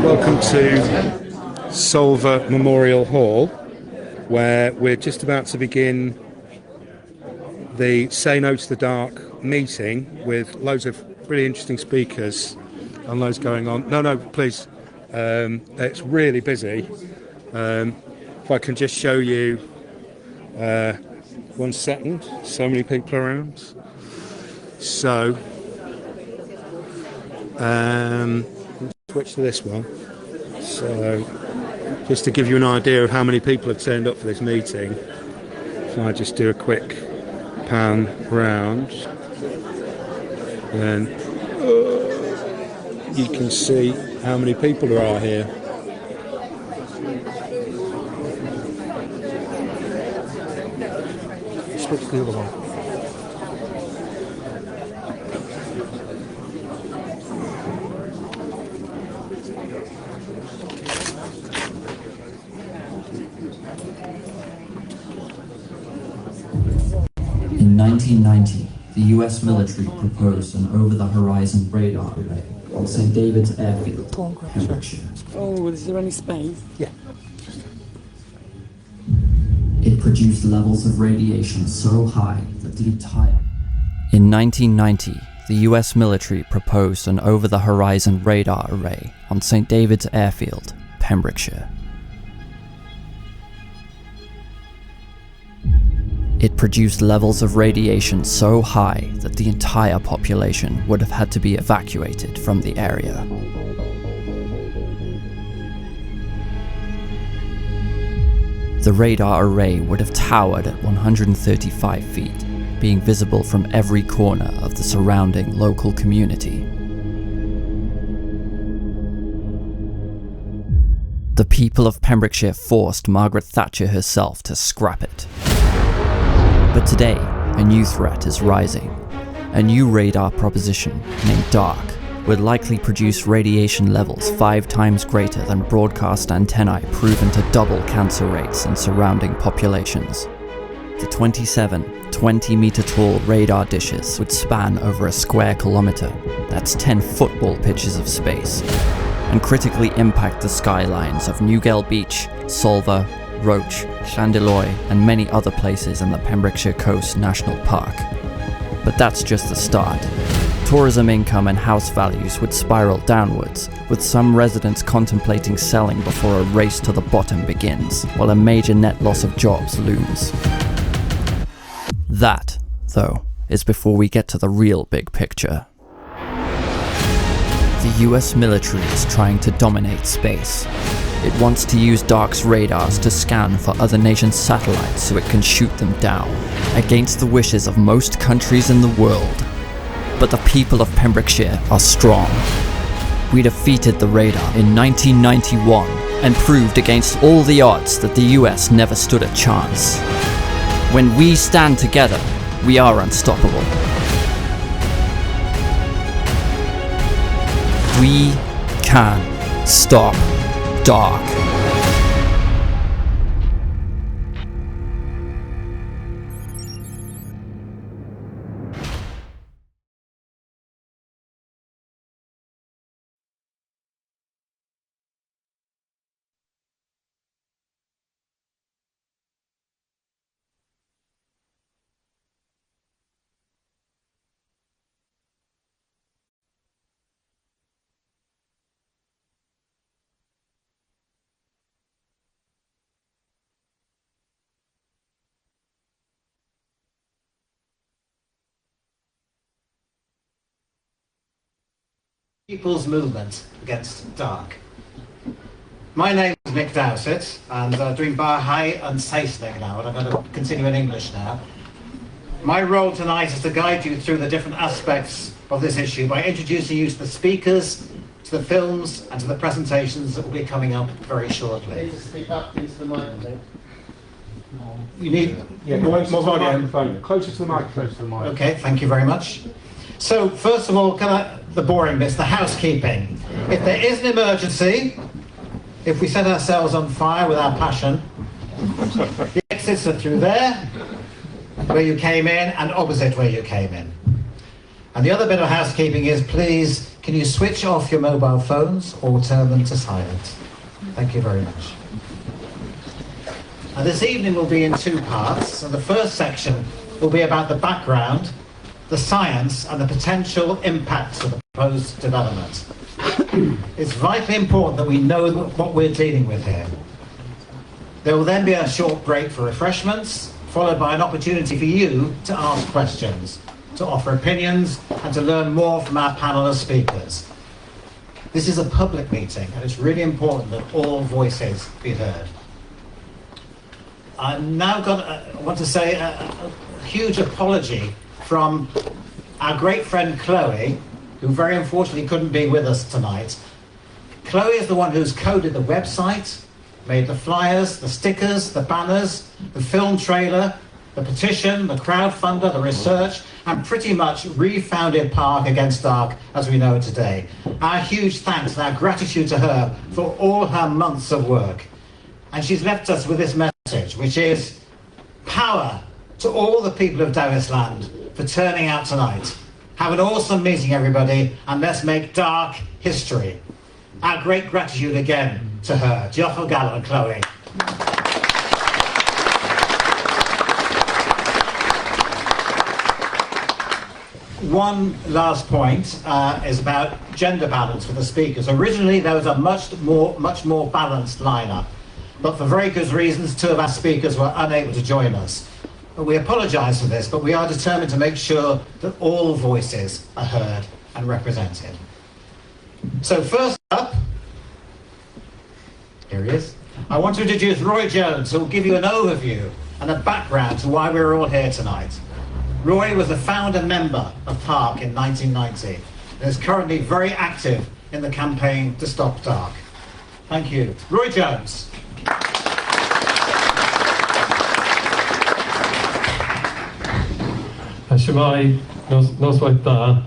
Welcome to Solva Memorial Hall, where we're just about to begin the Say No to the Dark meeting with loads of really interesting speakers and loads going on. No, please. It's really busy. If I can just show you 1 second. So many people around. So, switch to this one. So, just to give you an idea of how many people have turned up for this meeting, if I just do a quick pan round, then you can see how many people there are here. Switch to the other one. In 1990, the US military proposed an over-the-horizon radar array on St Davids airfield, Pembrokeshire. Oh, is there any space? Yeah. It produced levels of radiation so high that the entire... In 1990, the US military proposed an over-the-horizon radar array on St Davids airfield, Pembrokeshire. It produced levels of radiation so high that the entire population would have had to be evacuated from the area. The radar array would have towered at 135 feet, being visible from every corner of the surrounding local community. The people of Pembrokeshire forced Margaret Thatcher herself to scrap it. But today, a new threat is rising. A new radar proposition, named DARC, would likely produce radiation levels 5 times greater than broadcast antennae proven to double cancer rates in surrounding populations. The 27, 20-meter-tall radar dishes would span over a square kilometre, that's 10 football pitches of space, and critically impact the skylines of Newgale Beach, Solva, Roach, Llandeloy, and many other places in the Pembrokeshire Coast National Park. But that's just the start. Tourism income and house values would spiral downwards, with some residents contemplating selling before a race to the bottom begins, while a major net loss of jobs looms. That, though, is before we get to the real big picture. The US military is trying to dominate space. It wants to use DARC's radars to scan for other nations' satellites so it can shoot them down, against the wishes of most countries in the world. But the people of Pembrokeshire are strong. We defeated the radar in 1991 and proved against all the odds that the US never stood a chance. When we stand together, we are unstoppable. We can stop DARC. People's Movement Against DARC. My name is Mick Dowsett, and I'm doing Bar High and Saesnig now, and I'm going to continue in English now. My role tonight is to guide you through the different aspects of this issue by introducing you to the speakers, to the films, and to the presentations that will be coming up very shortly. Please speak up into the microphone. You need more volume. Closer to the microphone. Okay, thank you very much. So, first of all, the boring bits, the housekeeping. If there is an emergency, if we set ourselves on fire with our passion, the exits are through there, where you came in, and opposite where you came in. And the other bit of housekeeping is, please Can you switch off your mobile phones or turn them to silent? Thank you very much. And this evening will be in two parts. So the first section will be about the background, the science and the potential impacts of the proposed development. It's vitally important that we know what we're dealing with here. There will then be a short break for refreshments, followed by an opportunity for you to ask questions, to offer opinions and to learn more from our panel of speakers. This is a public meeting and it's really important that all voices be heard. I want to say a huge apology from our great friend Chloe, who very unfortunately couldn't be with us tonight. Chloe is the one who's coded the website, made the flyers, the stickers, the banners, the film trailer, the petition, the crowdfunder, the research, and pretty much refounded PARC Against DARC as we know it today. Our huge thanks and our gratitude to her for all her months of work. And she's left us with this message, which is power to all the people of Dewisland for turning out tonight. Have an awesome meeting, everybody, and let's make DARC history. Our great gratitude again to her. Diolch o galon and Chloe. One last point is about gender balance for the speakers. Originally, there was a much more balanced lineup, but for very good reasons, two of our speakers were unable to join us. We apologise for this, but we are determined to make sure that all voices are heard and represented. So first up, here he is. I want to introduce Roy Jones, who will give you an overview and a background to why we're all here tonight. Roy was a founder member of PARC in 1990 and is currently very active in the campaign to stop DARC. Thank you. Roy Jones. Shemai, noswaith da,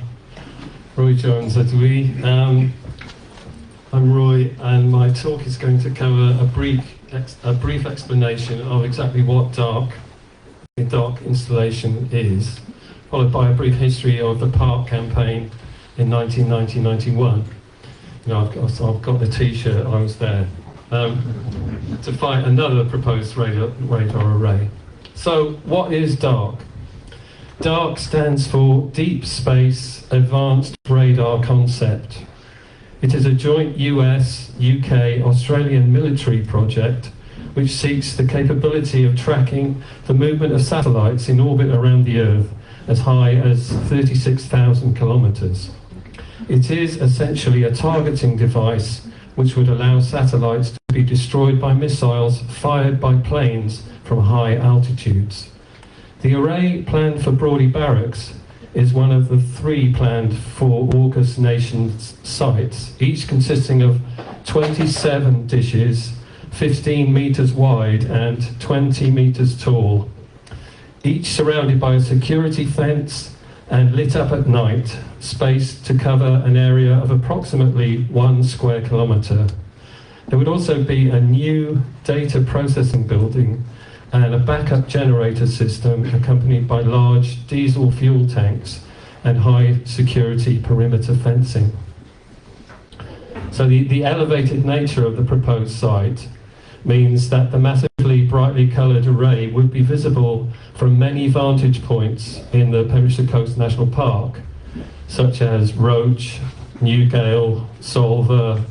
Roy Jones ydw i. I'm Roy, and my talk is going to cover a brief explanation of exactly what the DARC installation is, followed by a brief history of the PARC campaign in 1990-91. You know, I've got the T-shirt, I was there, to fight another proposed radar array. So, what is DARC? DARC stands for Deep Space Advanced Radar Concept. It is a joint US, UK, Australian military project which seeks the capability of tracking the movement of satellites in orbit around the Earth as high as 36,000 kilometres. It is essentially a targeting device which would allow satellites to be destroyed by missiles fired by planes from high altitudes. The array planned for Brawdy Barracks is one of the 3 planned for AUKUS nation sites, each consisting of 27 dishes, 15 metres wide and 20 metres tall, each surrounded by a security fence and lit up at night, spaced to cover an area of approximately 1 square kilometre. There would also be a new data processing building and a backup generator system accompanied by large diesel fuel tanks and high security perimeter fencing. So the elevated nature of the proposed site means that the massively brightly coloured array would be visible from many vantage points in the Pembrokeshire Coast National Park, such as Roach, Newgale, Solva,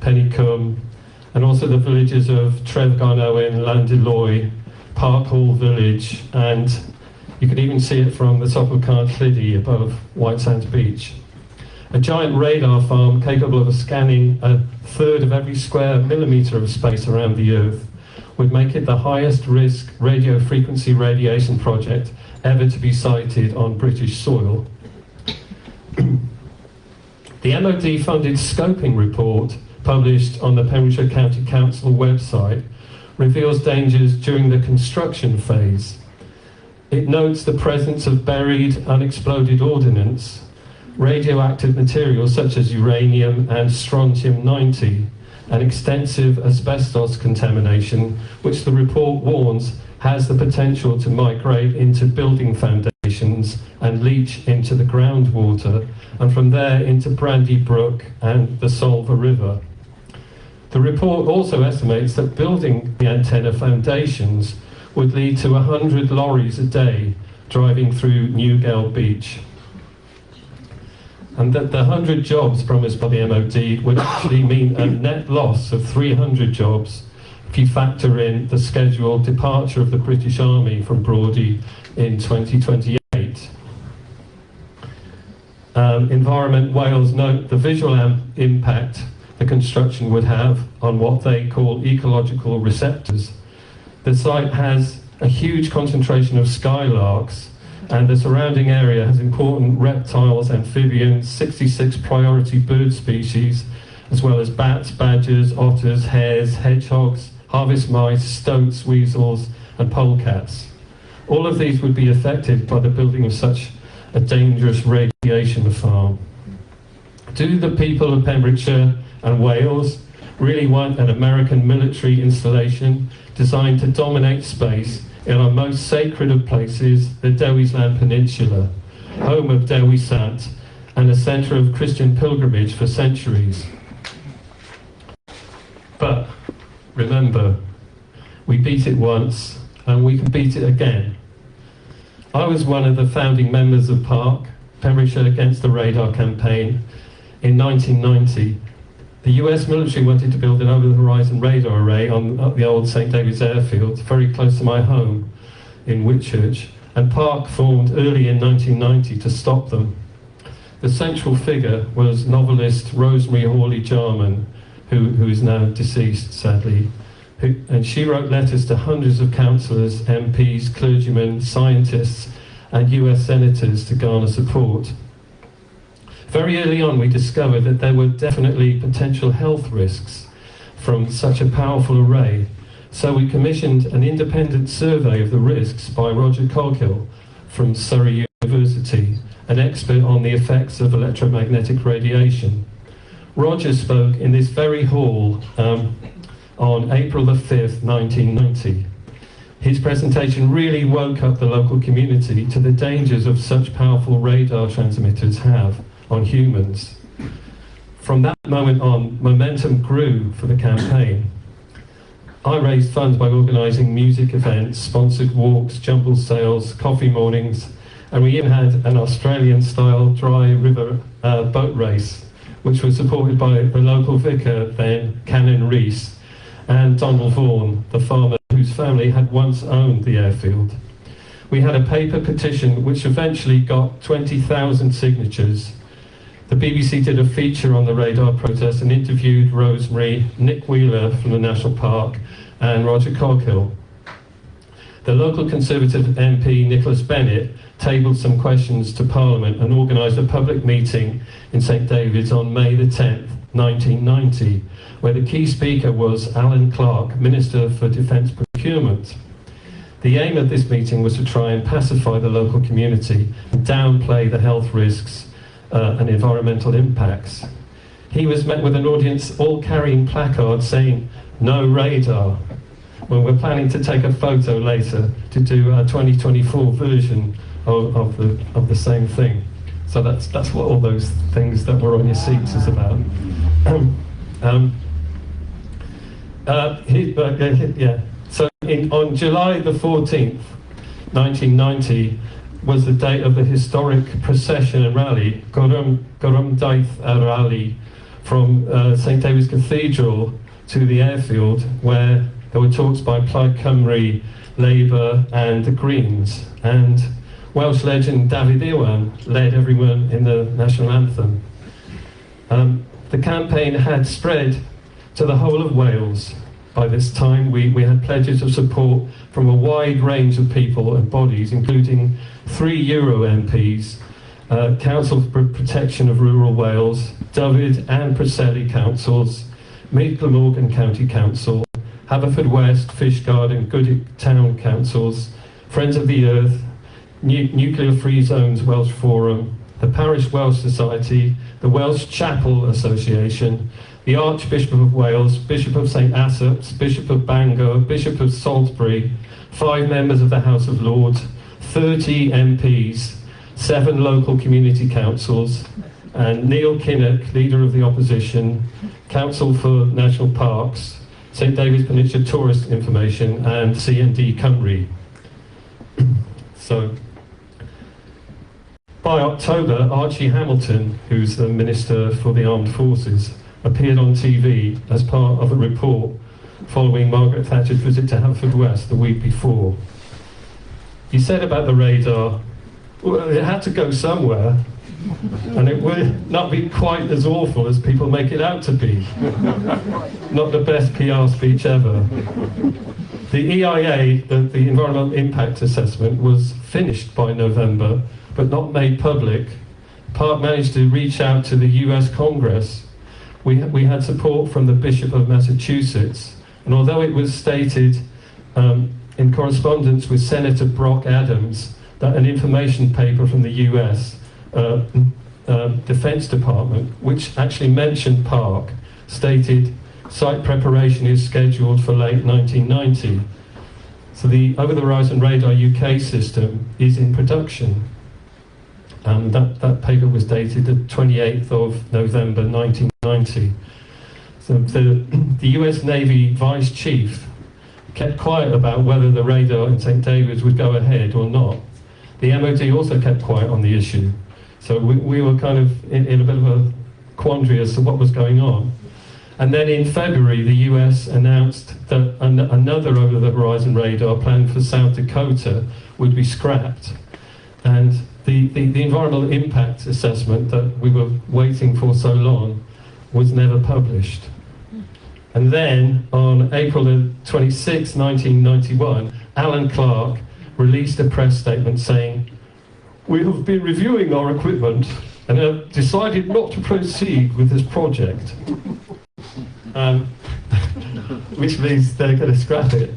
Penicum, and also the villages of Trefgarnowen, Llandeloy, Park Hall Village, and you could even see it from the top of Carnllidi above White Sands Beach. A giant radar farm capable of scanning a third of every square millimetre of space around the Earth would make it the highest risk radio frequency radiation project ever to be sited on British soil. The MOD funded scoping report published on the Pembrokeshire County Council website reveals dangers during the construction phase. It notes the presence of buried, unexploded ordnance, radioactive materials such as uranium and strontium-90, and extensive asbestos contamination, which the report warns has the potential to migrate into building foundations ponds and leach into the groundwater, and from there into Brandy Brook and the Solva River. The report also estimates that building the antenna foundations would lead to 100 lorries a day driving through Newgale Beach. And that the 100 jobs promised by the MOD would actually mean a net loss of 300 jobs if you factor in the scheduled departure of the British Army from Brawdy in 2028. Environment Wales note the visual impact the construction would have on what they call ecological receptors. The site has a huge concentration of skylarks, and the surrounding area has important reptiles, amphibians, 66 priority bird species, as well as bats, badgers, otters, hares, hedgehogs, harvest mice, stoats, weasels, and polecats. All of these would be affected by the building of such a dangerous radiation farm. Do the people of Pembrokeshire and Wales really want an American military installation designed to dominate space in our most sacred of places, the Dewisland Peninsula, home of Dewisland and a centre of Christian pilgrimage for centuries? But remember, we beat it once and we can beat it again. I was one of the founding members of PARC, Pembrokeshire Against the Radar campaign, in 1990. The US military wanted to build an over-the-horizon radar array on the old St Davids airfield, very close to my home in Whitchurch, and PARC formed early in 1990 to stop them. The central figure was novelist Rosemary Hawley-Jarman, who is now deceased, sadly, and she wrote letters to hundreds of councillors, MPs, clergymen, scientists, and US senators to garner support. Very early on, we discovered that there were definitely potential health risks from such a powerful array, so we commissioned an independent survey of the risks by Roger Coghill from Surrey University, an expert on the effects of electromagnetic radiation. Roger spoke in this very hall on April the 5th, 1990. His presentation really woke up the local community to the dangers of such powerful radar transmitters have on humans. From that moment on, momentum grew for the campaign. I raised funds by organising music events, sponsored walks, jumble sales, coffee mornings, and we even had an Australian-style dry river boat race, which was supported by the local vicar then, Canon Rees, and Donald Vaughan, the farmer whose family had once owned the airfield. We had a paper petition which eventually got 20,000 signatures. The BBC did a feature on the radar protest and interviewed Rosemary, Nick Wheeler from the National Park, and Roger Coghill. The local Conservative MP, Nicholas Bennett, tabled some questions to Parliament and organised a public meeting in St Davids on May the 10th, 1990, where the key speaker was Alan Clark, Minister for Defence Procurement. The aim of this meeting was to try and pacify the local community and downplay the health risks and environmental impacts. He was met with an audience all carrying placards saying, "No radar." Well, we're planning to take a photo later to do a 2024 version of the same thing. So that's what all those things that were on your seats is about. So on July the 14th, 1990, was the date of the historic procession and rally, Gorum Daith Rally, from St David's Cathedral to the airfield, where there were talks by Plaid Cymru, Labour and the Greens, and Welsh legend David Iwan led everyone in the national anthem. The campaign had spread to the whole of Wales. By this time, we had pledges of support from a wide range of people and bodies, including 3 Euro MPs, Council for Protection of Rural Wales, Dyfed and Preseli councils, Mid Glamorgan County Council, Haverfordwest, Fishguard and Goodwick Town councils, Friends of the Earth, Nuclear Free Zones Welsh Forum, the Parish Welsh Society, the Welsh Chapel Association, the Archbishop of Wales, Bishop of St Asaph, Bishop of Bangor, Bishop of Salisbury, 5 members of the House of Lords, 30 MPs, 7 local community councils, and Neil Kinnock, leader of the opposition, Council for National Parks, St Davids Peninsula Tourist Information, and CND Cymru. So, by October, Archie Hamilton, who's the Minister for the Armed Forces, appeared on TV as part of a report following Margaret Thatcher's visit to Haverfordwest the week before. He said about the radar, well, it had to go somewhere, and it would not be quite as awful as people make it out to be. Not the best PR speech ever. The EIA, the Environmental Impact Assessment, was finished by November, but not made public. PARC managed to reach out to the US Congress. We had support from the Bishop of Massachusetts, and although it was stated in correspondence with Senator Brock Adams that an information paper from the US Defense Department, which actually mentioned PARC, stated site preparation is scheduled for late 1990. So the Over-the-Horizon Radar UK system is in production. That paper was dated the 28th of November 1990. So the US Navy Vice Chief kept quiet about whether the radar in St Davids would go ahead or not. The MOD also kept quiet on the issue. So we were kind of in a bit of a quandary as to what was going on. And then in February, the US announced that another over-the-horizon radar planned for South Dakota would be scrapped. And the environmental impact assessment that we were waiting for so long was never published. And then on April 26, 1991, Alan Clark released a press statement saying, "We have been reviewing our equipment and have decided not to proceed with this project." Which means they're going to scrap it.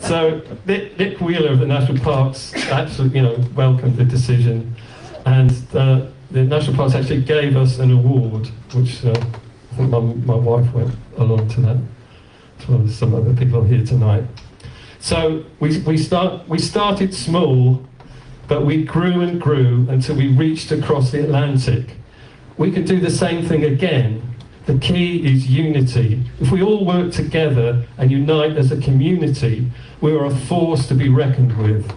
So Nick Wheeler of the National Parks absolutely, welcomed the decision, and the National Parks actually gave us an award, which I think my wife went along to that, as well as some other people here tonight. So we started small, but we grew and grew until we reached across the Atlantic. We could do the same thing again. The key is unity. If we all work together and unite as a community, we are a force to be reckoned with.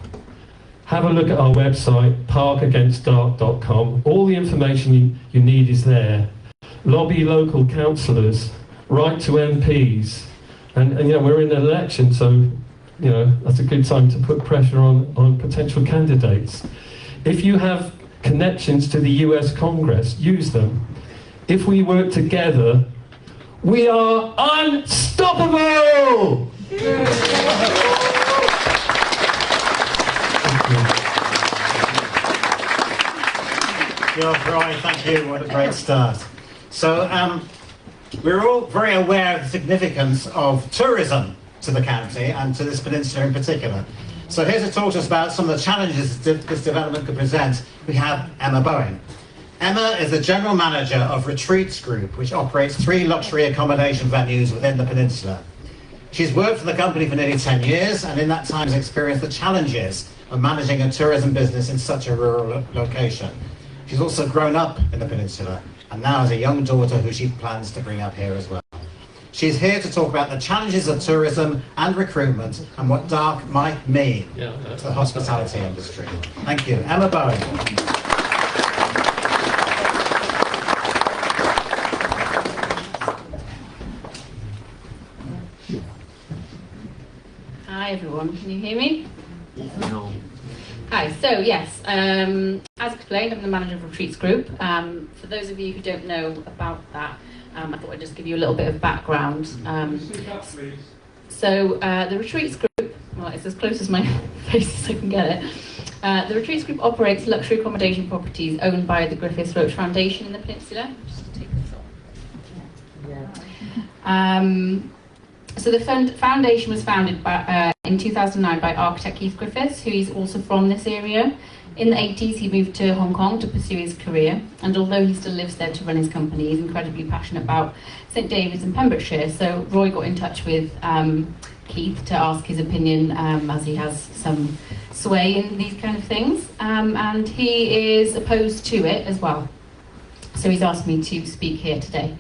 Have a look at our website, parkagainstdark.com. All the information you need is there. Lobby local councillors, write to MPs, and we're in an election, so that's a good time to put pressure on potential candidates. If you have connections to the US Congress, use them. If we work together, we are unstoppable! You're right, thank you, what a great start. So we're all very aware of the significance of tourism to the county and to this peninsula in particular. So here to talk to us about some of the challenges this development could present, we have Emma Bowen. Emma is the General Manager of Retreats Group, which operates 3 luxury accommodation venues within the peninsula. She's worked for the company for nearly 10 years, and in that time has experienced the challenges of managing a tourism business in such a rural location. She's also grown up in the peninsula, and now has a young daughter who she plans to bring up here as well. She's here to talk about the challenges of tourism and recruitment, and what DARC might mean to the hospitality industry. Thank you. Emma Bowen. Hi everyone, can you hear me? No. Hi, so yes, as explained, I'm the manager of Retreats Group. For those of you who don't know about that, I thought I'd just give you a little bit of background. So the Retreats Group, well, it's as close as my face as I can get it. The Retreats Group operates luxury accommodation properties owned by the Griffiths Roach Foundation in the peninsula. Just take this off. So the foundation was founded in 2009 by architect Keith Griffiths, who is also from this area. In the 80s, he moved to Hong Kong to pursue his career, and although he still lives there to run his company, he's incredibly passionate about St Davids and Pembrokeshire. So Roy got in touch with Keith to ask his opinion, as he has some sway in these kind of things, and he is opposed to it as well. So he's asked me to speak here today.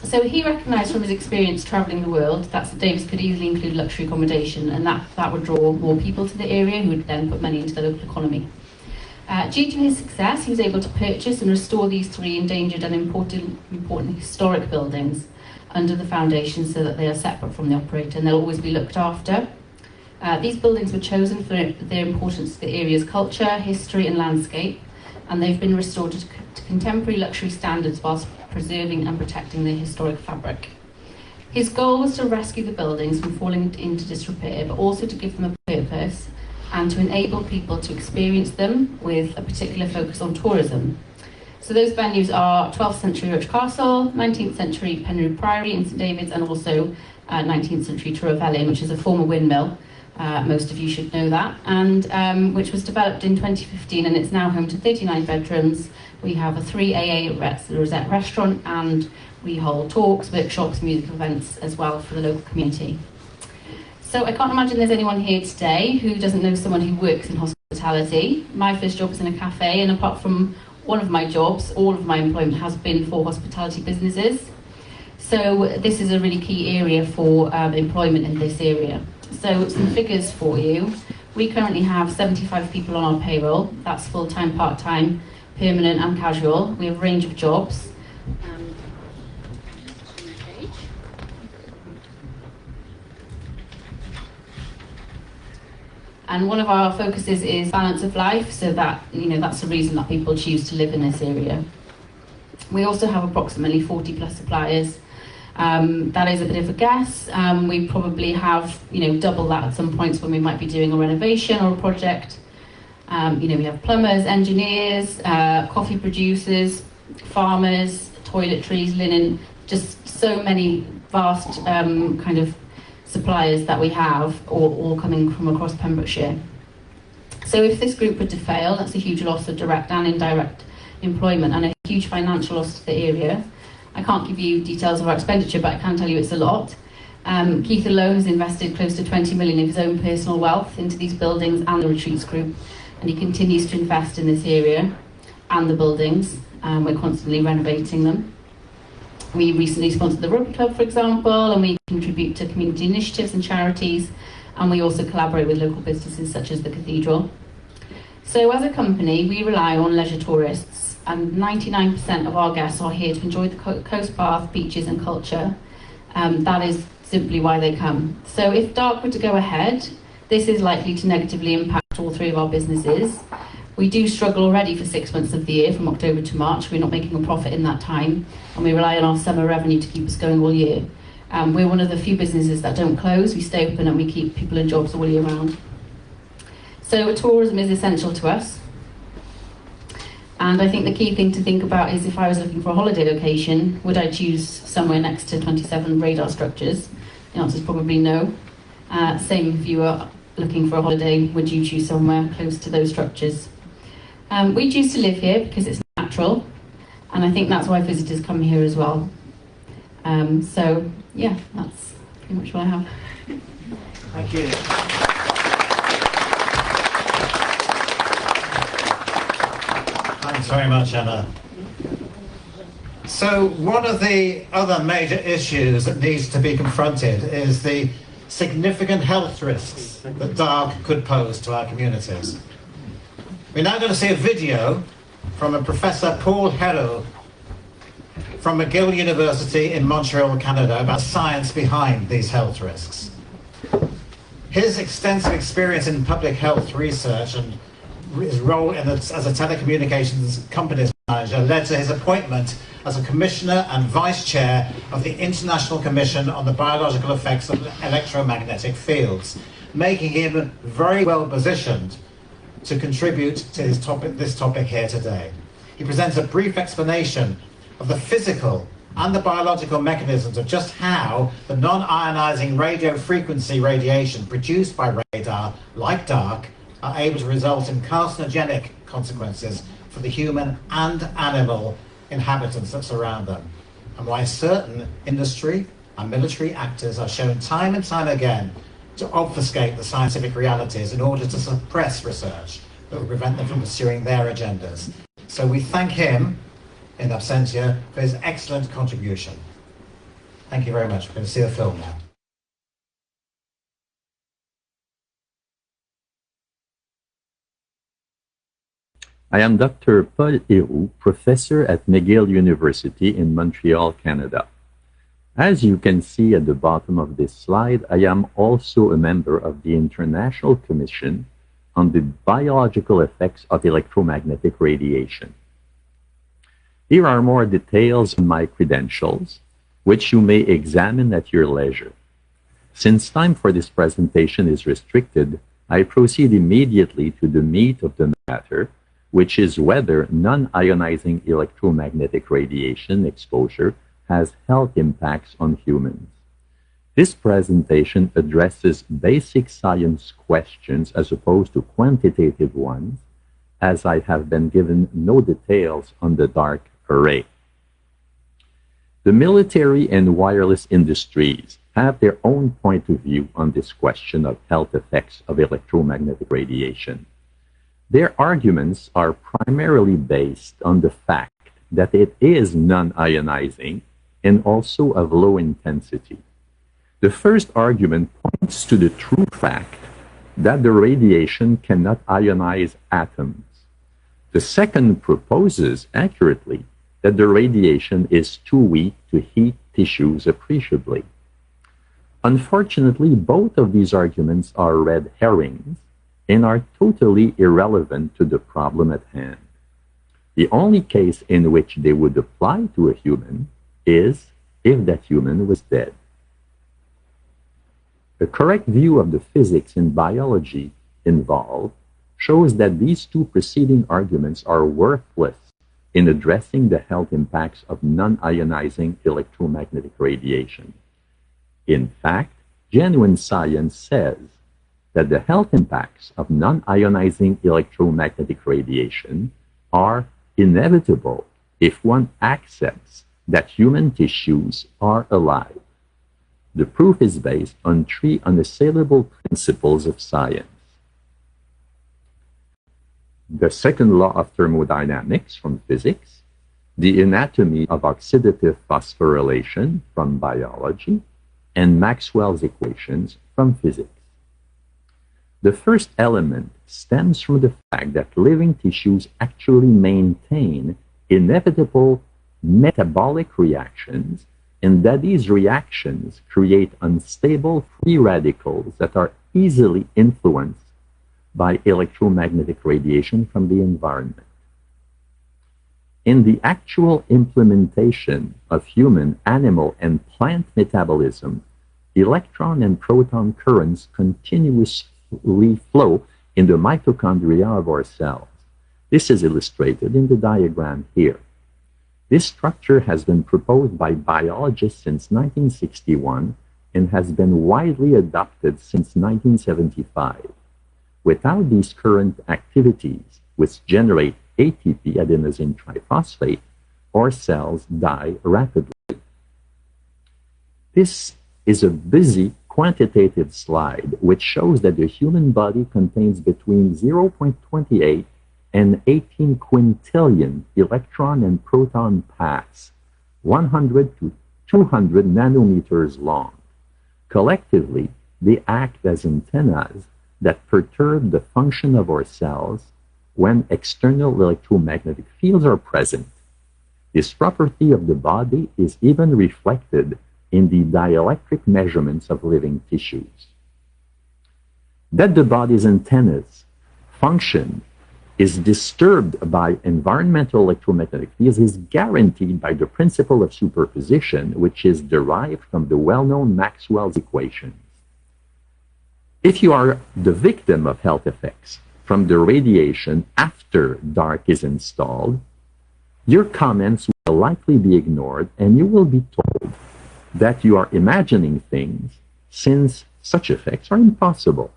So he recognised from his experience travelling the world that St Davids could easily include luxury accommodation, and that would draw more people to the area who would then put money into the local economy. Due to his success, he was able to purchase and restore these 3 endangered and important historic buildings under the foundation so that they are separate from the operator and they'll always be looked after. These buildings were chosen for their importance to the area's culture, history and landscape, and they've been restored to contemporary luxury standards whilst preserving and protecting their historic fabric. His goal was to rescue the buildings from falling into disrepair, but also to give them a purpose and to enable people to experience them with a particular focus on tourism. So those venues are 12th century Roche Castle, 19th century Penrhyd Priory in St Davids, and also 19th century Tyrfvelin, which is a former windmill. Most of you should know that, and which was developed in 2015, and it's now home to 39 bedrooms. We have a 3 AA Rosette restaurant, and we hold talks, workshops, musical events as well for the local community. So I can't imagine there's anyone here today who doesn't know someone who works in hospitality. My first job was in a cafe, and apart from one of my jobs, all of my employment has been for hospitality businesses. So this is a really key area for employment in this area. So some figures for you. We currently have 75 people on our payroll. That's full-time, part-time, permanent and casual. We have a range of jobs. And one of our focuses is balance of life, so that, that's the reason that people choose to live in this area. We also have approximately 40 plus suppliers. That is a bit of a guess. We probably have, double that at some points when we might be doing a renovation or a project. We have plumbers, engineers, coffee producers, farmers, toiletries, linen, just so many vast kind of suppliers that we have, all coming from across Pembrokeshire. So if this group were to fail, that's a huge loss of direct and indirect employment and a huge financial loss to the area. I can't give you details of our expenditure, but I can tell you it's a lot. Keith alone has invested close to 20 million of his own personal wealth into these buildings and the retreats group, and he continues to invest in this area and the buildings. We're constantly renovating them. We recently sponsored the Rugby Club, for example, and we contribute to community initiatives and charities, and we also collaborate with local businesses such as the Cathedral. So as a company, we rely on leisure tourists, and 99% of our guests are here to enjoy the coast path, beaches and culture. That is simply why they come. So if DARC were to go ahead, this is likely to negatively impact all 3 of our businesses. We do struggle already for 6 months of the year, from October to March. We're not making a profit in that time, and we rely on our summer revenue to keep us going all year. We're one of the few businesses that don't close. We stay open and we keep people in jobs all year round. So tourism is essential to us. And I think the key thing to think about is, if I was looking for a holiday location, would I choose somewhere next to 27 radar structures? The answer is probably no. Same if you were looking for a holiday, would you choose somewhere close to those structures? We choose to live here because it's natural, and I think that's why visitors come here as well. So yeah, that's pretty much what I have. Thank you. Thanks very much, Emma. So one of the other major issues that needs to be confronted is the significant health risks that DARC could pose to our communities. We're now going to see a video from a Professor Paul Herrill from McGill University in Montreal, Canada, about science behind these health risks. His extensive experience in public health research and his role as a telecommunications company's manager led to his appointment as a commissioner and vice chair of the International Commission on the Biological Effects of Electromagnetic Fields, making him very well positioned to contribute to this topic here today. He presents a brief explanation of the physical and the biological mechanisms of just how the non-ionizing radio frequency radiation produced by radar, like DARC, are able to result in carcinogenic consequences for the human and animal inhabitants that surround them, and why certain industry and military actors are shown time and time again to obfuscate the scientific realities in order to suppress research that will prevent them from pursuing their agendas. So we thank him, in absentia, for his excellent contribution. Thank you very much. We're going to see the film now. I am Dr. Paul Héroux, professor at McGill University in Montreal, Canada. As you can see at the bottom of this slide, I am also a member of the International Commission on the Biological Effects of Electromagnetic Radiation. Here are more details on my credentials, which you may examine at your leisure. Since time for this presentation is restricted, I proceed immediately to the meat of the matter, which is whether non-ionizing electromagnetic radiation exposure has health impacts on humans. This presentation addresses basic science questions as opposed to quantitative ones, as I have been given no details on the DARC array. The military and wireless industries have their own point of view on this question of health effects of electromagnetic radiation. Their arguments are primarily based on the fact that it is non-ionizing and also of low intensity. The first argument points to the true fact that the radiation cannot ionize atoms. The second proposes accurately that the radiation is too weak to heat tissues appreciably. Unfortunately, both of these arguments are red herrings and are totally irrelevant to the problem at hand. The only case in which they would apply to a human is if that human was dead. A correct view of the physics and biology involved shows that these two preceding arguments are worthless in addressing the health impacts of non-ionizing electromagnetic radiation. In fact, genuine science says that the health impacts of non-ionizing electromagnetic radiation are inevitable if one accepts that human tissues are alive. The proof is based on three unassailable principles of science. The second law of thermodynamics from physics, the anatomy of oxidative phosphorylation from biology, and Maxwell's equations from physics. The first element stems from the fact that living tissues actually maintain inevitable metabolic reactions, and that these reactions create unstable free radicals that are easily influenced by electromagnetic radiation from the environment. In the actual implementation of human, animal, and plant metabolism, electron and proton currents continuously flow in the mitochondria of our cells. This is illustrated in the diagram here. This structure has been proposed by biologists since 1961 and has been widely adopted since 1975. Without these current activities, which generate ATP, adenosine triphosphate, our cells die rapidly. This is a busy quantitative slide which shows that the human body contains between 0.28 and 18 quintillion electron and proton paths, 100 to 200 nanometers long. Collectively, they act as antennas that perturb the function of our cells when external electromagnetic fields are present. This property of the body is even reflected in the dielectric measurements of living tissues. That the body's antennas function is disturbed by environmental electromagnetic fields is guaranteed by the principle of superposition, which is derived from the well-known Maxwell's equations. If you are the victim of health effects from the radiation after DARC is installed, your comments will likely be ignored and you will be told that you are imagining things since such effects are impossible.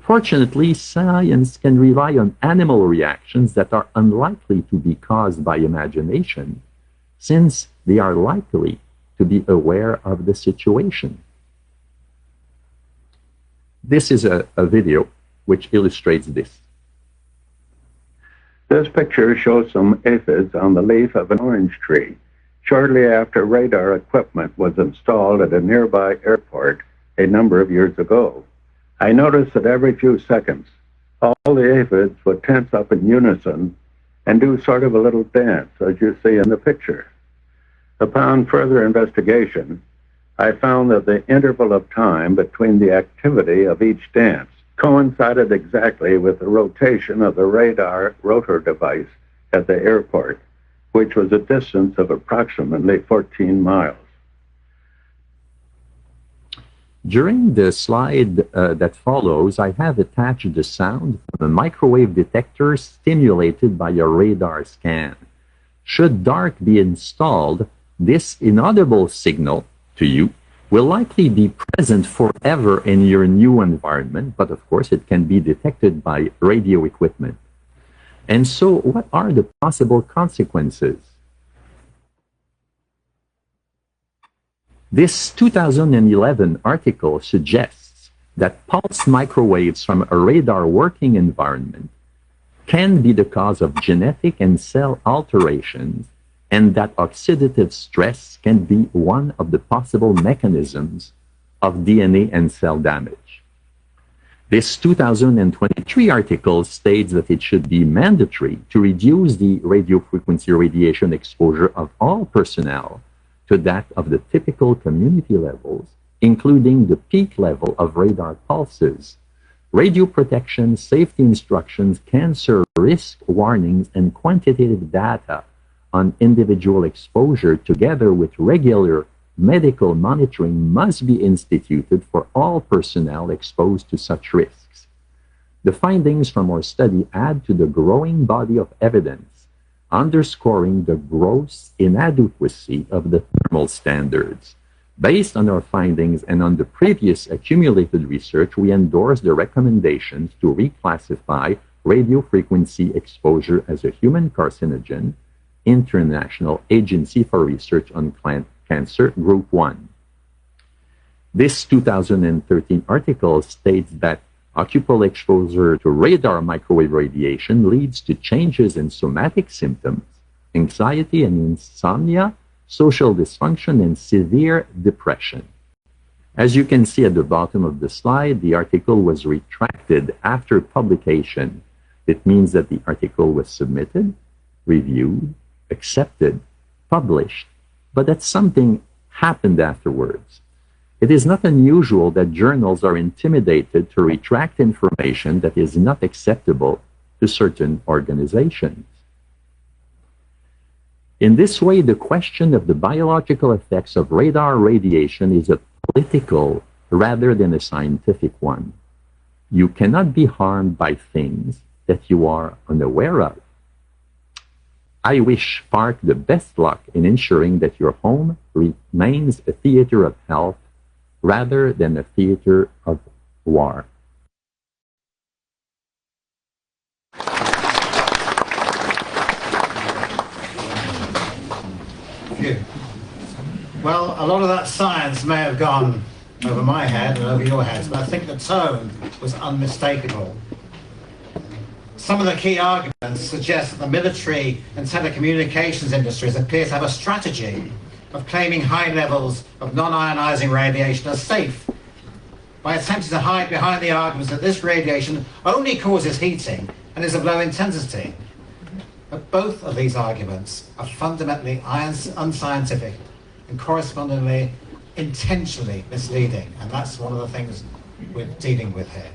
Fortunately, science can rely on animal reactions that are unlikely to be caused by imagination, since they are likely to be aware of the situation. This is a video which illustrates this. This picture shows some aphids on the leaf of an orange tree shortly after radar equipment was installed at a nearby airport a number of years ago. I noticed that every few seconds, all the aphids would tense up in unison and do sort of a little dance, as you see in the picture. Upon further investigation, I found that the interval of time between the activity of each dance coincided exactly with the rotation of the radar rotor device at the airport, which was a distance of approximately 14 miles. During the slide that follows, I have attached the sound from a microwave detector stimulated by a radar scan. Should DARC be installed, this inaudible signal to you will likely be present forever in your new environment, but of course it can be detected by radio equipment. And so what are the possible consequences? This 2011 article suggests that pulse microwaves from a radar working environment can be the cause of genetic and cell alterations, and that oxidative stress can be one of the possible mechanisms of DNA and cell damage. This 2023 article states that it should be mandatory to reduce the radiofrequency radiation exposure of all personnel to that of the typical community levels, including the peak level of radar pulses. Radio protection, safety instructions, cancer risk warnings, and quantitative data on individual exposure, together with regular medical monitoring, must be instituted for all personnel exposed to such risks. The findings from our study add to the growing body of evidence underscoring the gross inadequacy of the thermal standards. Based on our findings and on the previous accumulated research, we endorse the recommendations to reclassify radiofrequency exposure as a human carcinogen, International Agency for Research on Cancer, Group 1. This 2013 article states that occupational exposure to radar microwave radiation leads to changes in somatic symptoms, anxiety and insomnia, social dysfunction, and severe depression. As you can see at the bottom of the slide, the article was retracted after publication. It means that the article was submitted, reviewed, accepted, published, but that something happened afterwards. It is not unusual that journals are intimidated to retract information that is not acceptable to certain organizations. In this way, the question of the biological effects of radar radiation is a political rather than a scientific one. You cannot be harmed by things that you are unaware of. I wish PARC the best luck in ensuring that your home remains a theater of health rather than a theater of war. Phew. Well, a lot of that science may have gone over my head and over your heads, but I think the tone was unmistakable. Some of the key arguments suggest that the military and telecommunications industries appear to have a strategy of claiming high levels of non-ionizing radiation as safe by attempting to hide behind the arguments that this radiation only causes heating and is of low intensity. But both of these arguments are fundamentally unscientific and correspondingly intentionally misleading, and that's one of the things we're dealing with here.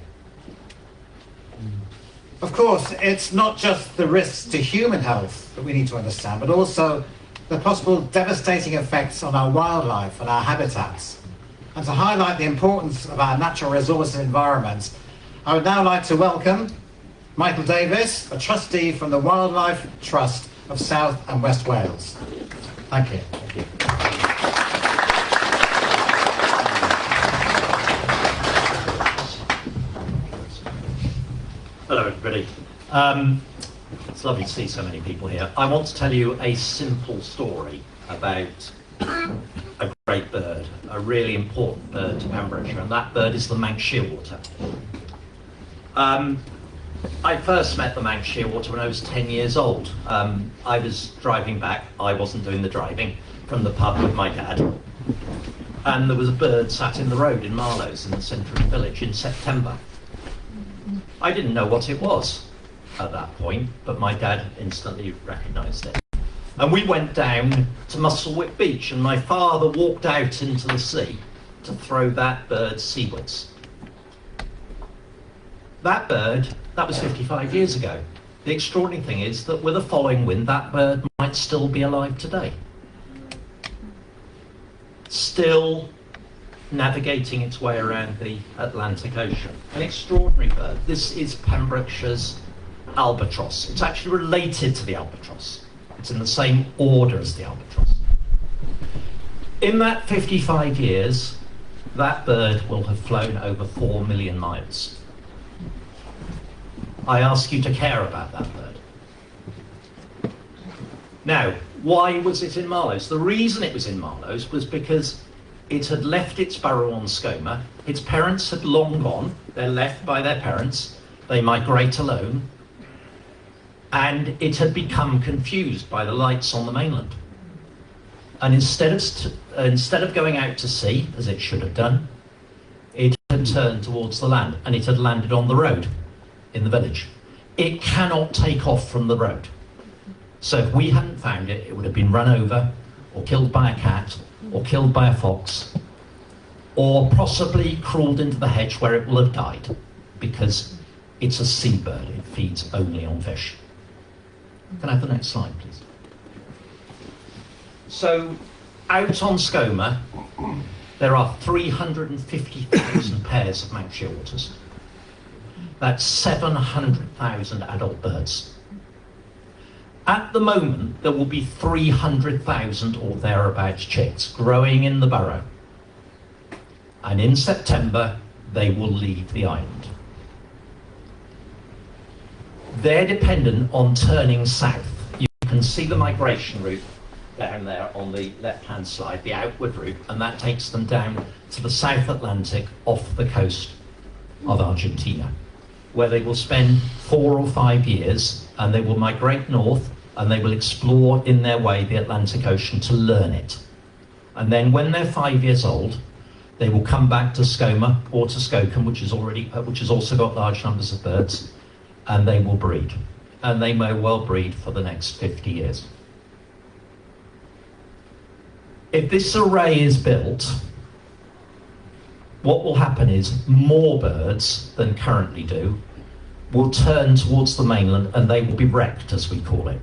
Of course, it's not just the risks to human health that we need to understand, but also the possible devastating effects on our wildlife and our habitats. And to highlight the importance of our natural resources environments, I would now like to welcome Michael Davis, a trustee from the Wildlife Trust of South and West Wales. Thank you. Thank you. Hello, everybody. It's lovely to see so many people here. I want to tell you a simple story about a great bird, a really important bird to Pembrokeshire, and that bird is the Manx shearwater. I first met the Manx shearwater when I was 10 years old. I was driving back, I wasn't doing the driving, from the pub with my dad, and there was a bird sat in the road in Marlows in the centre of the village in September. I didn't know what it was at that point, but my dad instantly recognised it. And we went down to Musselwhip Beach, and my father walked out into the sea to throw that bird seawards. That bird, that was 55 years ago. The extraordinary thing is that with a following wind, that bird might still be alive today. Still navigating its way around the Atlantic Ocean. An extraordinary bird. This is Pembrokeshire's albatross. It's actually related to the albatross. It's in the same order as the albatross. In that 55 years, that bird will have flown over 4 million miles. I ask you to care about that bird. Now, why was it in Marlows? The reason it was in Marlows was because it had left its burrow on Skoma. Its parents had long gone. They're left by their parents. They migrate alone. And it had become confused by the lights on the mainland. And instead of going out to sea, as it should have done, it had turned towards the land, and it had landed on the road in the village. It cannot take off from the road. So if we hadn't found it, it would have been run over, or killed by a cat, or killed by a fox, or possibly crawled into the hedge where it will have died, because it's a seabird. It feeds only on fish. Can I have the next slide, please? So, out on Skoma, there are 350,000 pairs of Manx shearwaters. That's 700,000 adult birds. At the moment, there will be 300,000 or thereabouts chicks growing in the burrow. And in September, they will leave the island. They're dependent on turning south. You can see the migration route down there on the left-hand side, the outward route, and that takes them down to the South Atlantic off the coast of Argentina, where they will spend 4 or 5 years, and they will migrate north, and they will explore in their way the Atlantic Ocean to learn it. And then when they're 5 years old, they will come back to Skoma or to Skokun, which has also got large numbers of birds, and they will breed. And they may well breed for the next 50 years. If this array is built, what will happen is more birds than currently do will turn towards the mainland, and they will be wrecked, as we call it.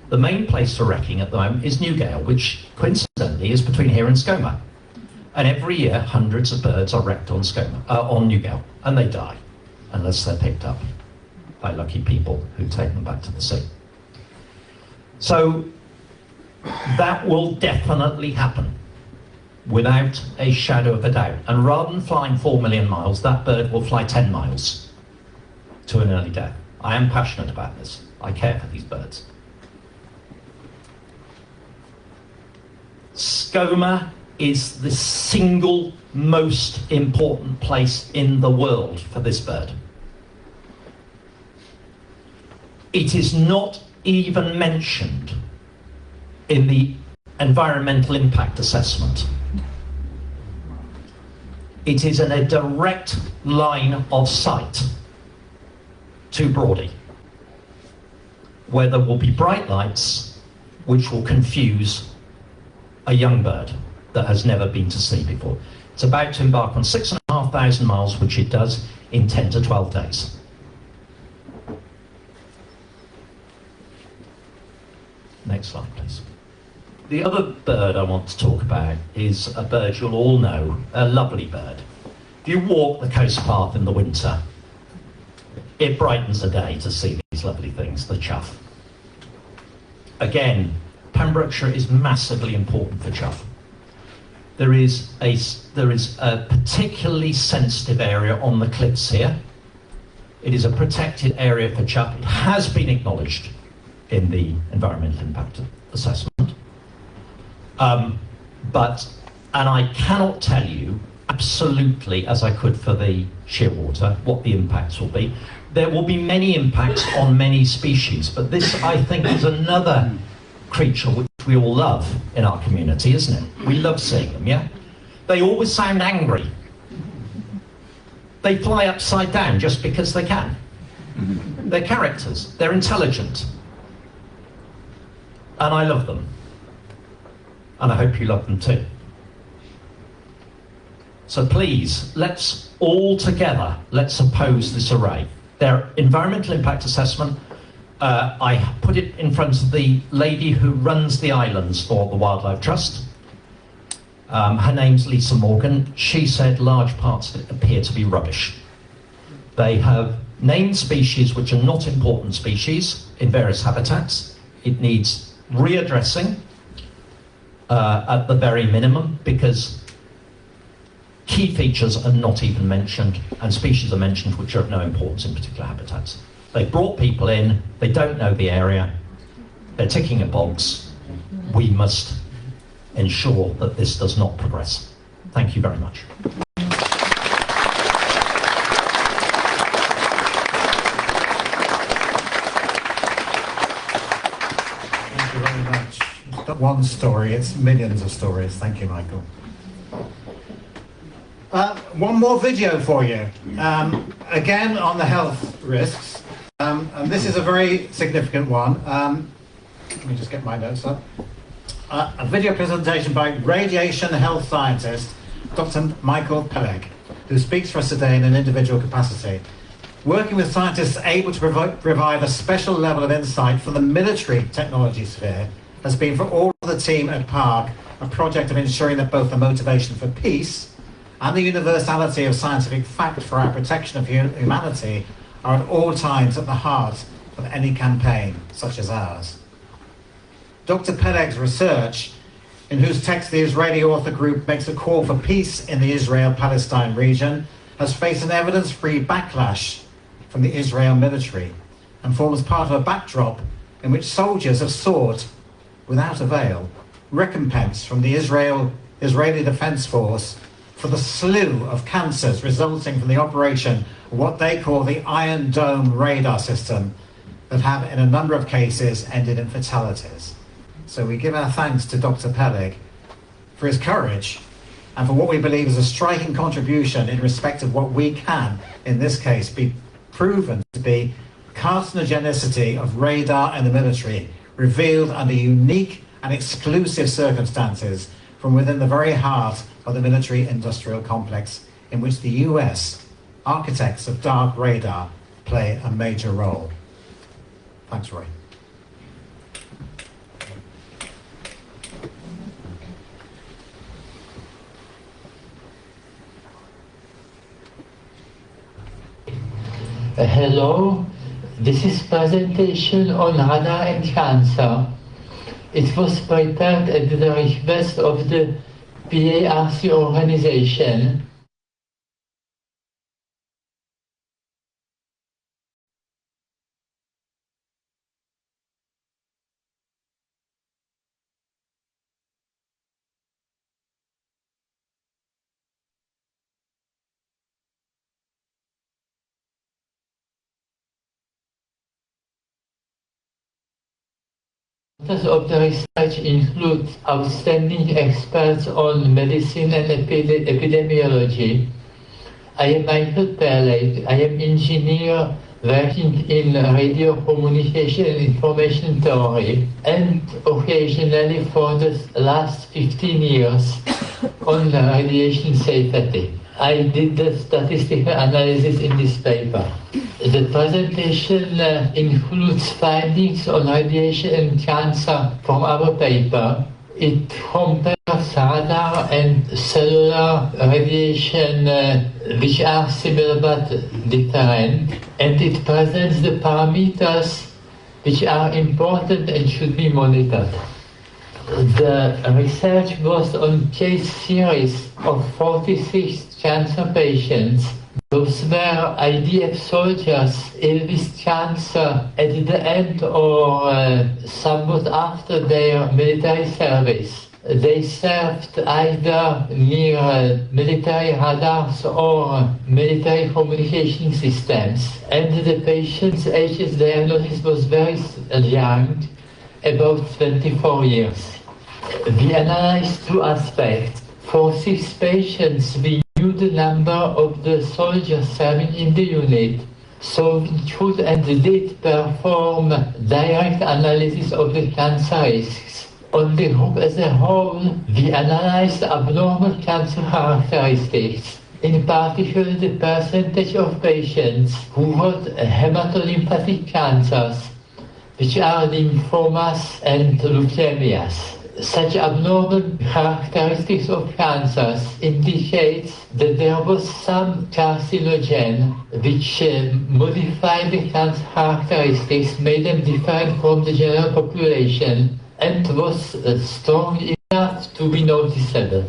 The main place for wrecking at the moment is Newgale, which coincidentally is between here and Skoma. And every year, hundreds of birds are wrecked on on Newgale, and they die, unless they're picked up by lucky people who take them back to the sea. So that will definitely happen, without a shadow of a doubt. And rather than flying 4 million miles, that bird will fly 10 miles to an early death. I am passionate about this. I care for these birds. Skoma is the single most important place in the world for this bird. It is not even mentioned in the environmental impact assessment. It is in a direct line of sight to Brawdy, where there will be bright lights which will confuse a young bird that has never been to sea before. It's about to embark on 6,500 miles, which it does in 10 to 12 days. Next slide, please. The other bird I want to talk about is a bird you'll all know, a lovely bird. If you walk the coast path in the winter, it brightens the day to see these lovely things, the chough. Again, Pembrokeshire is massively important for chough. There is a particularly sensitive area on the cliffs here. It is a protected area for chough. It has been acknowledged in the environmental impact assessment. But And I cannot tell you absolutely, as I could for the shearwater, what the impacts will be. There will be many impacts on many species, but this, I think, is another creature which we all love in our community, isn't it? We love seeing them, yeah? They always sound angry. They fly upside down just because they can. They're characters. They're intelligent. And I love them. And I hope you love them too. So please, let's all together, let's oppose this array. Their environmental impact assessment, I put it in front of the lady who runs the islands for the Wildlife Trust. Her name's Lisa Morgan. She said large parts of it appear to be rubbish. They have named species which are not important species in various habitats. It needs readdressing at the very minimum, because key features are not even mentioned, and species are mentioned which are of no importance in particular habitats. They've brought people in, they don't know the area, they're ticking a box. We must ensure that this does not progress. Thank you very much. Thank you very much. It's not one story, it's millions of stories. Thank you, Michael. One more video for you. Again, on the health risks. And this is a very significant one. Let me just get my notes up. A video presentation by radiation health scientist, Dr. Michael Peleg, who speaks for us today in an individual capacity. Working with scientists able to provide a special level of insight for the military technology sphere has been for all of the team at PARC a project of ensuring that both the motivation for peace and the universality of scientific fact for our protection of humanity are at all times at the heart of any campaign such as ours. Dr. Peleg's research, in whose text the Israeli author group makes a call for peace in the Israel-Palestine region, has faced an evidence-free backlash from the Israel military and forms part of a backdrop in which soldiers have sought, without avail, recompense from the Israeli Defense Force for the slew of cancers resulting from the operation of what they call the Iron Dome radar system that have, in a number of cases, ended in fatalities. So we give our thanks to Dr. Peleg for his courage and for what we believe is a striking contribution in respect of what we can, in this case, be proven to be carcinogenicity of radar in the military, revealed under unique and exclusive circumstances from within the very heart of the military-industrial complex in which the US, architects of dark radar, play a major role. Thanks, Roy. Hello, this is presentation on radar and cancer. It was prepared at the request of the PARC organization. Authors of the research include outstanding experts on medicine and epidemiology. I am Michael Peleg. I am engineer working in radio communication and information theory, and occasionally for the last 15 years on radiation safety. I did the statistical analysis in this paper. The presentation includes findings on radiation and cancer from our paper. It compares radar and cellular radiation, which are similar but different, and it presents the parameters which are important and should be monitored. The research was on case series of 46 cancer patients. Those were IDF soldiers ill with cancer at the end or somewhat after their military service. They served either near military radars or military communication systems, and the patient's age diagnosis was very young, about 24 years. We analyzed two aspects. For 6 patients, we knew the number of the soldiers serving in the unit, so we could and did perform direct analysis of the cancer risks. On the group as a whole, we analyzed abnormal cancer characteristics, in particular the percentage of patients who had hematolymphatic cancers, which are lymphomas and leukemias. Such abnormal characteristics of cancers indicates that there was some carcinogen which modified the cancer characteristics, made them different from the general population, and was strong enough to be noticeable.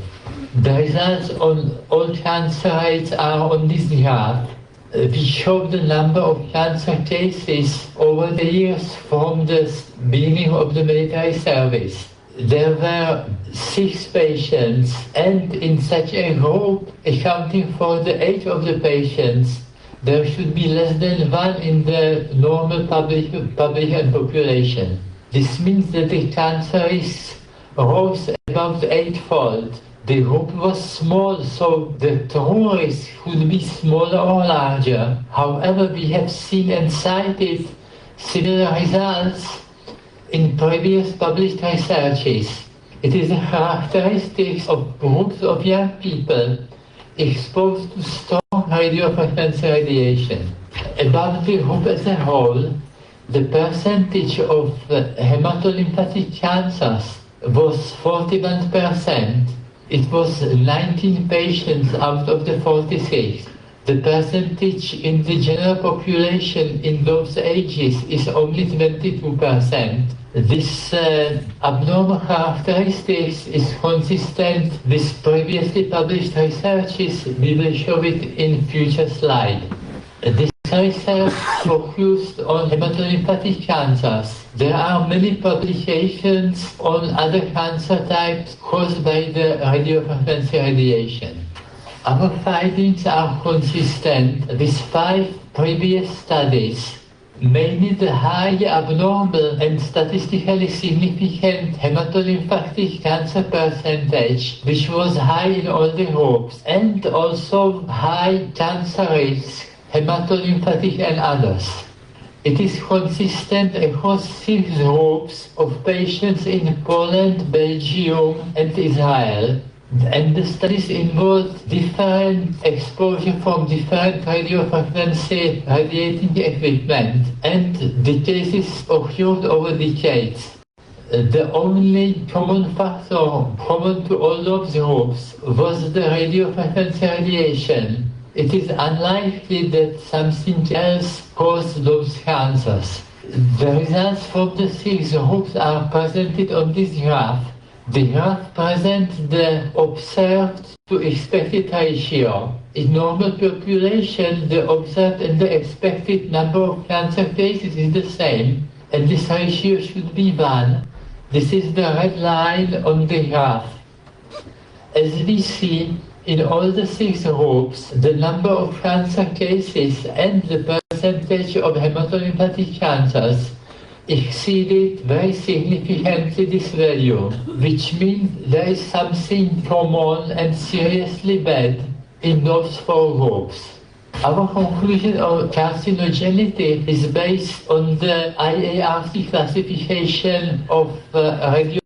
The results on all cancer rates are on this graph. We show the number of cancer cases over the years from the beginning of the military service. There were 6 patients, and in such a group, accounting for the age of the patients, there should be less than 1 in the normal public and population. This means that the cancer risk rose about 8-fold. The group was small, so the true risk could be smaller or larger. However, we have seen and cited similar results in previous published researches. It is a characteristic of groups of young people exposed to strong radiofrequency radiation. About the group as a whole, the percentage of hematolymphatic cancers was 41%. It was 19 patients out of the 46. The percentage in the general population in those ages is only 22%. This abnormal characteristics is consistent with previously published researches. We will show it in future slide. This research focused on hematolymphatic cancers. There are many publications on other cancer types caused by the radiofrequency radiation. Our findings are consistent with 5 previous studies, mainly the high abnormal and statistically significant hematolymphatic cancer percentage, which was high in all the groups, and also high cancer risk, hematolymphatic and others. It is consistent across 6 groups of patients in Poland, Belgium, and Israel. And the studies involved different exposure from different radiofrequency radiating equipment, and the cases occurred over decades. The only common factor common to all those groups was the radiofrequency radiation. It is unlikely that something else caused those cancers. The results from the 6 groups are presented on this graph. The graph presents the observed to expected ratio. In normal population, the observed and the expected number of cancer cases is the same, and this ratio should be 1. This is the red line on the graph. As we see, in all the 6 groups, the number of cancer cases and the percentage of hematolymphatic cancers exceeded very significantly this value, which means there is something common and seriously bad in those 4 groups. Our conclusion of carcinogenity is based on the IARC classification of radiofrequency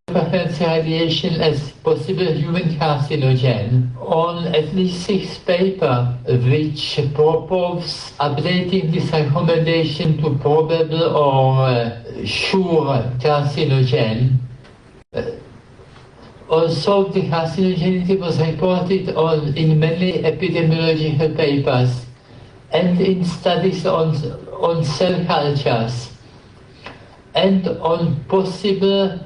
radiation as possible human carcinogen on at least 6 papers which propose updating this recommendation to probable or sure carcinogen. Also, the carcinogenity was reported on in many epidemiological papers and in studies on cell cultures and on possible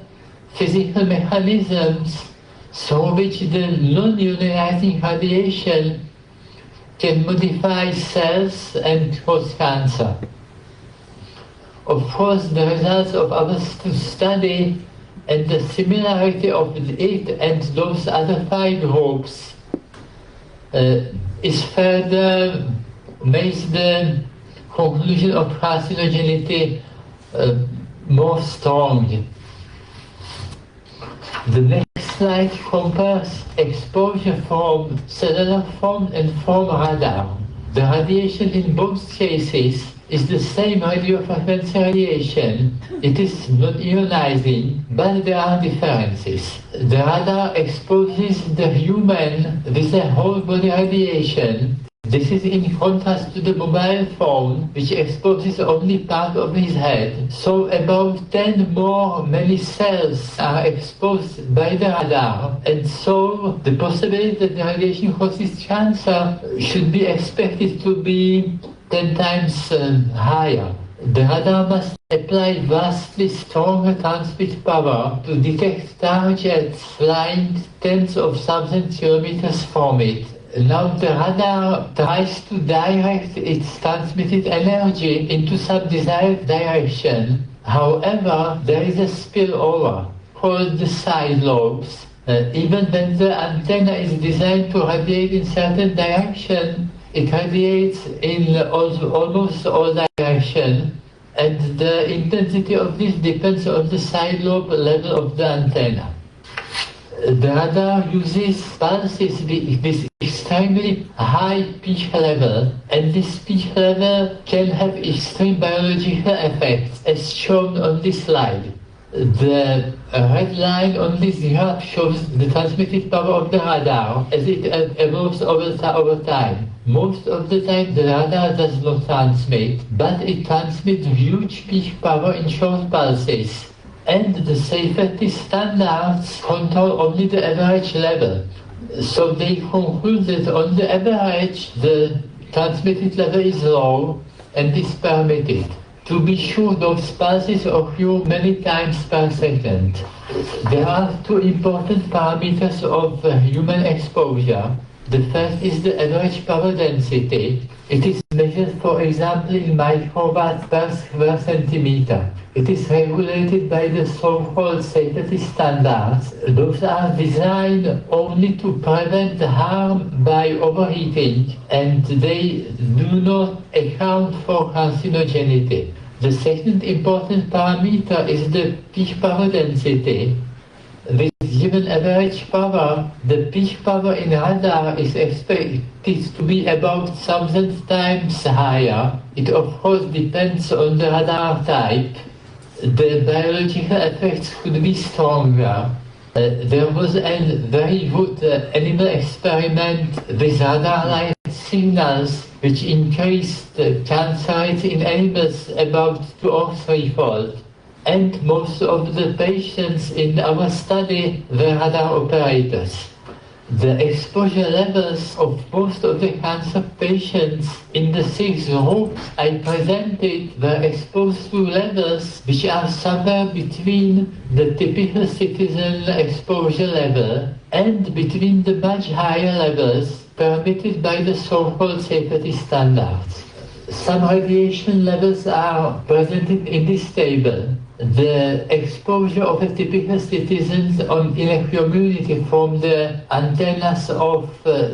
physical mechanisms through which the non-ionizing radiation can modify cells and cause cancer. Of course, the results of our study and the similarity of it and those other 5 groups is further makes the conclusion of carcinogenity more strong. The next slide compares exposure from cellular foam and from radar. The radiation in both cases is the same radiofrequency radiation. It is not ionizing, but there are differences. The radar exposes the human with a whole body radiation. This is in contrast to the mobile phone, which exposes only part of his head. So about 10 more many cells are exposed by the radar, and so the possibility that the radiation causes cancer should be expected to be 10 times higher. The radar must apply vastly stronger transmit power to detect targets flying tens of thousands of kilometers from it. Now the radar tries to direct its transmitted energy into some desired direction. However, there is a spillover called the side lobes. Even when the antenna is designed to radiate in certain direction, it radiates in almost all directions, and the intensity of this depends on the side lobe level of the antenna. The radar uses pulses with extremely high peak level, and this peak level can have extreme biological effects, as shown on this slide. The red line on this graph shows the transmitted power of the radar as it evolves over time. Most of the time the radar does not transmit, but it transmits huge peak power in short pulses. And the safety standards control only the average level. So they conclude that on the average the transmitted level is low and is permitted. To be sure, those pulses occur many times per second. There are 2 important parameters of human exposure. The first is the average power density. It is measured, for example, in microwatts per square centimeter. It is regulated by the so-called safety standards. Those are designed only to prevent harm by overheating, and they do not account for carcinogenity. The second important parameter is the peak power density. With given average power, the peak power in radar is expected to be about 1,000 times higher. It of course depends on the radar type. The biological effects could be stronger. There was a very good animal experiment with radar light signals which increased cancer rates in animals about 2 or 3-fold. And most of the patients in our study were radar operators. The exposure levels of most of the cancer patients in the 6 groups I presented were exposed to levels which are somewhere between the typical citizen exposure level and between the much higher levels permitted by the so-called safety standards. Some radiation levels are presented in this table. The exposure of a typical citizen in a community from the antennas of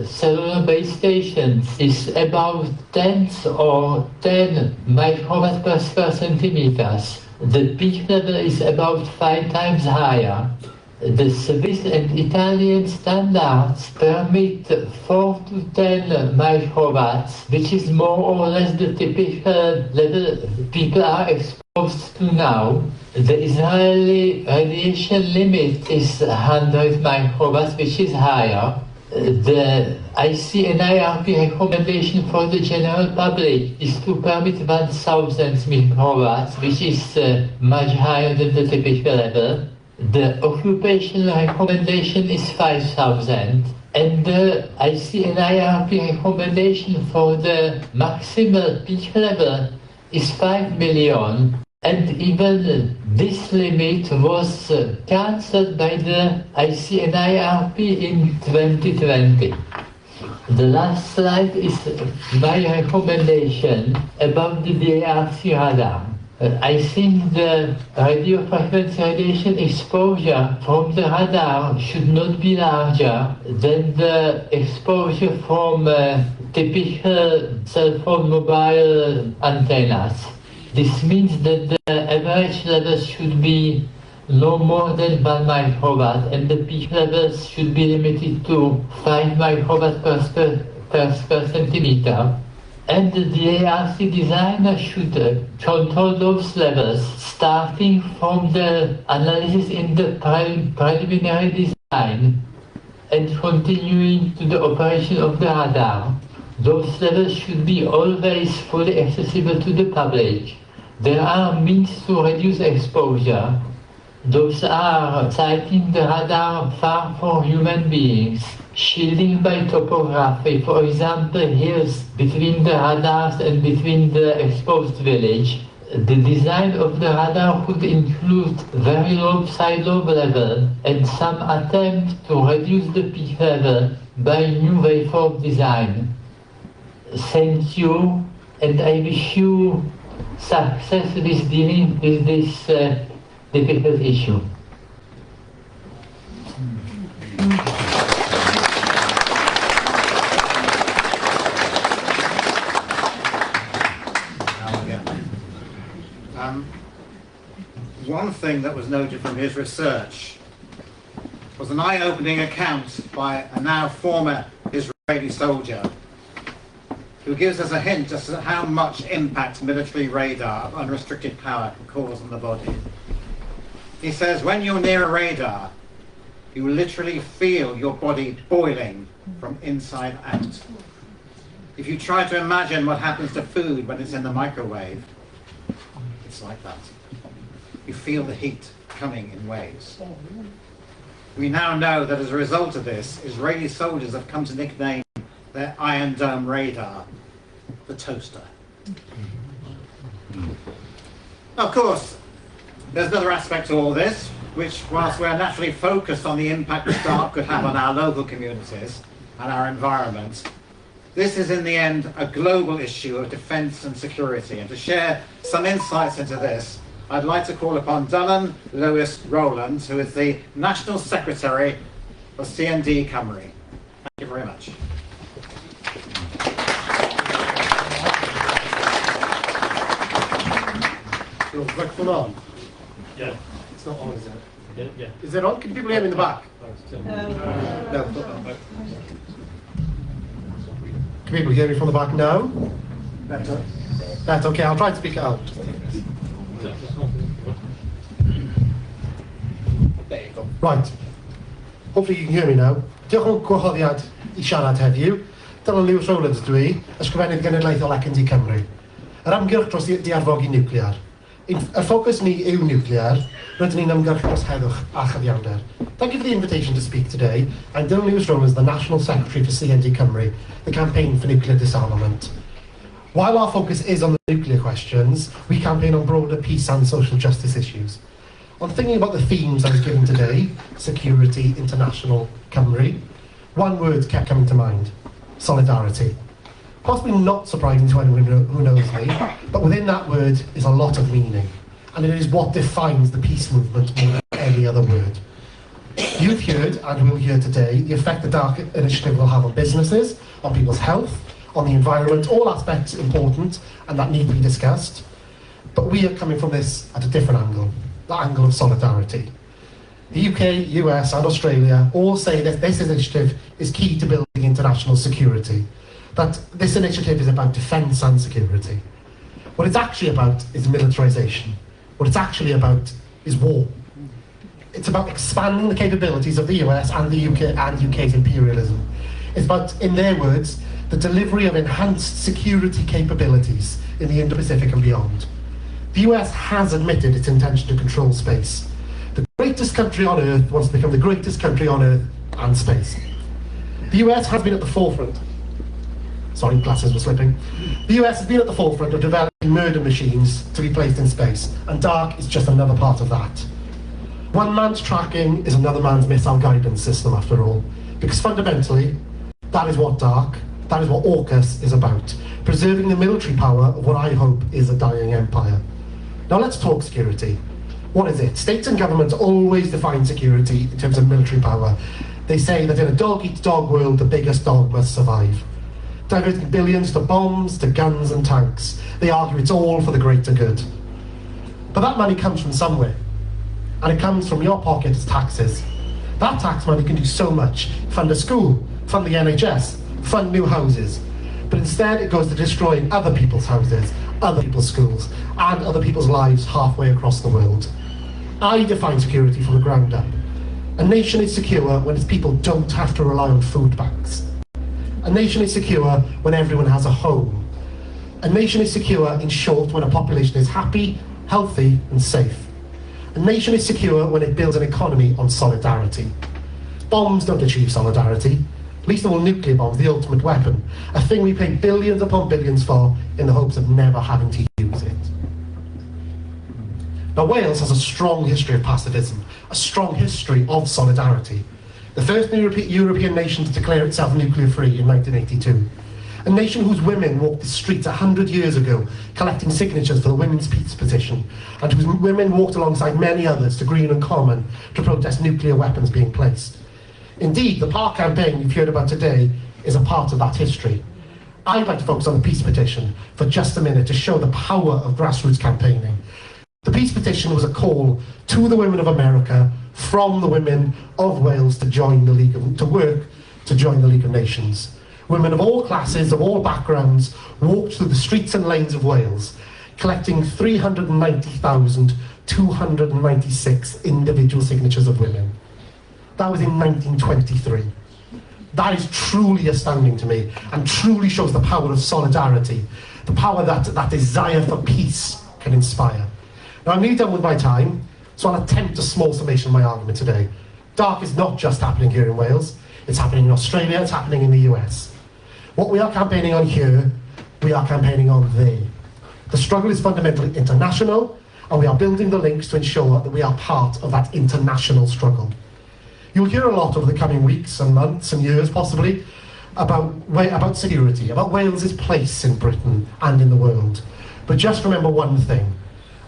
cellular base stations is about 10 or 10 microwatts per square centimeters. The peak level is about 5 times higher. The Swiss and Italian standards permit 4 to 10 microwatts, which is more or less the typical level people are exposed to now. The Israeli radiation limit is 100 microwatts, which is higher. The IC and IRP recommendation for the general public is to permit 1,000 microwatts, which is much higher than the typical level. The occupational recommendation is 5,000, and the IC and IRP recommendation for the maximal peak level is 5 million, and even this limit was cancelled by the IC and IRP in 2020. The last slide is my recommendation about the DARC radar. I think the radio frequency radiation exposure from the radar should not be larger than the exposure from typical cell phone mobile antennas. This means that the average levels should be no more than 1 microwatt, and the peak levels should be limited to 5 microwatt per centimeter. And the ARC designer should control those levels, starting from the analysis in the preliminary design and continuing to the operation of the radar. Those levels should be always fully accessible to the public. There are means to reduce exposure. Those are sighting the radar far from human beings, shielding by topography, for example hills between the radars and between the exposed village. The design of the radar would include very low side lobe level and some attempt to reduce the peak level by new waveform design. Thank you, and I wish you success with dealing with this difficult issue. One thing that was noted from his research was an eye-opening account by a now former Israeli soldier who gives us a hint as to how much impact military radar of unrestricted power can cause on the body. He says, when you're near a radar, you literally feel your body boiling from inside out. If you try to imagine what happens to food when it's in the microwave, it's like that. You feel the heat coming in waves. We now know that as a result of this, Israeli soldiers have come to nickname their Iron Dome radar the toaster. Of course, there's another aspect to all this, which, whilst we're naturally focused on the impact that DARC could have on our local communities and our environment, this is in the end a global issue of defence and security. And to share some insights into this, I'd like to call upon Dylan Lewis Rowland, who is the National Secretary of CND Cymru. Thank you very much. So, microphone on? Yeah. It's not on, is it? Yeah. Is it on? Can people hear me in the back? No. Can people hear me from the back now? Better. That's okay, I'll try to speak out. There you go. Right. Hopefully you can hear me now. Diolch yn gwahoddiad I siarad heddiw. Dylan Lewis Rowland ydw I, ysgrifennydd genedlaethol Ac&D Cymru. Yr amgylch dros diarfogi niwclear. Y ffocws ni yw nuclear, rydyn ni'n ymgyrch dros heddwch a chyfiawnder. Thank you for the invitation to speak today. I'm Dylan Lewis Rowland, the National Secretary for CND Cymru, the Campaign for Nuclear Disarmament. While our focus is on the nuclear questions, we campaign on broader peace and social justice issues. On thinking about the themes I was given today, security, international, Cymru, one word kept coming to mind: solidarity. Possibly not surprising to anyone who knows me, but within that word is a lot of meaning, and it is what defines the peace movement more than any other word. You've heard, and will hear today, the effect the DARC initiative will have on businesses, on people's health, on the environment, all aspects important and that need to be discussed. But we are coming from this at a different angle, the angle of solidarity. The UK, US and Australia all say that this initiative is key to building international security, that this initiative is about defence and security. What it's actually about is militarisation. What it's actually about is war. It's about expanding the capabilities of the US and the UK and UK's imperialism. It's about, in their words, the delivery of enhanced security capabilities in the Indo-Pacific and beyond. The US has admitted its intention to control space. The greatest country on Earth wants to become the greatest country on Earth and space. The US has been at the forefront. Sorry, glasses were slipping. The US has been at the forefront of developing murder machines to be placed in space, and DARC is just another part of that. One man's tracking is another man's missile guidance system, after all, because fundamentally, that is what DARC, that is what AUKUS is about, preserving the military power of what I hope is a dying empire. Now let's talk security. What is it? States and governments always define security in terms of military power. They say that in a dog-eat-dog world, the biggest dog must survive. Diverting billions to bombs, to guns and tanks. They argue it's all for the greater good. But that money comes from somewhere. And it comes from your pocket as taxes. That tax money can do so much. Fund a school, fund the NHS, fund new houses. But instead it goes to destroying other people's houses, other people's schools, and other people's lives halfway across the world. I define security from the ground up. A nation is secure when its people don't have to rely on food banks. A nation is secure when everyone has a home. A nation is secure, in short, when a population is happy, healthy, and safe. A nation is secure when it builds an economy on solidarity. Bombs don't achieve solidarity. Least of all nuclear bombs, the ultimate weapon. A thing we pay billions upon billions for in the hopes of never having to use it. Now Wales has a strong history of pacifism, a strong history of solidarity. The first European nation to declare itself nuclear-free in 1982. A nation whose women walked the streets 100 years ago collecting signatures for the Women's Peace Petition, and whose women walked alongside many others to Green and Common to protest nuclear weapons being placed. Indeed, the PARC campaign you've heard about today is a part of that history. I'd like to focus on the Peace Petition for just a minute to show the power of grassroots campaigning. The Peace Petition was a call to the women of America from the women of Wales to join the League of, to work to join the League of Nations. Women of all classes, of all backgrounds, walked through the streets and lanes of Wales, collecting 390,296 individual signatures of women. That was in 1923. That is truly astounding to me, and truly shows the power of solidarity, the power that that desire for peace can inspire. Now I'm nearly done with my time, so I'll attempt a small summation of my argument today. DARC is not just happening here in Wales, it's happening in Australia, it's happening in the US. What we are campaigning on here, we are campaigning on there. The struggle is fundamentally international, and we are building the links to ensure that we are part of that international struggle. You'll hear a lot over the coming weeks and months and years, possibly, about security, about Wales's place in Britain and in the world. But just remember one thing.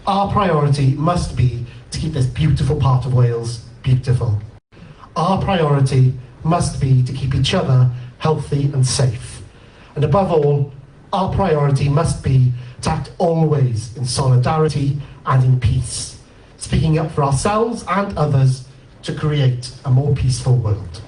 Our priority must be to keep this beautiful part of Wales beautiful. Our priority must be to keep each other healthy and safe. And above all, our priority must be to act always in solidarity and in peace, speaking up for ourselves and others to create a more peaceful world.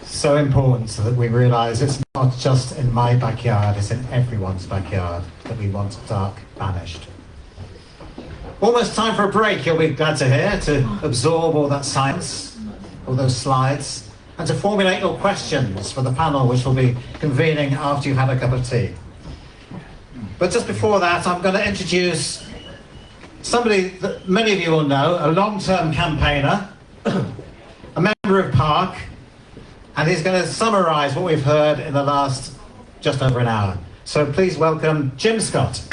So important so that we realise it's not just in my backyard, it's in everyone's backyard that we want DARC banished. Almost time for a break, you'll be glad to hear, to absorb all that science, all those slides, and to formulate your questions for the panel which will be convening after you've had a cup of tea. But just before that, I'm going to introduce somebody that many of you will know, a long-term campaigner, a member of PARC, and he's going to summarise what we've heard in the last just over an hour. So please welcome Jim Scott.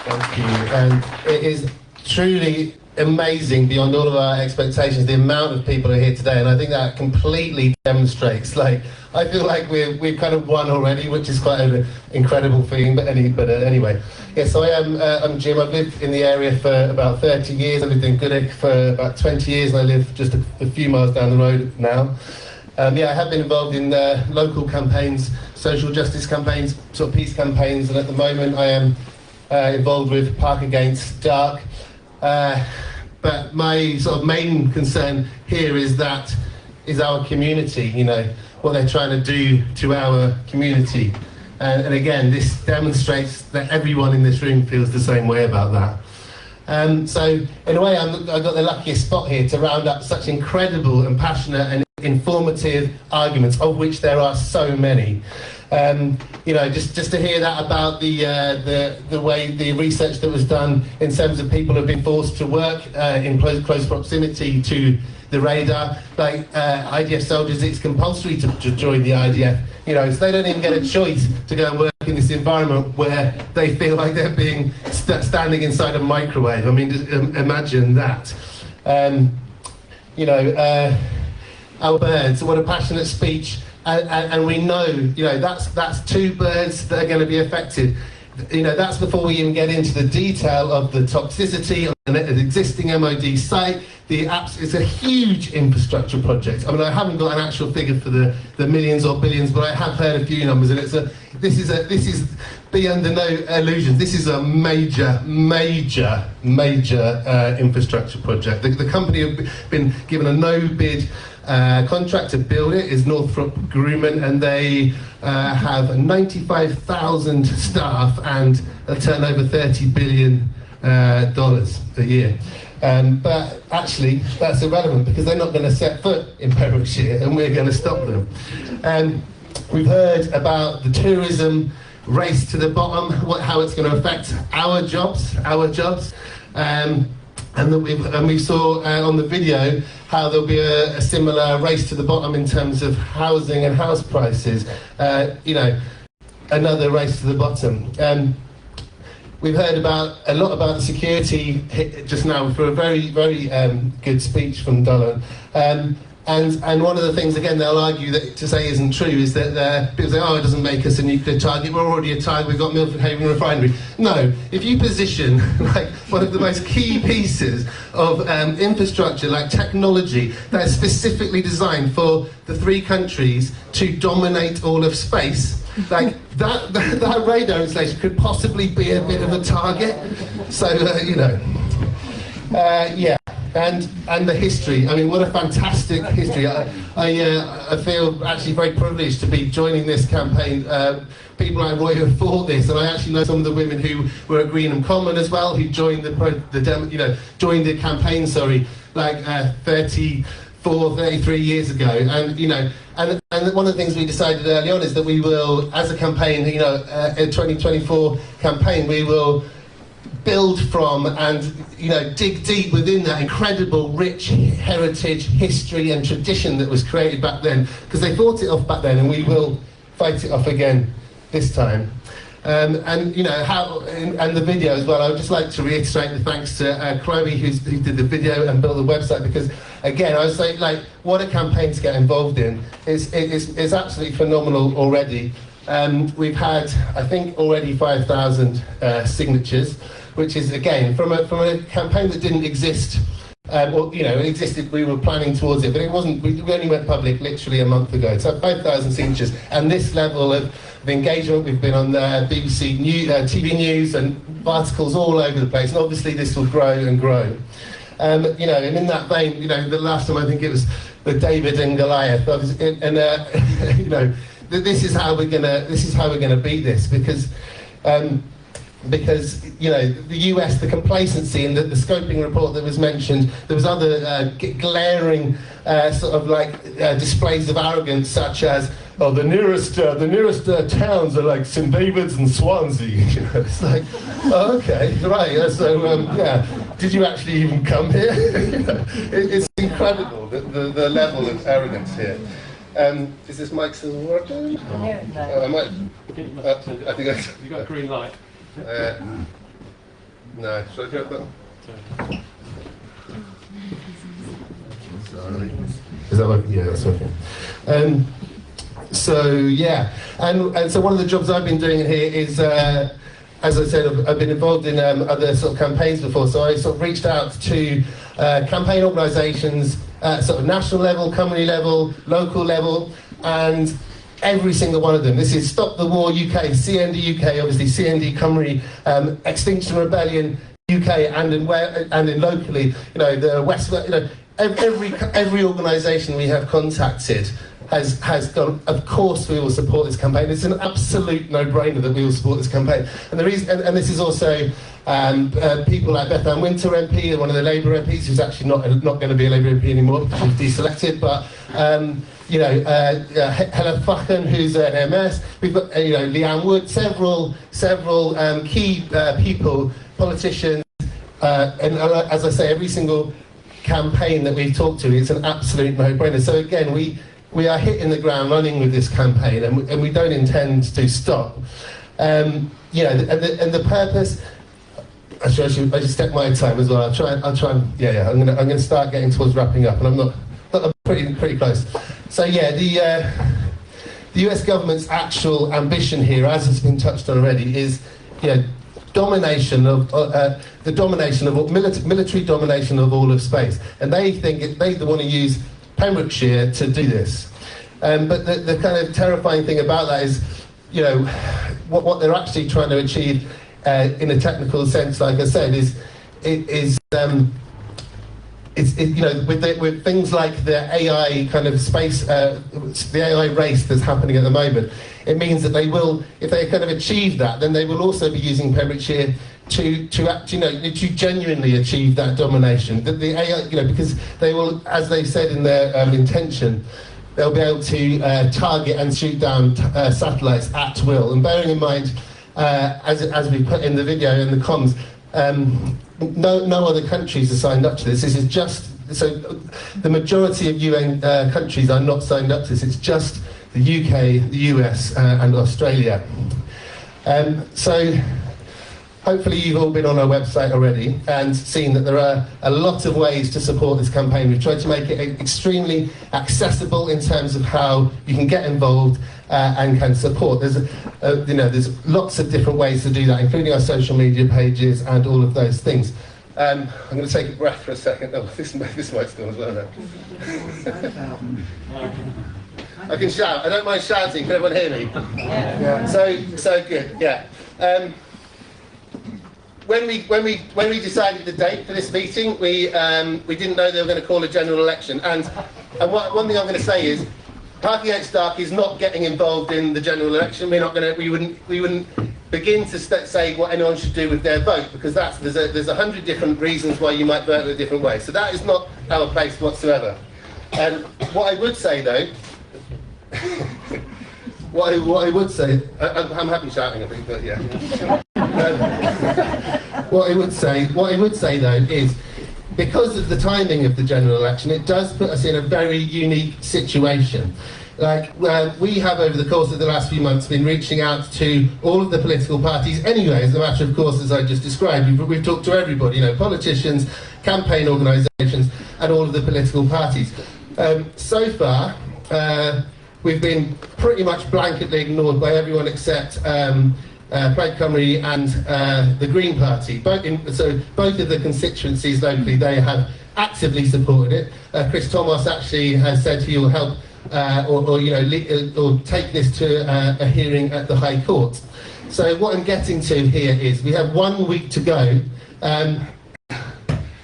Thank you. And it is truly amazing beyond all of our expectations, the amount of people who are here today, and I think that completely demonstrates, like, I feel like we've kind of won already, which is quite an incredible feeling, but anyway. Yeah, so I'm Jim. I've lived in the area for about 30 years. I lived in Goodwick for about 20 years, and I live just a few miles down the road now. Yeah, I have been involved in local campaigns, social justice campaigns, sort of peace campaigns, and at the moment I am involved with PARC Against DARC. But my sort of main concern here is our community, you know, what they're trying to do to our community. And again, this demonstrates that everyone in this room feels the same way about that. So in a way, I've got the luckiest spot here to round up such incredible and passionate and informative arguments, of which there are so many. You know, just to hear that about the way the research that was done in terms of people who have been forced to work in close proximity to the radar. Like IDF soldiers, it's compulsory to join the IDF. You know, so they don't even get a choice to go and work in this environment where they feel like they're being standing inside a microwave. I mean, just, imagine that. You know, our birds, what a passionate speech. And we know, you know, that's 2 birds that are going to be affected. You know, that's before we even get into the detail of the toxicity of an existing MOD site. It's a huge infrastructure project. I mean, I haven't got an actual figure for the millions or billions, but I have heard a few numbers, and this is beyond no illusions. This is a major infrastructure project. The company have been given a no-bid contract to build it, is Northrop Grumman, and they have 95,000 staff and a turnover $30 billion a year. But actually, that's irrelevant because they're not going to set foot in Pembrokeshire, and we're going to stop them. We've heard about the tourism race to the bottom, how it's going to affect our jobs, and we saw on the video how there'll be a similar race to the bottom in terms of housing and house prices. You know, another race to the bottom. We've heard a lot about the security just now for a very good speech from Dolan. And one of the things, again, they'll argue that to say isn't true is that people say, oh, it doesn't make us a nuclear target, we're already a target, we've got Milford Haven Refinery. No, if you position like one of the most key pieces of infrastructure, like technology, that is specifically designed for the 3 countries to dominate all of space, like that radar installation could possibly be a bit of a target. So, you know, yeah. And the history. I mean, what a fantastic history. I feel actually very privileged to be joining this campaign. People like Roy who have fought this, and I actually know some of the women who were at Greenham Common as well, who joined joined the campaign. Sorry, like 33 years ago. And you know, and one of the things we decided early on is that we will, as a campaign, you know, a 2024 campaign, we will build from and, you know, dig deep within that incredible rich heritage, history and tradition that was created back then, because they fought it off back then, and we will fight it off again this time. And you know, and the video as well, I would just like to reiterate the thanks to Chloe who did the video and built the website, because again, I would say, like, what a campaign to get involved in. It's absolutely phenomenal already. We've had, I think, already 5,000 signatures, which is, again, from a campaign that didn't exist, or, you know, it existed, we were planning towards it, but it wasn't, we only went public literally a month ago. So 5,000 signatures, and this level of engagement, we've been on BBC TV News and articles all over the place, and obviously this will grow and grow. You know, and in that vein, you know, the last time I think it was the David and Goliath, and you know, this is how we're gonna beat this, because you know, the US, the complacency and the scoping report that was mentioned, there was other glaring sort of like displays of arrogance, such as, oh, the nearest towns are like St Davids and Swansea. You know, it's like, oh, okay, right. So yeah, did you actually even come here? You know, it's incredible the level of arrogance here. Is this mic still working? No. I might. I think you got a green light. No, should I get that? Sorry. Is that working? Yeah, that's working. So yeah, and so one of the jobs I've been doing here is, as I said, I've been involved in other sort of campaigns before. So I sort of reached out to campaign organisations, sort of national level, company level, local level, and every single one of them. This is Stop the War UK, CND UK, obviously CND Cymru, Extinction Rebellion UK, and in locally, you know, the West, you know, every organisation we have contacted has gone, of course we will support this campaign. It's an absolute no-brainer that we will support this campaign. And the reason, and this is also people like Beth Ann Winter MP, one of the Labour MPs, who's actually not going to be a Labour MP anymore, she's deselected, but you know, Helen Fuchan, who's an MS. We've got, you know, Leanne Wood, several key people, politicians, and as I say, every single campaign that we've talked to, it's an absolute no-brainer. So again, we are hitting the ground running with this campaign, and we don't intend to stop. You know, and the purpose. Actually, I should step my time as well. I'll try and yeah. I'm gonna start getting towards wrapping up, and I'm pretty close. So yeah, the US government's actual ambition here, as has been touched on already, is domination of military domination of all of space, and they think they want to use Pembrokeshire to do this. But the kind of terrifying thing about that is, what they're actually trying to achieve in a technical sense, like I said, with things like the AI kind of space, the AI race that's happening at the moment, it means that they will, if they kind of achieve that, then they will also be using Pembrokeshire to genuinely achieve that domination. That the AI, because they will, as they said in their intention, they'll be able to target and shoot down satellites at will. And bearing in mind, as we put in the video in the comms, no other countries are signed up to this. This is just, so the majority of UN countries are not signed up to this. It's just the UK, the US and Australia. So hopefully you've all been on our website already and seen that there are a lot of ways to support this campaign. We've tried to make it extremely accessible in terms of how you can get involved and can support. There's lots of different ways to do that, including our social media pages and all of those things. I'm going to take a breath for a second. Oh, this might still as well now. I can shout. I don't mind shouting. Can everyone hear me? Yeah. So good. Yeah. When we decided the date for this meeting, we didn't know they were going to call a general election. And one thing I'm going to say is, PARC Against DARC is not getting involved in the general election. We wouldn't begin to say what anyone should do with their vote, because there's 100 different reasons why you might vote in a different way. So that is not our place whatsoever. And what I would say though, what I would say, I'm happy shouting, I think, but yeah. What I would say though is, because of the timing of the general election, it does put us in a very unique situation. Like, we have over the course of the last few months been reaching out to all of the political parties anyway, as a matter of course, as I just described. We've talked to everybody, politicians, campaign organisations, and all of the political parties. So far, we've been pretty much blanketly ignored by everyone except Plaid Cymru and the Green Party. So both of the constituencies locally, they have actively supported it. Chris Thomas actually has said he will help or take this to a hearing at the High Court. So what I'm getting to here is we have 1 week to go.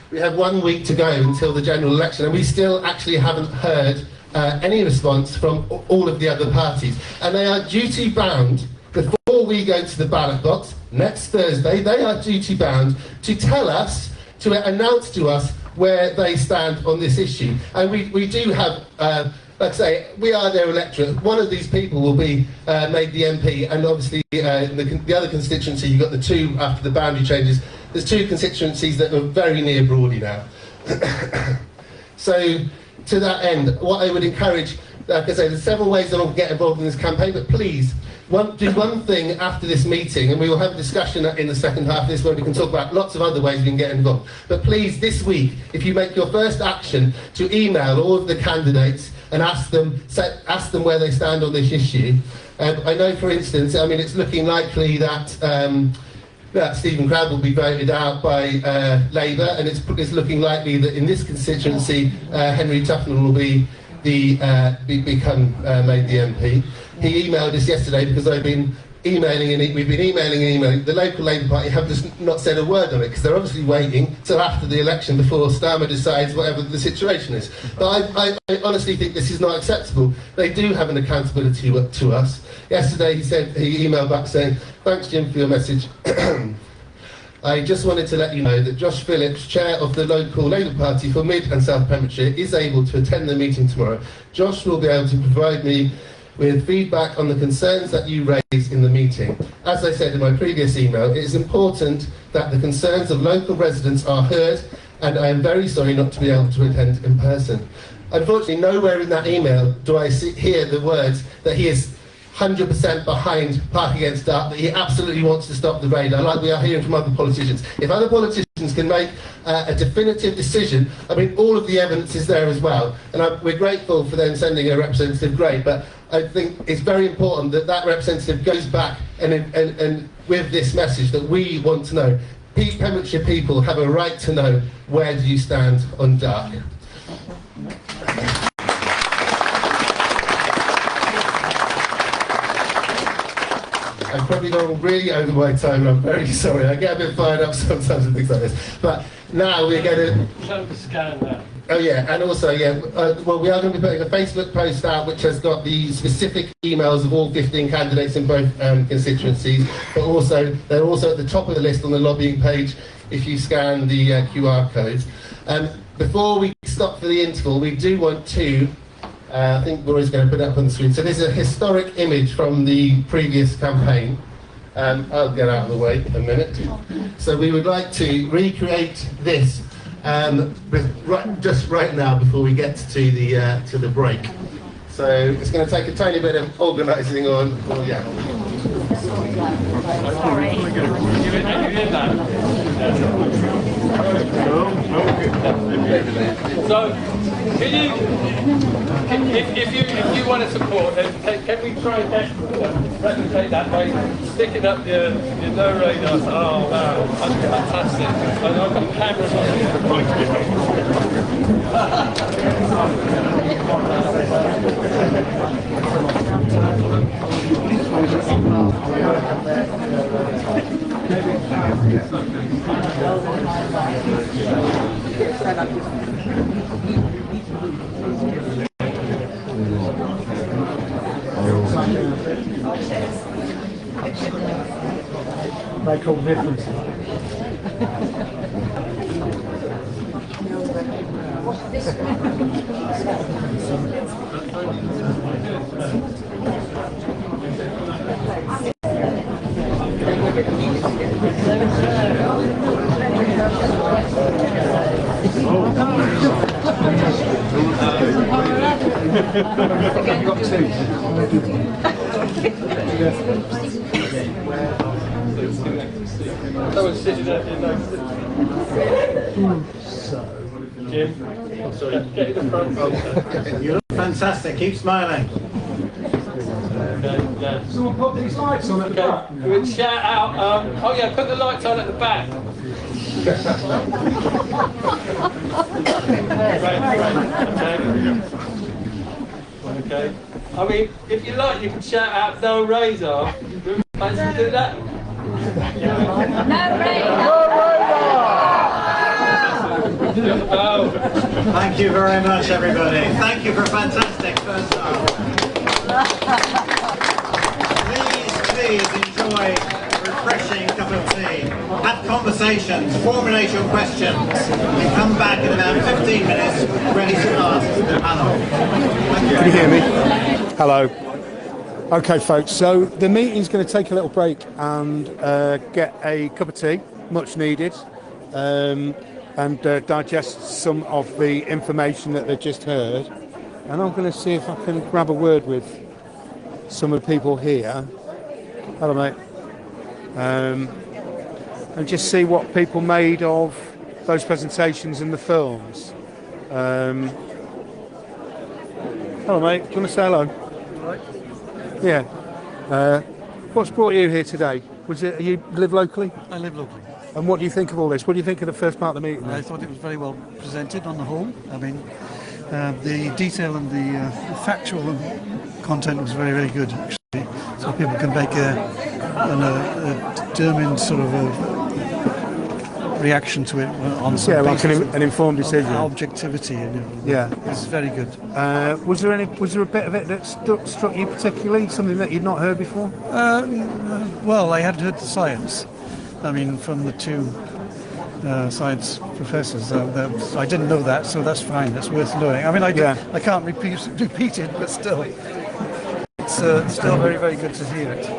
We have 1 week to go until the general election, and we still actually haven't heard any response from all of the other parties. And they are duty bound, before we go to the ballot box next Thursday, they are duty bound to tell us, to announce to us where they stand on this issue. And we do have, like I say, we are their electorate. One of these people will be made the MP, and obviously the other constituency, you've got the two after the boundary changes. There's two constituencies that are very near Brawdy now. So to that end, what I would encourage, like I say, there's several ways that I'll get involved in this campaign, but please, do one thing after this meeting, and we will have a discussion in the second half of this where we can talk about lots of other ways we can get involved. But please, this week, if you make your first action to email all of the candidates and ask them where they stand on this issue. I know, for instance, it's looking likely that Stephen Crabb will be voted out by Labour, and it's looking likely that in this constituency, Henry Tufnell will become made the MP. He emailed us yesterday because I've been emailing and we've been emailing and emailing. The local Labour Party have just not said a word on it because they're obviously waiting till after the election before Starmer decides whatever the situation is. But I honestly think this is not acceptable. They do have an accountability to us. Yesterday he emailed back saying, "Thanks Jim for your message. I just wanted to let you know that Josh Phillips, chair of the local Labour Party for Mid and South Pembrokeshire, is able to attend the meeting tomorrow. Josh will be able to provide me with feedback on the concerns that you raised in the meeting. As I said in my previous email, it is important that the concerns of local residents are heard and I am very sorry not to be able to attend in person. Unfortunately, nowhere in that email do I hear the words that he is 100% behind PARC Against DARC, that he absolutely wants to stop the raid, like we are hearing from other politicians. If other politicians can make a definitive decision, I mean, all of the evidence is there as well, and we're grateful for them sending a representative, great, but I think it's very important that that representative goes back and with this message that we want to know. Pembrokeshire people have a right to know, where do you stand on DARC? I've probably gone really over my time, and I'm very sorry. I get a bit fired up sometimes with things like this. But now we're going to... Show the scan now. Oh yeah, and also, yeah, well, we are going to be putting a Facebook post out which has got the specific emails of all 15 candidates in both constituencies, but also, they're also at the top of the list on the lobbying page if you scan the QR codes. Before we stop for the interval, we do want to... I think Rory's going to put it up on the screen. So this is a historic image from the previous campaign. I'll get out of the way a minute. So we would like to recreate this just right now before we get to the break. So it's going to take a tiny bit of organising on. Yeah. So, if you want to support, then can we try and replicate that by sticking up your no radar? Oh wow, that's fantastic! And I've got cameras on Make all difference. Got two. Someone's sitting there. Jim, sorry, get in the front. You look fantastic. Keep smiling. Okay, yeah. Someone put these lights on at the back. We'll shout out. Oh yeah, put the lights on at the back. Okay. I mean, if you like, you can shout out "No radar." Fancy to do that? Oh. Thank you very much, everybody. Thank you for a fantastic first half. Please enjoy a refreshing cup of tea. Have conversations, formulate your questions, and come back in about 15 minutes ready to ask the panel. Can you hear me? Hello. Okay, folks, so the meeting's going to take a little break and get a cup of tea, much needed, and digest some of the information that they've just heard. And I'm going to see if I can grab a word with some of the people here. Hello, mate. And just see what people made of those presentations and the films. Hello, mate. Do you want to say hello? Right. Yeah. What's brought you here today? Was it you live locally? I live locally. And what do you think of all this? What do you think of the first part of the meeting? I thought it was very well presented on the whole. I mean, the detail and the factual content was very, very good, actually. So people can make a determined sort of a reaction to it on some like an informed decision. Objectivity, yeah, it's very good. Was there a bit of it that struck you particularly? Something that you'd not heard before? Well, I hadn't heard the science. I mean, from the two science professors, I didn't know that, so that's fine. That's worth knowing. I mean, I can't repeat it, but still, it's still very, very good to hear it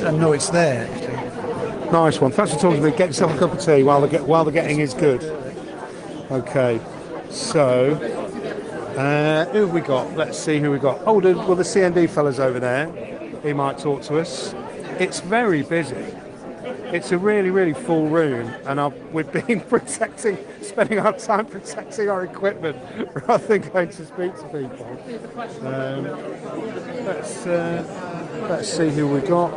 and know it's there. Actually. Nice one. Thanks for talking to me. Get yourself a cup of tea while the getting is good. Okay, so who have we got? Let's see who we got. Oh, the CND fellas over there. He might talk to us. It's very busy. It's a really, really full room, and we've been spending our time protecting our equipment rather than going to speak to people. Let's see who we got.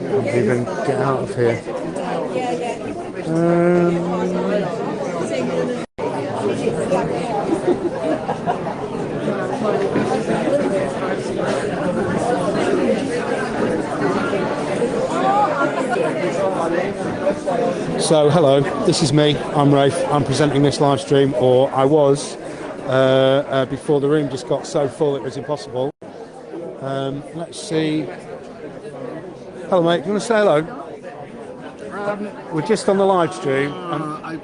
Can't even get out of here. So hello, this is me, I'm Rafe, I'm presenting this live stream, or I was, before the room just got so full it was impossible. Let's see. Hello mate, do you want to say hello? We're just on the live stream. I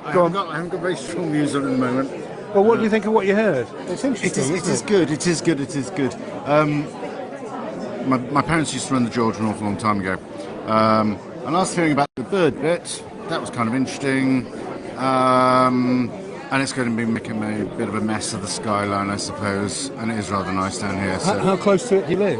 haven't got very strong views on it at the moment. Well, what do you think of what you heard? It's interesting. It is good. My parents used to run the George an awful long time ago. And I was hearing about the bird bit. That was kind of interesting. And it's going to be making a bit of a mess of the skyline, I suppose. And it is rather nice down here. So. How close to it do you live?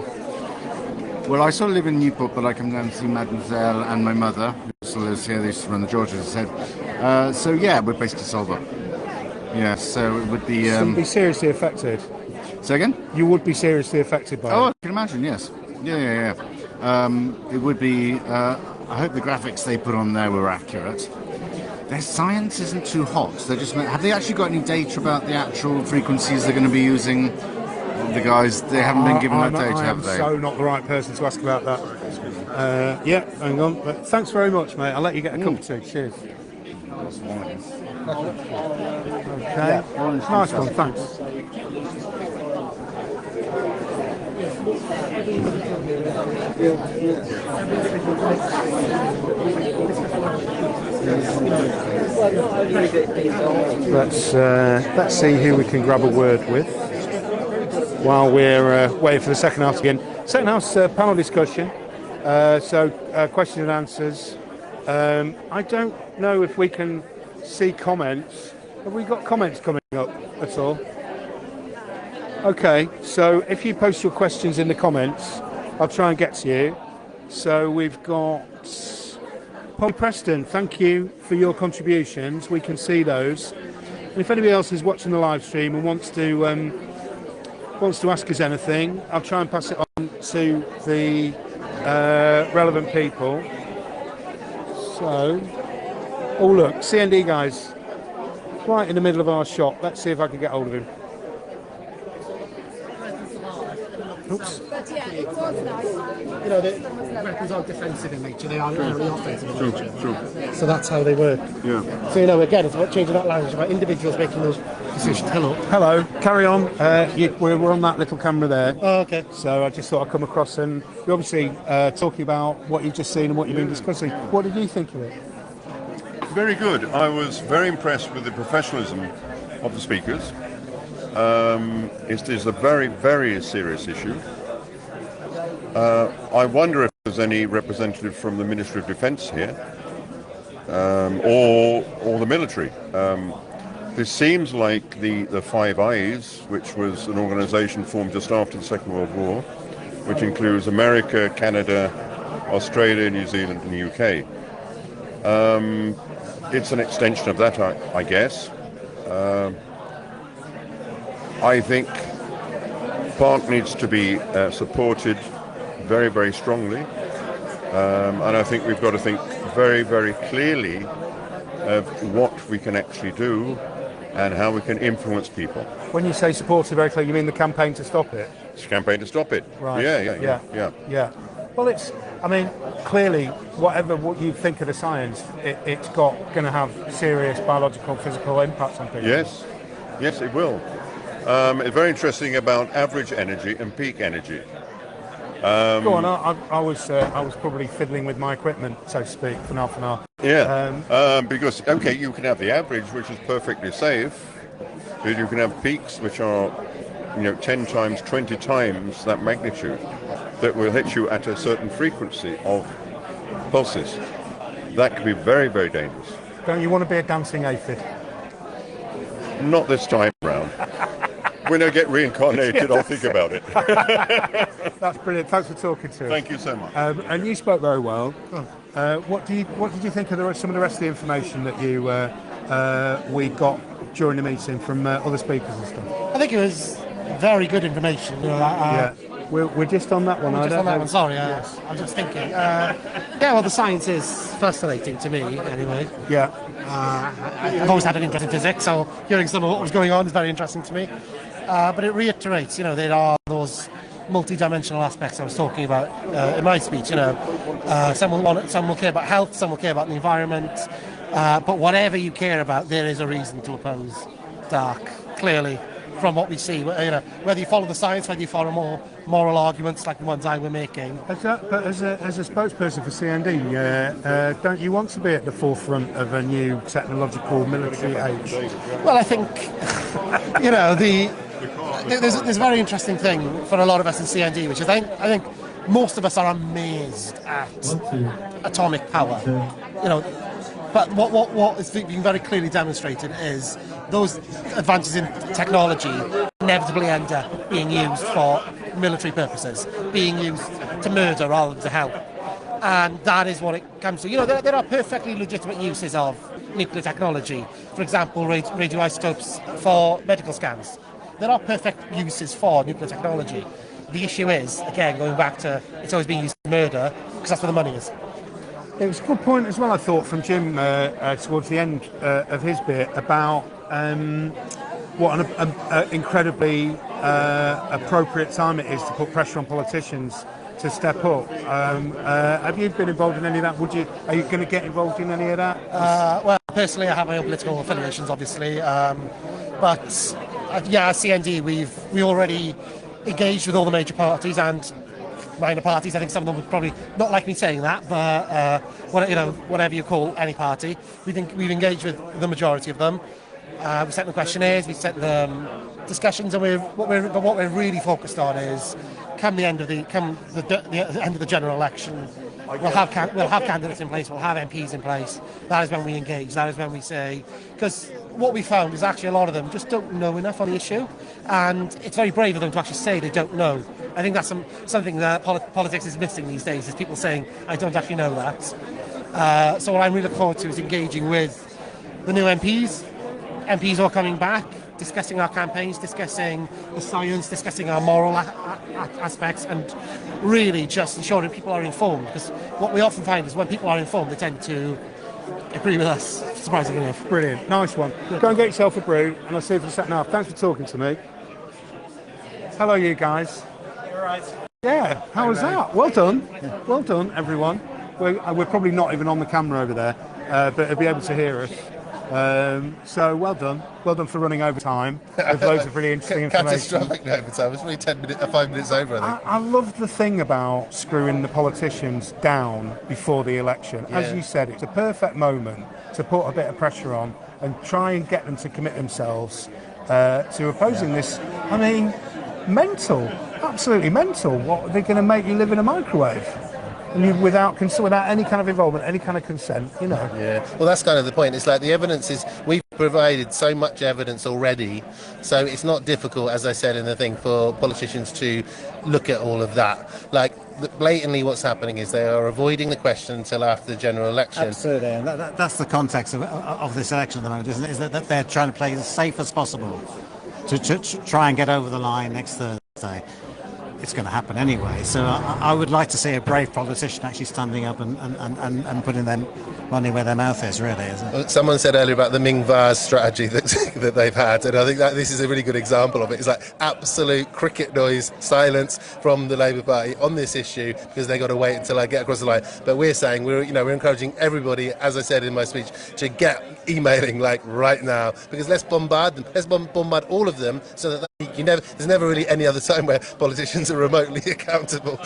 Well, I sort of live in Newport, but I come down to see Mademoiselle and my mother, who still lives here. They used to run the George, as I said. So yeah, we're based in Solva. Yeah, so it would be... So you'd be seriously affected? Say again? You would be seriously affected by it? Oh, I can imagine, yes. Yeah. It would be... I hope the graphics they put on there were accurate. Their science isn't too hot. Have they actually got any data about the actual frequencies they're going to be using? The guys, they haven't been given that data, have they? I'm so not the right person to ask about that. Yeah, hang on. But thanks very much, mate. I'll let you get a cup of tea. Cheers. Okay. Nice one, thanks. Let's see who we can grab a word with while we're waiting for the second half to begin. Second half's panel discussion, so question and answers. I don't know if we can see comments. Have we got comments coming up at all? Okay, so if you post your questions in the comments, I'll try and get to you. So we've got Polly Preston, thank you for your contributions. We can see those. And if anybody else is watching the live stream and wants to ask us anything, I'll try and pass it on to the relevant people. So, oh look, CND guys, right in the middle of our shop. Let's see if I can get hold of him. Oops. But yeah, it was nice. You know, the weapons are defensive in nature, they are very offensive in nature. True. So that's how they work. Yeah. So, you know, again, it's about changing that language, about individuals making those decisions. Hello, carry on. We're on that little camera there. Oh, okay. So I just thought I'd come across, and you're obviously talking about what you've just seen and what you've been discussing. What did you think of it? Very good. I was very impressed with the professionalism of the speakers. It is a very, very serious issue. I wonder if there's any representative from the Ministry of Defence here, or the military. This seems like the Five Eyes, which was an organisation formed just after the Second World War, which includes America, Canada, Australia, New Zealand and the UK. It's an extension of that, I guess. I think PARC needs to be supported very, very strongly, and I think we've got to think very, very clearly of what we can actually do and how we can influence people. When you say supported very clearly, you mean the campaign to stop it? It's a campaign to stop it. Right. Yeah. Well, clearly, whatever what you think of the science, it's going to have serious biological, physical impacts on people. Yes, it will. It's very interesting about average energy and peak energy. Go on, I was probably fiddling with my equipment, so to speak, for half an hour. Yeah, because, okay, you can have the average, which is perfectly safe, but you can have peaks which are, 10 times, 20 times that magnitude, that will hit you at a certain frequency of pulses. that could be very, very dangerous. Don't you want to be a dancing aphid? Not this time round. When I get reincarnated, I'll think about it. That's brilliant. Thanks for talking to us. Thank you so much. And you spoke very well. What did you think of some of the rest of the information that we got during the meeting from other speakers and stuff? I think it was very good information. Yeah. We're just on that one. Just on that one, sorry. Yes. I'm just thinking. Well, the science is fascinating to me, anyway. Yeah. I've always had an interest in physics, so hearing some of what was going on is very interesting to me. But it reiterates, there are those multi-dimensional aspects I was talking about in my speech. Some will care about health, some will care about the environment. But whatever you care about, there is a reason to oppose DARC, clearly. From what we see, whether you follow the science, whether you follow more moral arguments like the ones I were making. But as a spokesperson for CND, don't you want to be at the forefront of a new technological military age? Well, I think, there's a very interesting thing for a lot of us in CND, which is I think most of us are amazed at atomic power. But what is being very clearly demonstrated is those advances in technology inevitably end up being used for military purposes, being used to murder rather than to help. And that is what it comes to. There are perfectly legitimate uses of nuclear technology. For example, radioisotopes for medical scans. There are perfect uses for nuclear technology. The issue is, again, going back to it's always being used to murder, because that's where the money is. It was a good point as well, I thought, from Jim towards the end of his bit about what an incredibly appropriate time it is to put pressure on politicians to step up. Have you been involved in any of that? Are you going to get involved in any of that? Well, personally, I have my own political affiliations, obviously, but CND, we already engaged with all the major parties and minor parties. I think some of them would probably not like me saying that, but whatever you call any party, we've engaged with the majority of them. We sent them questionnaires, we sent them discussions, and what we're really focused on is come the end of the end of the general election, we'll have candidates in place, we'll have MPs in place. That is when we engage. That is when we say, because what we found is actually a lot of them just don't know enough on the issue, and it's very brave of them to actually say they don't know. I think that's something that politics is missing these days, is people saying, I don't actually know that. So what I'm really looking forward to is engaging with the new MPs all coming back, discussing our campaigns, discussing the science, discussing our moral aspects, and really just ensuring people are informed, because what we often find is when people are informed, they tend to agree with us, surprisingly enough. Brilliant, nice one. Go and get yourself a brew, and I'll see you for a second half. Thanks for talking to me. Hello, you guys. All right. Yeah, how was that? Well done. Well done, everyone. We're probably not even on the camera over there, but they'll be able to hear us. So well done for running over time with loads of really interesting information. Catastrophic overtime. It's really 5 minutes over, I think. I love the thing about screwing the politicians down before the election. Yeah. As you said, it's a perfect moment to put a bit of pressure on and try and get them to commit themselves to opposing this. I mean, mental, absolutely mental. What, are they going to make you live in a microwave? And without any kind of involvement, any kind of consent, Yeah, well, that's kind of the point. It's like the evidence is, we've provided so much evidence already, so it's not difficult, as I said in the thing, for politicians to look at all of that. Like, blatantly what's happening is they are avoiding the question until after the general election. Absolutely, and that's the context of this election at the moment, isn't it? Is that they're trying to play as safe as possible to try and get over the line next Thursday. It's going to happen anyway, so I would like to see a brave politician actually standing up and putting their money where their mouth is, really, isn't it? Someone said earlier about the Ming Vase strategy that they've had, and I think that this is a really good example of it. It's like absolute cricket noise, silence from the Labour Party on this issue, because they've got to wait until I get across the line. But we're saying, we're encouraging everybody, as I said in my speech, to get emailing like right now, because let's bombard them, let's bombard all of them, so that there's never really any other time where politicians are remotely accountable,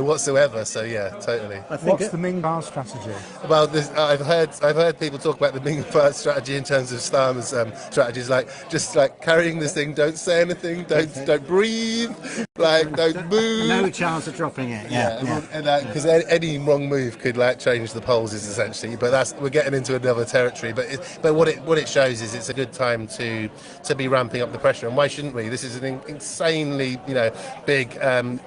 whatsoever. So yeah, totally. What's the Ming Vase strategy? Well, I've heard people talk about the Ming Vase strategy in terms of Starmer's strategies, like just like carrying this thing, don't say anything, don't breathe, Like, don't move. No chance of dropping it. Yeah. Because any wrong move could change the polls, is essentially. But we're getting into another territory. But what it shows is it's a good time to be ramping up the pressure. And why shouldn't we? This is an insanely big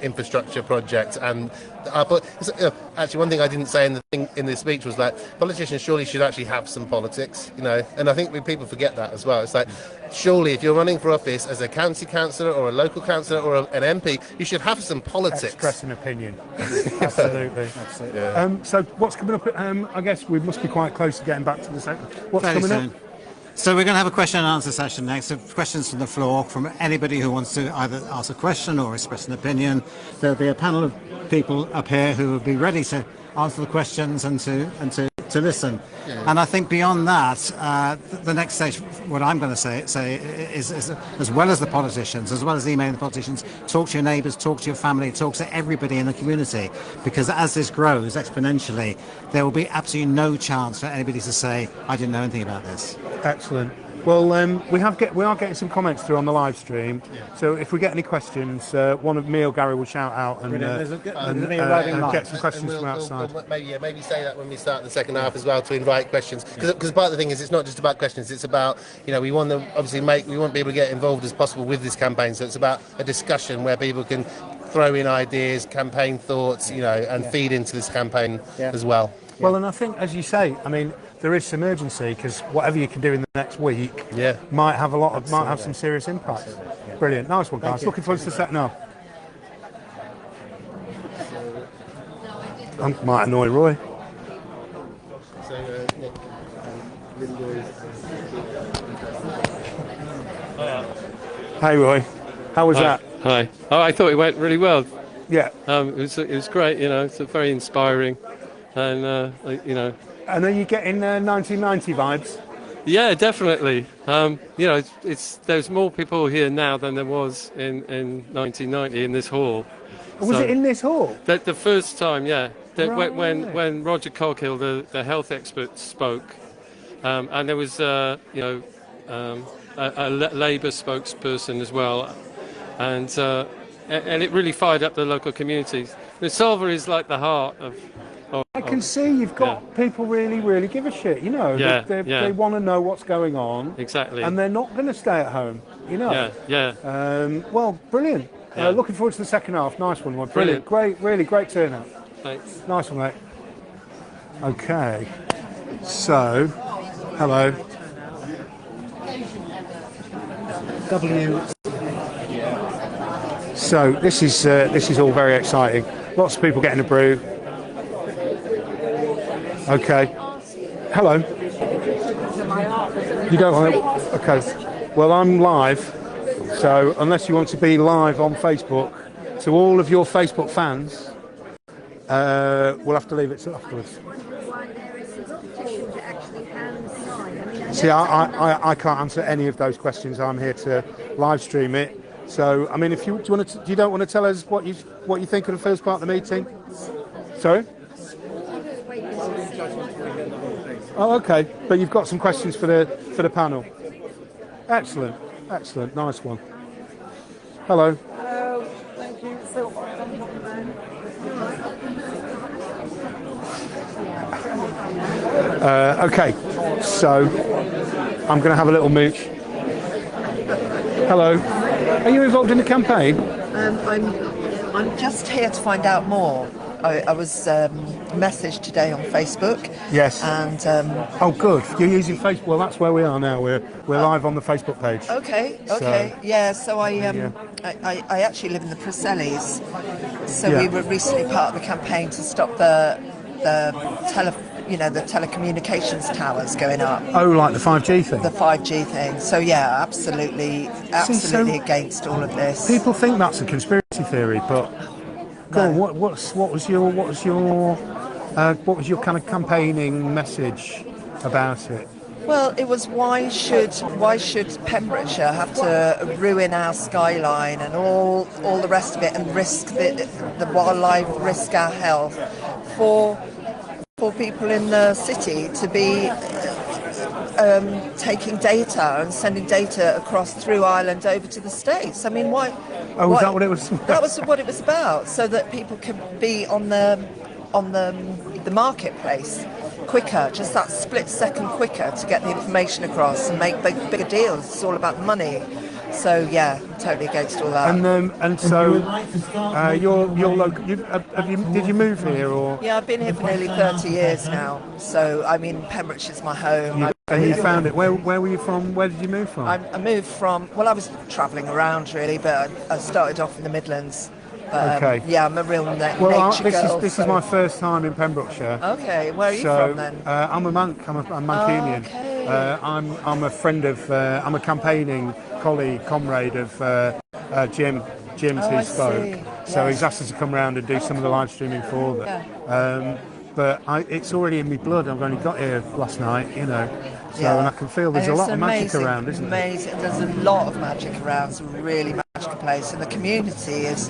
infrastructure project. And actually, one thing I didn't say in the speech was that politicians surely should actually have some politics. And I think people forget that as well. It's like, surely if you're running for office as a county councillor or a local councillor or an MP, you should have some politics. Express an opinion. Absolutely. Yeah. So what's coming up? I guess we must be quite close to getting back to the second. What's coming up? So we're going to have a question and answer session next. So questions from the floor from anybody who wants to either ask a question or express an opinion. There'll be a panel of people up here who will be ready to answer the questions and to listen. Yeah. And I think beyond that, the next stage, what I'm going to say is as well as the politicians, as well as emailing the politicians, talk to your neighbours, talk to your family, talk to everybody in the community, because as this grows exponentially, there will be absolutely no chance for anybody to say, I didn't know anything about this. Excellent. Well, we are getting some comments through on the live stream. Yeah. So if we get any questions, one of me or Gary will shout out and get some questions from outside. Maybe say that when we start the second half as well, to invite questions. Because part of the thing is, it's not just about questions. It's about we want people to get involved as possible with this campaign. So it's about a discussion where people can throw in ideas, campaign thoughts, and feed into this campaign as well. Well, and I think, as you say, there is some urgency, because whatever you can do in the next week might have some serious impact. Brilliant, nice one, guys. Looking forward to the second half. I might annoy Roy. Hey, Roy. How was that? Hi. Oh, I thought it went really well. Yeah. It was great. It's very inspiring, and And are you getting 1990 vibes? Yeah, definitely. There's more people here now than there was in 1990 in this hall. Was it in this hall? The first time, yeah. When Roger Coghill, the health expert, spoke, and there was a Labour spokesperson as well, and it really fired up the local communities. Solva is like the heart of. I can see you've got people really, really give a shit. They want to know what's going on. Exactly. And they're not going to stay at home. Yeah. Well, brilliant. Yeah. Looking forward to the second half. Nice one, Roy. Brilliant. Great, really great turnout. Thanks. Nice one, mate. Okay. So, hello. So this is all very exciting. Lots of people getting a brew. Okay. Hello. You don't want to? Okay. Well, I'm live, so unless you want to be live on Facebook, to all of your Facebook fans, we'll have to leave it till afterwards. See, I can't answer any of those questions. I'm here to live stream it. So, if you don't want to tell us what you think of the first part of the meeting. Sorry. Oh, okay. But you've got some questions for the panel. Excellent, nice one. Hello. Hello. Thank you. Okay. So I'm going to have a little mooch. Hello. Are you involved in the campaign? I'm just here to find out more. I was messaged today on Facebook. Yes. And oh, good. You're using Facebook. Well, that's where we are now. We're live on the Facebook page. Okay. Yeah. So I actually live in the Presellis. So we were recently part of the campaign to stop the telecommunications towers going up. Oh, like the 5G thing? The 5G thing. So yeah, absolutely against all of this. People think that's a conspiracy theory, but go on, what was your kind of campaiging message about it? Well, it was why should Pembrokeshire have to ruin our skyline and all the rest of it, and risk the wildlife, risk our health for people in the city to be taking data and sending data across through Ireland over to the States. I mean, why? Oh, was that what it was? That was what it was about, so that people could be on the marketplace quicker, just that split second quicker to get the information across and make bigger deals. It's all about money. So yeah, I'm totally against all that. And so you're local. Did you move here or? Yeah, I've been here for nearly 30 years now. So I mean, Pembrokeshire's my home. And you found it. Where were you from? Where did you move from? I moved from. Well, I was travelling around really, but I started off in the Midlands. But, okay. Yeah, I'm a real nature girl. This is my first time in Pembrokeshire. Okay, where are you from then? I'm a monk. I'm Mancunian. Okay. I'm a friend of. I'm a campaigning comrade of Jim. Jim who spoke. So he's asked us to come around and do some of the live streaming for them. Yeah. But it's already in my blood. I've only got here last night, you know. So and I can feel there's a lot of magic around, isn't there? Amazing. There's a lot of magic around. It's a really magical place, and the community is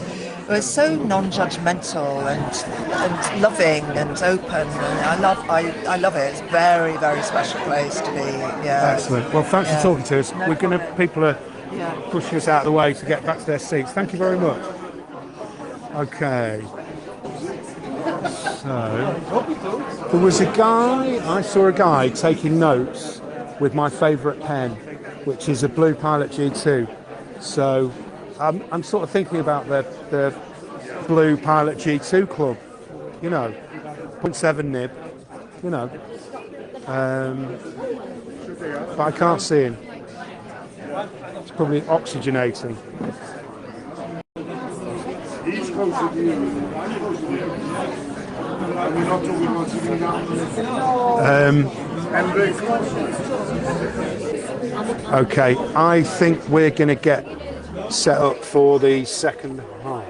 so non-judgmental and loving and open. And I love it. It's a very, very special place to be. Yeah. Excellent. Well, thanks for talking to us. People are pushing us out of the way to get back to their seats. Thank you very much. Okay. So there was I saw a guy taking notes with my favourite pen, which is a blue Pilot G2. So I'm sort of thinking about the blue Pilot G2 club, you know, 0.7 nib, you know, but I can't see him. It's probably oxygenating. Okay, I think we're going to get set up for the second half.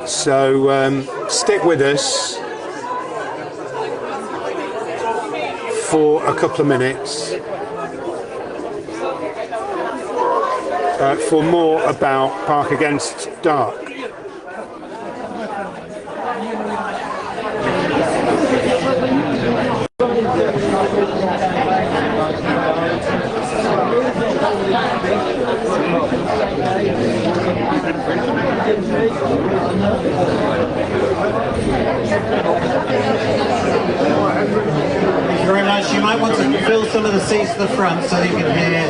So stick with us for a couple of minutes for more about PARC Against DARC. Thank you very much. You might want to fill some of the seats to the front so you can hear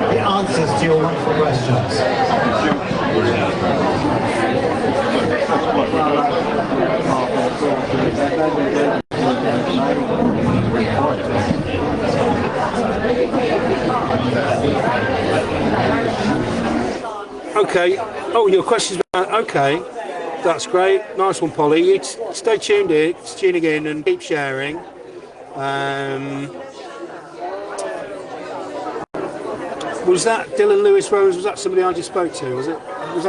the answers to your wonderful questions. Okay. Oh, your question's about. Okay, that's great. Nice one, Polly. You stay tuned in, tuning in, and keep sharing. Was that Dylan Lewis Rose? Was that somebody I just spoke to? Was that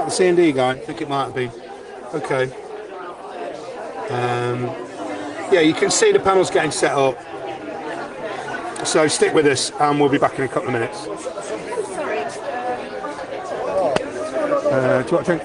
the C&D guy? I think it might have been. Okay. Yeah, you can see the panels getting set up. So stick with us, and we'll be back in a couple of minutes. Do you want a drink?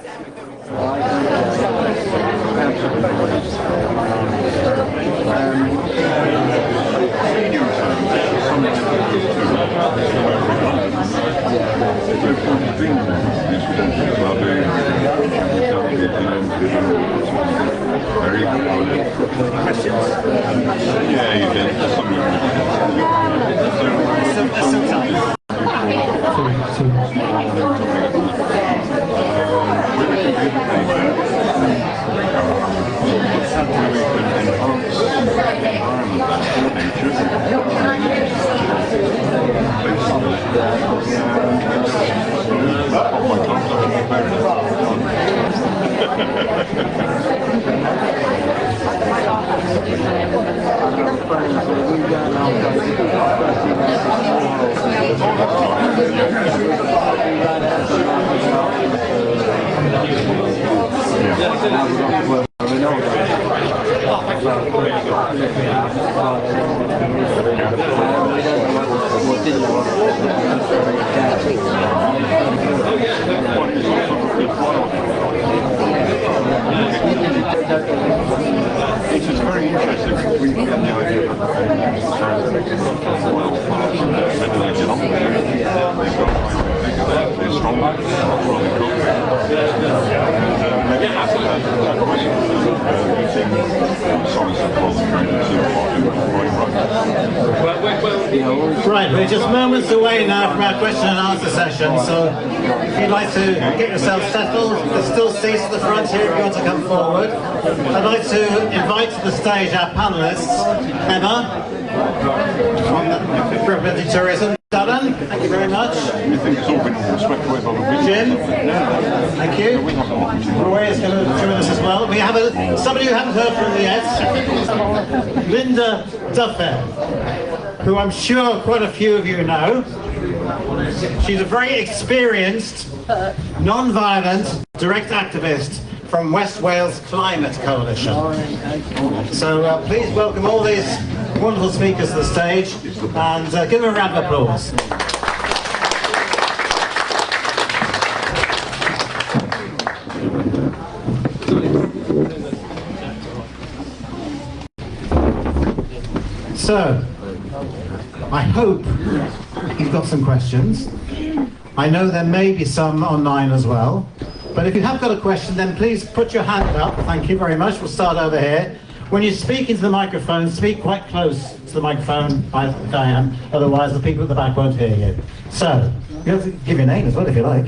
Yeah, you did. Right, we're just moments away now from our question and answer session, so if you'd like to get yourself settled, there's still seats at the front here if you want to come forward. I'd like to invite to the stage our panellists, Emma, representing tourism, Darren, thank you very much. Jim, thank you. Roy is going to join us as well. We have somebody who haven't heard from yet, Linda Duffin, who I'm sure quite a few of you know. She's a very experienced, non-violent, direct activist from West Wales Climate Coalition. So please welcome all these wonderful speakers to the stage and give them a round of applause. So, I hope you've got some questions. I know there may be some online as well, but if you have got a question, then please put your hand up. Thank you very much. We'll start over here. When you speak into the microphone, speak quite close to the microphone, I think I am, otherwise the people at the back won't hear you. So, you have to give your name as well if you like.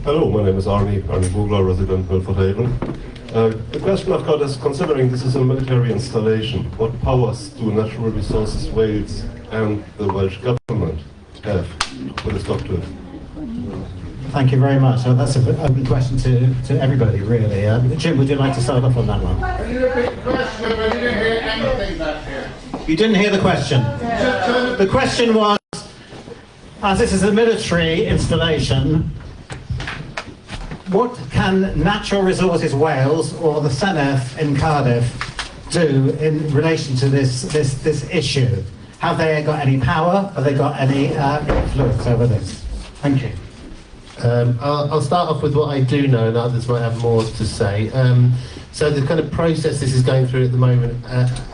Hello, my name is Arnie Bugler, resident Milford Haven. The question I've got is, considering this is a military installation, what powers do Natural Resources Wales and the Welsh Government have with this doctrine? Thank you very much. So that's an open question to everybody, really. Jim, would you like to start off on that one? You repeat the question, but you didn't hear anything back here. You didn't hear the question? The question was, as this is a military installation, what can Natural Resources Wales or the Senedd in Cardiff do in relation to this issue? Have they got any power? Have they got any influence over this? Thank you. I'll start off with what I do know, and others might have more to say. So the kind of process this is going through at the moment,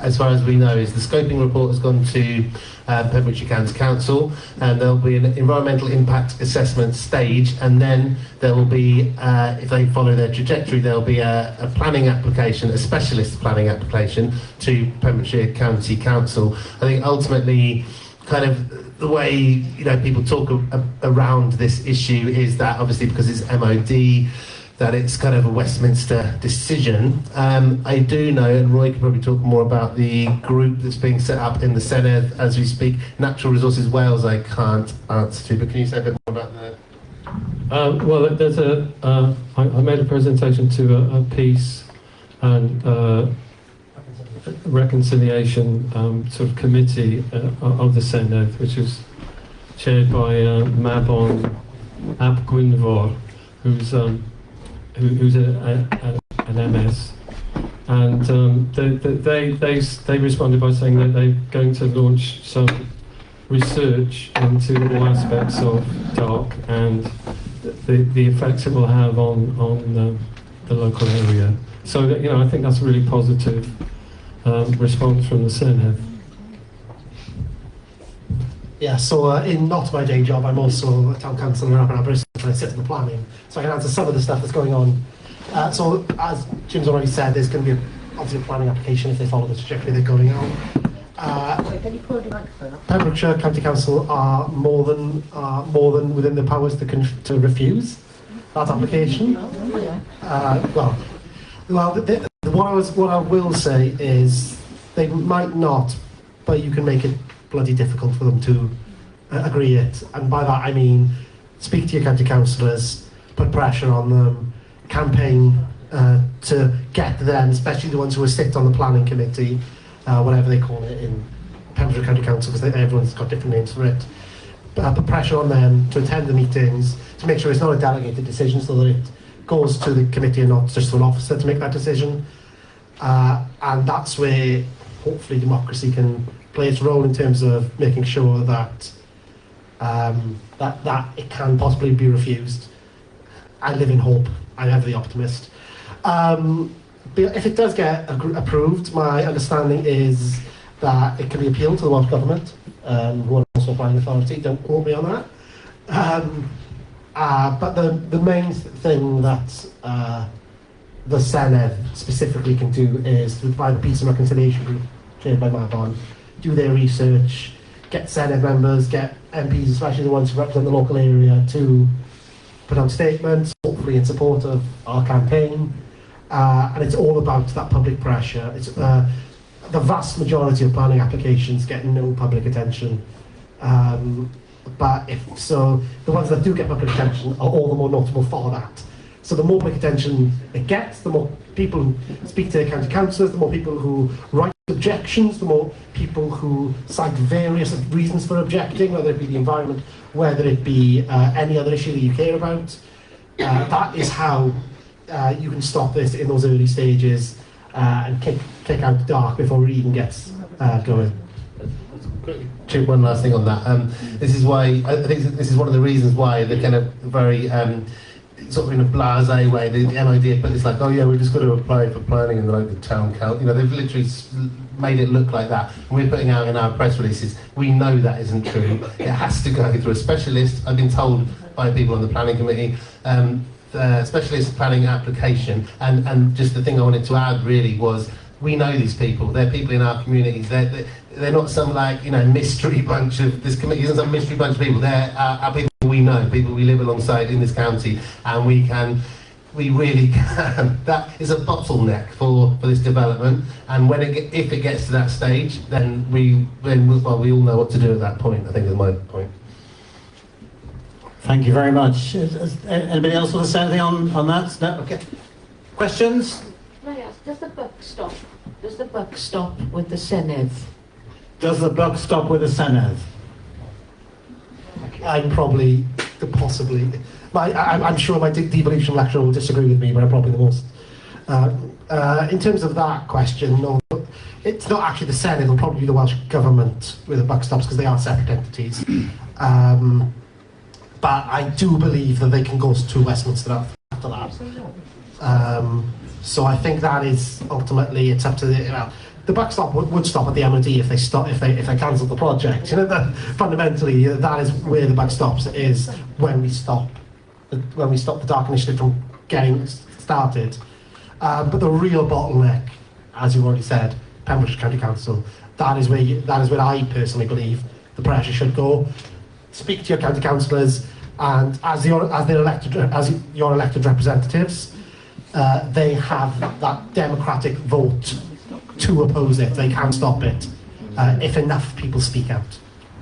as far as we know, is the scoping report has gone to Pembrokeshire County Council, and there'll be an environmental impact assessment stage, and then there will be, if they follow their trajectory, there'll be a planning application, a specialist planning application to Pembrokeshire County Council. I think ultimately, kind of the way people talk around this issue is that obviously because it's MOD, that it's kind of a Westminster decision. I do know, and Roy can probably talk more about the group that's being set up in the Senedd as we speak. Natural Resources Wales I can't answer to, but can you say a bit more about that? Well, there's I made a presentation to a peace and reconciliation sort of committee of the Senedd, which is chaired by Mabon Ap Gwynfor, who's an MS, and they responded by saying that they're going to launch some research into all aspects of DARC and the effects it will have on the local area. So I think that's a really positive response from the Senedd. Yeah, so in not my day job, I'm also a town councillor up in Aberystwyth, and I sit in the planning, so I can answer some of the stuff that's going on. So as Jim's already said, there's going to be obviously a planning application if they follow the trajectory they're going on. Can you pull the microphone up? Pembrokeshire County Council are more than within their powers to refuse that application. What I will say is they might not, but you can make it bloody difficult for them to agree it. And by that I mean speak to your county councillors, put pressure on them, campaign to get them, especially the ones who sit on the planning committee, whatever they call it in Pembrokeshire County Council, because everyone's got different names for it. Put pressure on them to attend the meetings, to make sure it's not a delegated decision, so that it goes to the committee and not just to an officer to make that decision. And that's where hopefully democracy can play its role in terms of making sure that that it can possibly be refused. I live in hope. I'm ever the optimist. But if it does get approved, my understanding is that it can be appealed to the Welsh Government, who are also a planning authority. Don't quote me on that. But the main thing that the Senedd specifically can do is, by the Peace and Reconciliation Group chaired by Mabon, do their research, get Senedd members, get MPs, especially the ones who represent the local area, to put out statements, hopefully in support of our campaign. And it's all about that public pressure. It's the vast majority of planning applications get no public attention. But if so, the ones that do get public attention are all the more notable for that. So the more public attention it gets, the more people who speak to their county councillors, the more people who write objections, the more people who cite various reasons for objecting, whether it be the environment, whether it be any other issue that you care about. That is how you can stop this in those early stages and kick out DARC before it even gets going. One last thing on that. This is why I think this is one of the reasons why the kind of very sort of in a blasé way, the NID put this like, oh yeah, we've just got to apply for planning in the local town council. You know, they've literally made it look like that. And we're putting out in our press releases, we know that isn't true. It has to go through a specialist. I've been told by people on the planning committee, specialist planning application. And just the thing I wanted to add really was, we know these people. They're people in our communities. They're not some like, you know, mystery bunch of, this committee isn't some mystery bunch of people. They're our people we know, people we live alongside in this county, and we really can. That is a bottleneck for this development, and if it gets to that stage, then we all know what to do at that point, I think is my point. Thank you very much. Anybody else want to say anything on that? No? Okay. Questions? Can I ask, does the buck stop? Does the buck stop with the Senedd? Does the buck stop with the Senedd? I'm probably, possibly, I'm sure my devolution lecturer will disagree with me, but I'm probably the most. In terms of that question, no, it's not actually the Senedd, it'll probably be the Welsh Government with the buck stops, because they are separate entities. But I do believe that they can go to Westminster after that. So I think that is ultimately, it's up to the buck stop would stop at the MOD if they cancelled the project. You know, fundamentally, that is where the buck stops, is when we stop the DARC initiative from getting started. But the real bottleneck, as you already said, Pembrokeshire County Council, that is where I personally believe the pressure should go. Speak to your county councillors, and as your elected representatives, they have that democratic vote to oppose it. They can stop it if enough people speak out.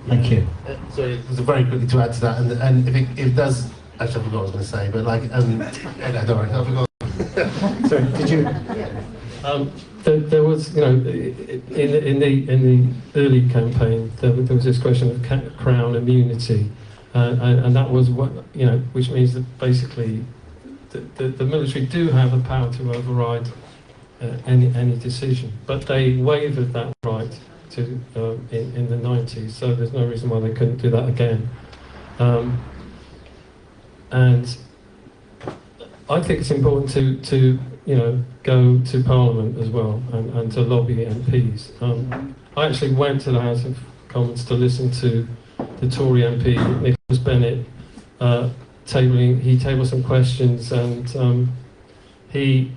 Thank you. Sorry, very quickly to add to that, and if it does, actually I forgot what I was going to say, but like, no, don't worry, I forgot. Sorry, did you? There was, you know, in the early campaign, there was this question of Crown immunity, and that was what, you know, which means that basically the military do have the power to override any decision, but they waived that right to in the 90s, so there's no reason why they couldn't do that again. And I think it's important to you know, go to Parliament as well and to lobby MPs. I actually went to the House of Commons to listen to the Tory MP Nicholas Bennett he tabled some questions, and he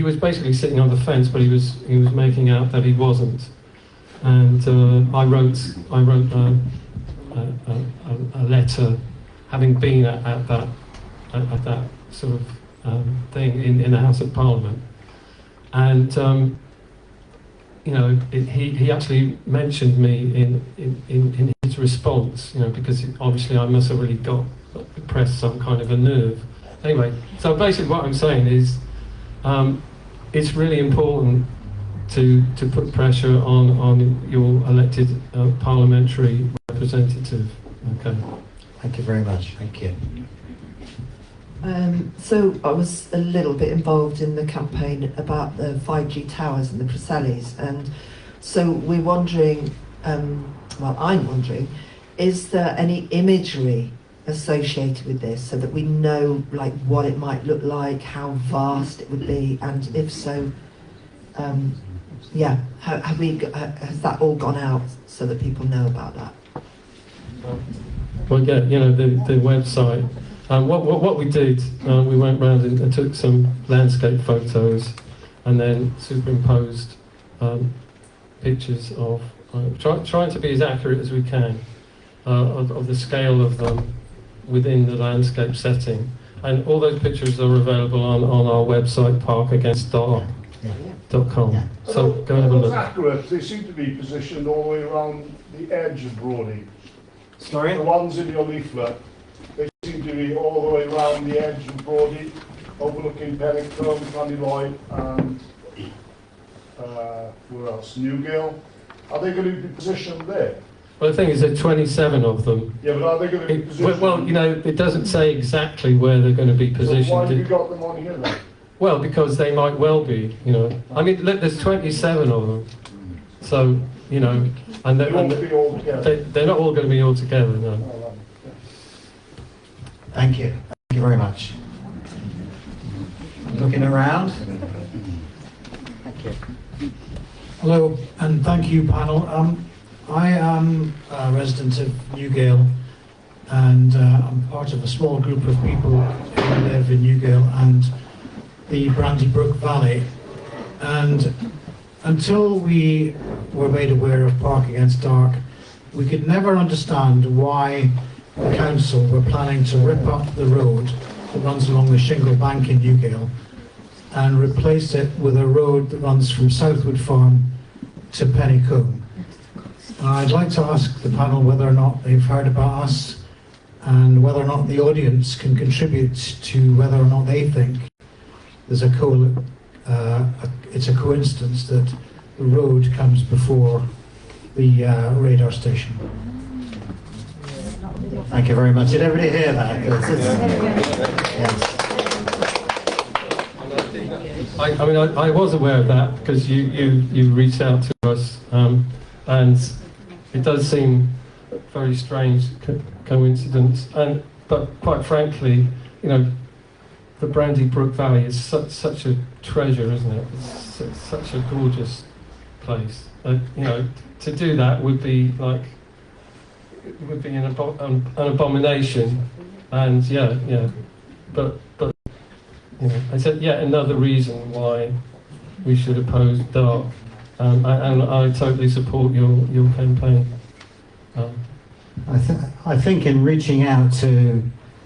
was basically sitting on the fence, but he was making out that he wasn't. And I wrote a letter, having been at that sort of thing in the House of Parliament, and you know, he actually mentioned me in his response, you know, because obviously I must have really pressed some kind of a nerve. Anyway, so basically what I'm saying is, it's really important to put pressure on your elected parliamentary representative. Okay. Thank you very much. Thank you. So I was a little bit involved in the campaign about the 5G towers and the Presellis, and so we're wondering, well, I'm wondering, is there any imagery associated with this, so that we know like what it might look like, how vast it would be, and if so, yeah, has that all gone out so that people know about that? Well, yeah, you know, the website What we did, we went round and took some landscape photos, and then superimposed pictures of trying to be as accurate as we can of the scale of them within the landscape setting. And all those pictures are available on our website, PARC Against DARC.com. So go and have a look. Accurate. They seem to be positioned all the way around the edge of Brawdy. Sorry? The ones in your leaflet, they seem to be all the way around the edge of Brawdy, overlooking Peninsula, Lloyd, and where else? Newgale. Are they going to be positioned there? Well, the thing is, there are 27 of them. Yeah, but are they going to be positioned? Well, you know, it doesn't say exactly where they're going to be positioned. So why have you got them on here then? Well, because they might well be, you know. I mean, look, there's 27 of them. So, you know, and they're not all going to be all together, no. Thank you. Thank you very much. Looking around. Thank you. Hello, and thank you, panel. I am a resident of Newgale, and I'm part of a small group of people who live in Newgale and the Brandybrook Valley. And until we were made aware of PARC Against DARC, we could never understand why the council were planning to rip up the road that runs along the Shingle Bank in Newgale and replace it with a road that runs from Southwood Farm to Pennycombe. I'd like to ask the panel whether or not they've heard about us and whether or not the audience can contribute to whether or not they think there's it's a coincidence that the road comes before the radar station. Thank you very much. Did everybody hear that? Yes. I mean, I was aware of that because you reached out to us, and it does seem a very strange coincidence. But quite frankly, you know, the Brandybrook Valley is such a treasure, isn't it? It's such a gorgeous place. You know, to do that would be like an abomination. And yeah. But you know, I said yet another reason why we should oppose DARC, and I totally support your campaign. I think in reaching out to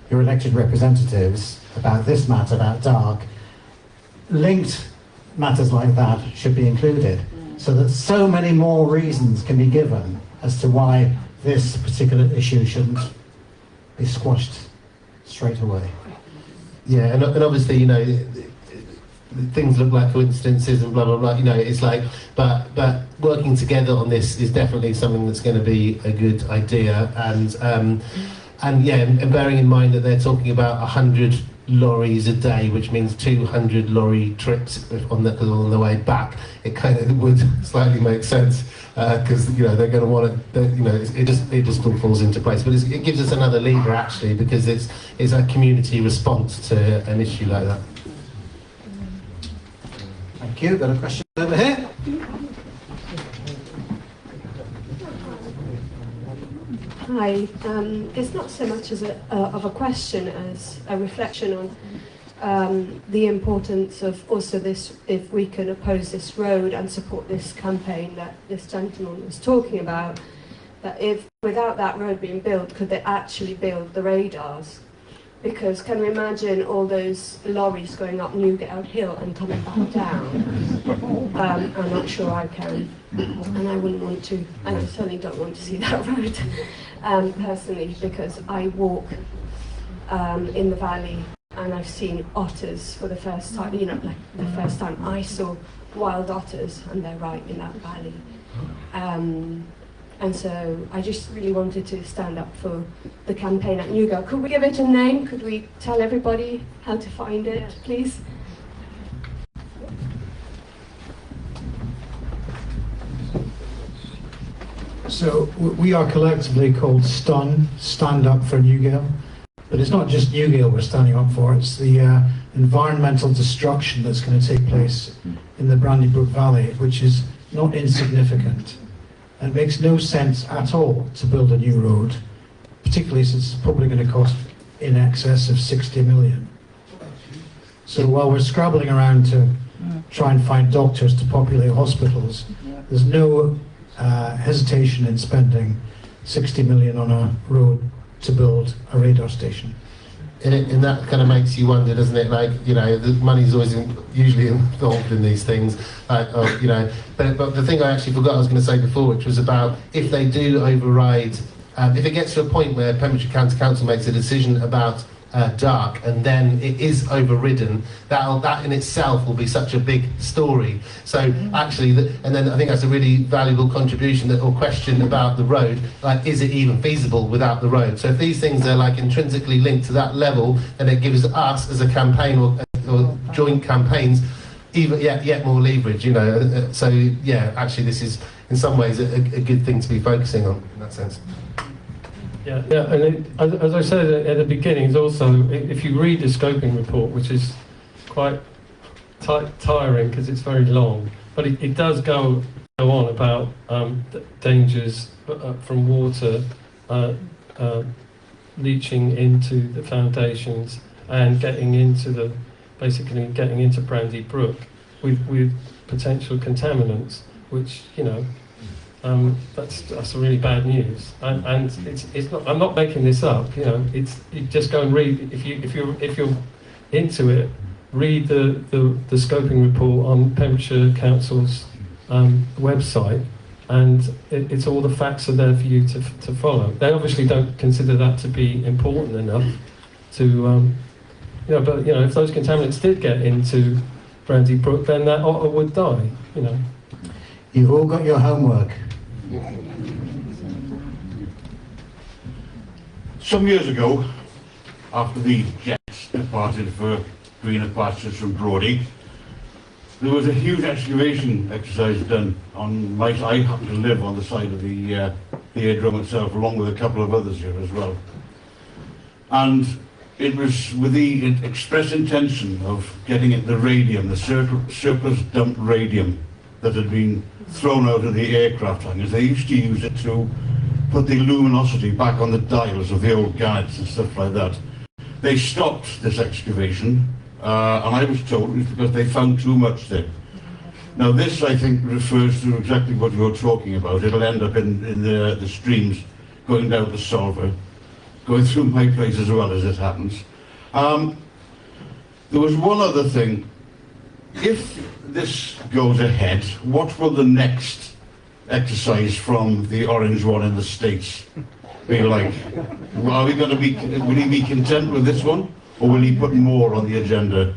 your elected representatives about this matter, about DARC, linked matters like that should be included, so that so many more reasons can be given as to why this particular issue shouldn't be squashed straight away. Yeah, and obviously, you know, things look like coincidences and blah blah blah. You know, it's like, but working together on this is definitely something that's going to be a good idea. And yeah, and bearing in mind that they're talking about 100 lorries a day, which means 200 lorry trips on the way back, it kind of would slightly make sense, because you know they're going to want to, you know, it just all falls into place. But it gives us another lever actually, because it's a community response to an issue like that. Thank you. Got a question over here. Hi. It's not so much as of a question as a reflection on the importance of also this, if we can oppose this road and support this campaign that this gentleman was talking about, that if without that road being built, could they actually build the radars? Because can we imagine all those lorries going up Newgate Hill and coming back down? I'm not sure I can, and I wouldn't want to, and I certainly don't want to see that road personally, because I walk in the valley and I've seen otters for the first time, you know, like the first time I saw wild otters, and they're right in that valley. And so I just really wanted to stand up for the campaign at Newgale. Could we give it a name? Could we tell everybody how to find it, please? So we are collectively called STUN, Stand Up for Newgale. But it's not just Newgale we're standing up for, it's the environmental destruction that's going to take place in the Brandybrook Valley, which is not insignificant. And it makes no sense at all to build a new road, particularly since it's probably going to cost in excess of 60 million. So while we're scrabbling around to try and find doctors to populate hospitals, there's no hesitation in spending 60 million on a road to build a radar station. And that kind of makes you wonder, doesn't it? Like, you know, the money's always usually involved in these things. You know, but the thing I actually forgot I was going to say before, which was about if they do override, if it gets to a point where Pembrokeshire County Council makes a decision about DARC and then it is overridden, that in itself will be such a big story. So actually, and then I think that's a really valuable contribution or question about the road, like is it even feasible without the road? So if these things are like intrinsically linked to that level, then it gives us as a campaign or joint campaigns even yet more leverage, you know. So yeah, actually this is in some ways a good thing to be focusing on in that sense. Yeah, and as I said at the beginning, it's also, if you read the scoping report, which is quite tiring because it's very long, but it does go on about dangers from water leaching into the foundations and getting into Brawdy Brook with potential contaminants, which, you know, that's really bad news, and it's not. I'm not making this up. You know, you just go and read. If you're into it, read the scoping report on Pembrokeshire Council's website, and it's all the facts are there for you to follow. They obviously don't consider that to be important enough to, you know. But you know, if those contaminants did get into Brawdy Brook, then that otter would die. You know. You've all got your homework. Some years ago, after the Jets departed for greener pastures from Brawdy, there was a huge excavation exercise done on my side. I happen to live on the side of the airdrome itself, along with a couple of others here as well. And it was with the express intention of getting at the radium, the surplus dumped radium that had been thrown out of the aircraft hangars. They used to use it to put the luminosity back on the dials of the old gannets and stuff like that. They stopped this excavation, and I was told it was because they found too much there. Now this, I think, refers to exactly what you're talking about. It'll end up in the streams going down to Solva, going through my place as well as it happens. There was one other thing. If this goes ahead, what will the next exercise from the orange one in the States be like? Are we going to be, will he be content with this one, or will he put more on the agenda?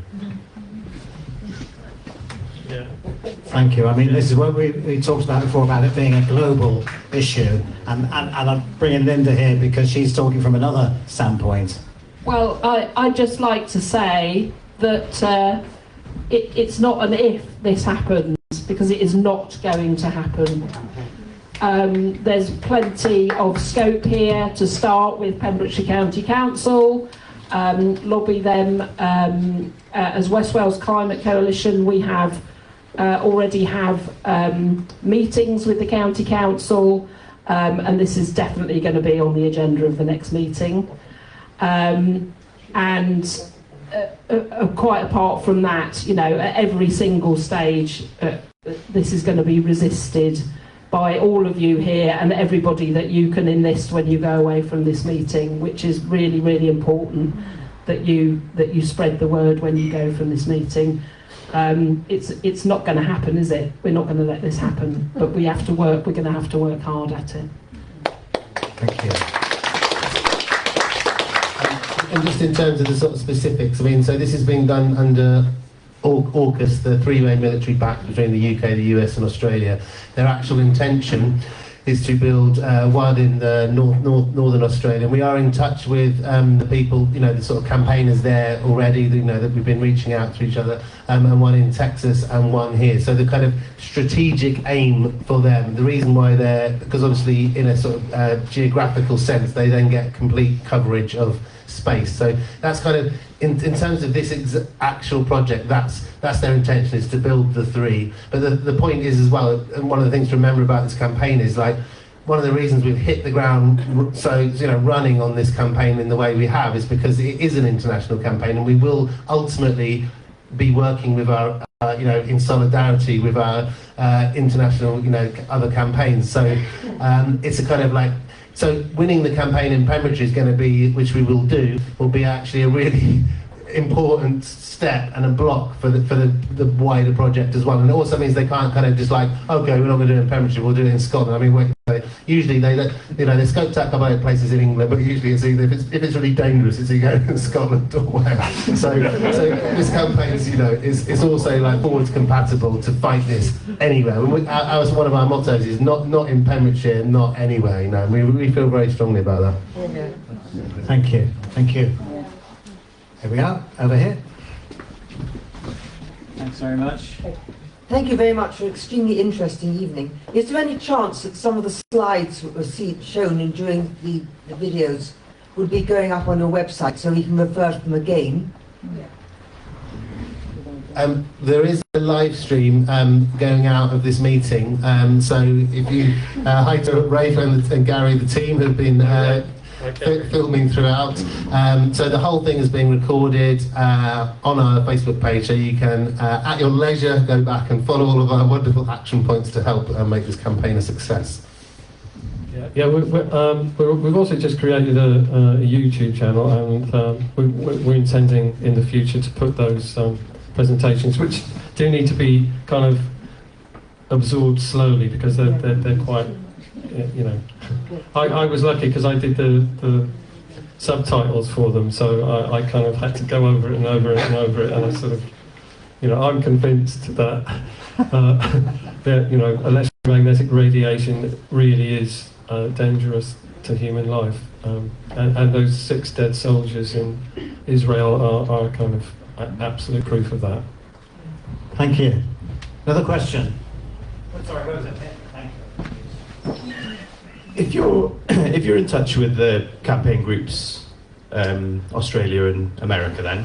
Yeah. Thank you. I mean, this is what we talked about before, about it being a global issue, and I'm bringing Linda here because she's talking from another standpoint. Well, I'd just like to say that it's not an if this happens, because it is not going to happen. There's plenty of scope here to start with Pembrokeshire County Council, lobby them. As West Wales Climate Coalition, we have already have meetings with the County Council, and this is definitely going to be on the agenda of the next meeting. Quite apart from that, you know, at every single stage, this is going to be resisted by all of you here and everybody that you can enlist when you go away from this meeting, which is really, really important that you spread the word when you go from this meeting. It's not going to happen, is it? We're not going to let this happen, but we have to work. We're going to have to work hard at it. Thank you. And just in terms of the sort of specifics, I mean, so this is being done under AUKUS, the three-way military pact between the UK, the US and Australia. Their actual intention is to build one in the northern Australia. We are in touch with the people, you know, the sort of campaigners there already, you know, that we've been reaching out to each other, and one in Texas and one here. So the kind of strategic aim for them, the reason why they're, because obviously in a sort of geographical sense, they then get complete coverage of space. So that's kind of, in terms of this actual project, that's their intention, is to build the three. But the point is as well, and one of the things to remember about this campaign is, like, one of the reasons we've hit the ground running on this campaign in the way we have is because it is an international campaign, and we will ultimately be working with our in solidarity with our international other campaigns. So it's a kind of like, so winning the campaign in Pembrokeshire is going to be, which we will do, will be actually a really important step and a block for the wider project as well. And it also means they can't kind of just like, okay, we're not going to do it in Pembrokeshire, we'll do it in Scotland. I mean, usually they scoped out a couple of places in England, but usually it's either, if it's really dangerous, it's either in Scotland or wherever. So this campaign is it's also like forwards compatible to fight this anywhere. One of our mottos is not in Pembrokeshire, not anywhere. We feel very strongly about that. Yeah. Thank you. Here we are, over here. Thanks very much. Thank you very much for an extremely interesting evening. Is there any chance that some of the slides that were shown during the videos would be going up on your website so we can refer to them again? There is a live stream going out of this meeting, so if you hi to Rafe and Gary, the team have been filming throughout. So the whole thing is being recorded on our Facebook page, so you can at your leisure go back and follow all of our wonderful action points to help make this campaign a success. Yeah, we've also just created a YouTube channel, and we're intending in the future to put those presentations, which do need to be kind of absorbed slowly because they're quite, I was lucky because I did the subtitles for them, so I kind of had to go over it and over it and over it, and I sort of, I'm convinced that electromagnetic radiation really is dangerous to human life, and those 6 dead soldiers in Israel are kind of absolute proof of that. Thank you. Another question? Sorry, where was it? Thank you. If you're in touch with the campaign groups, Australia and America, then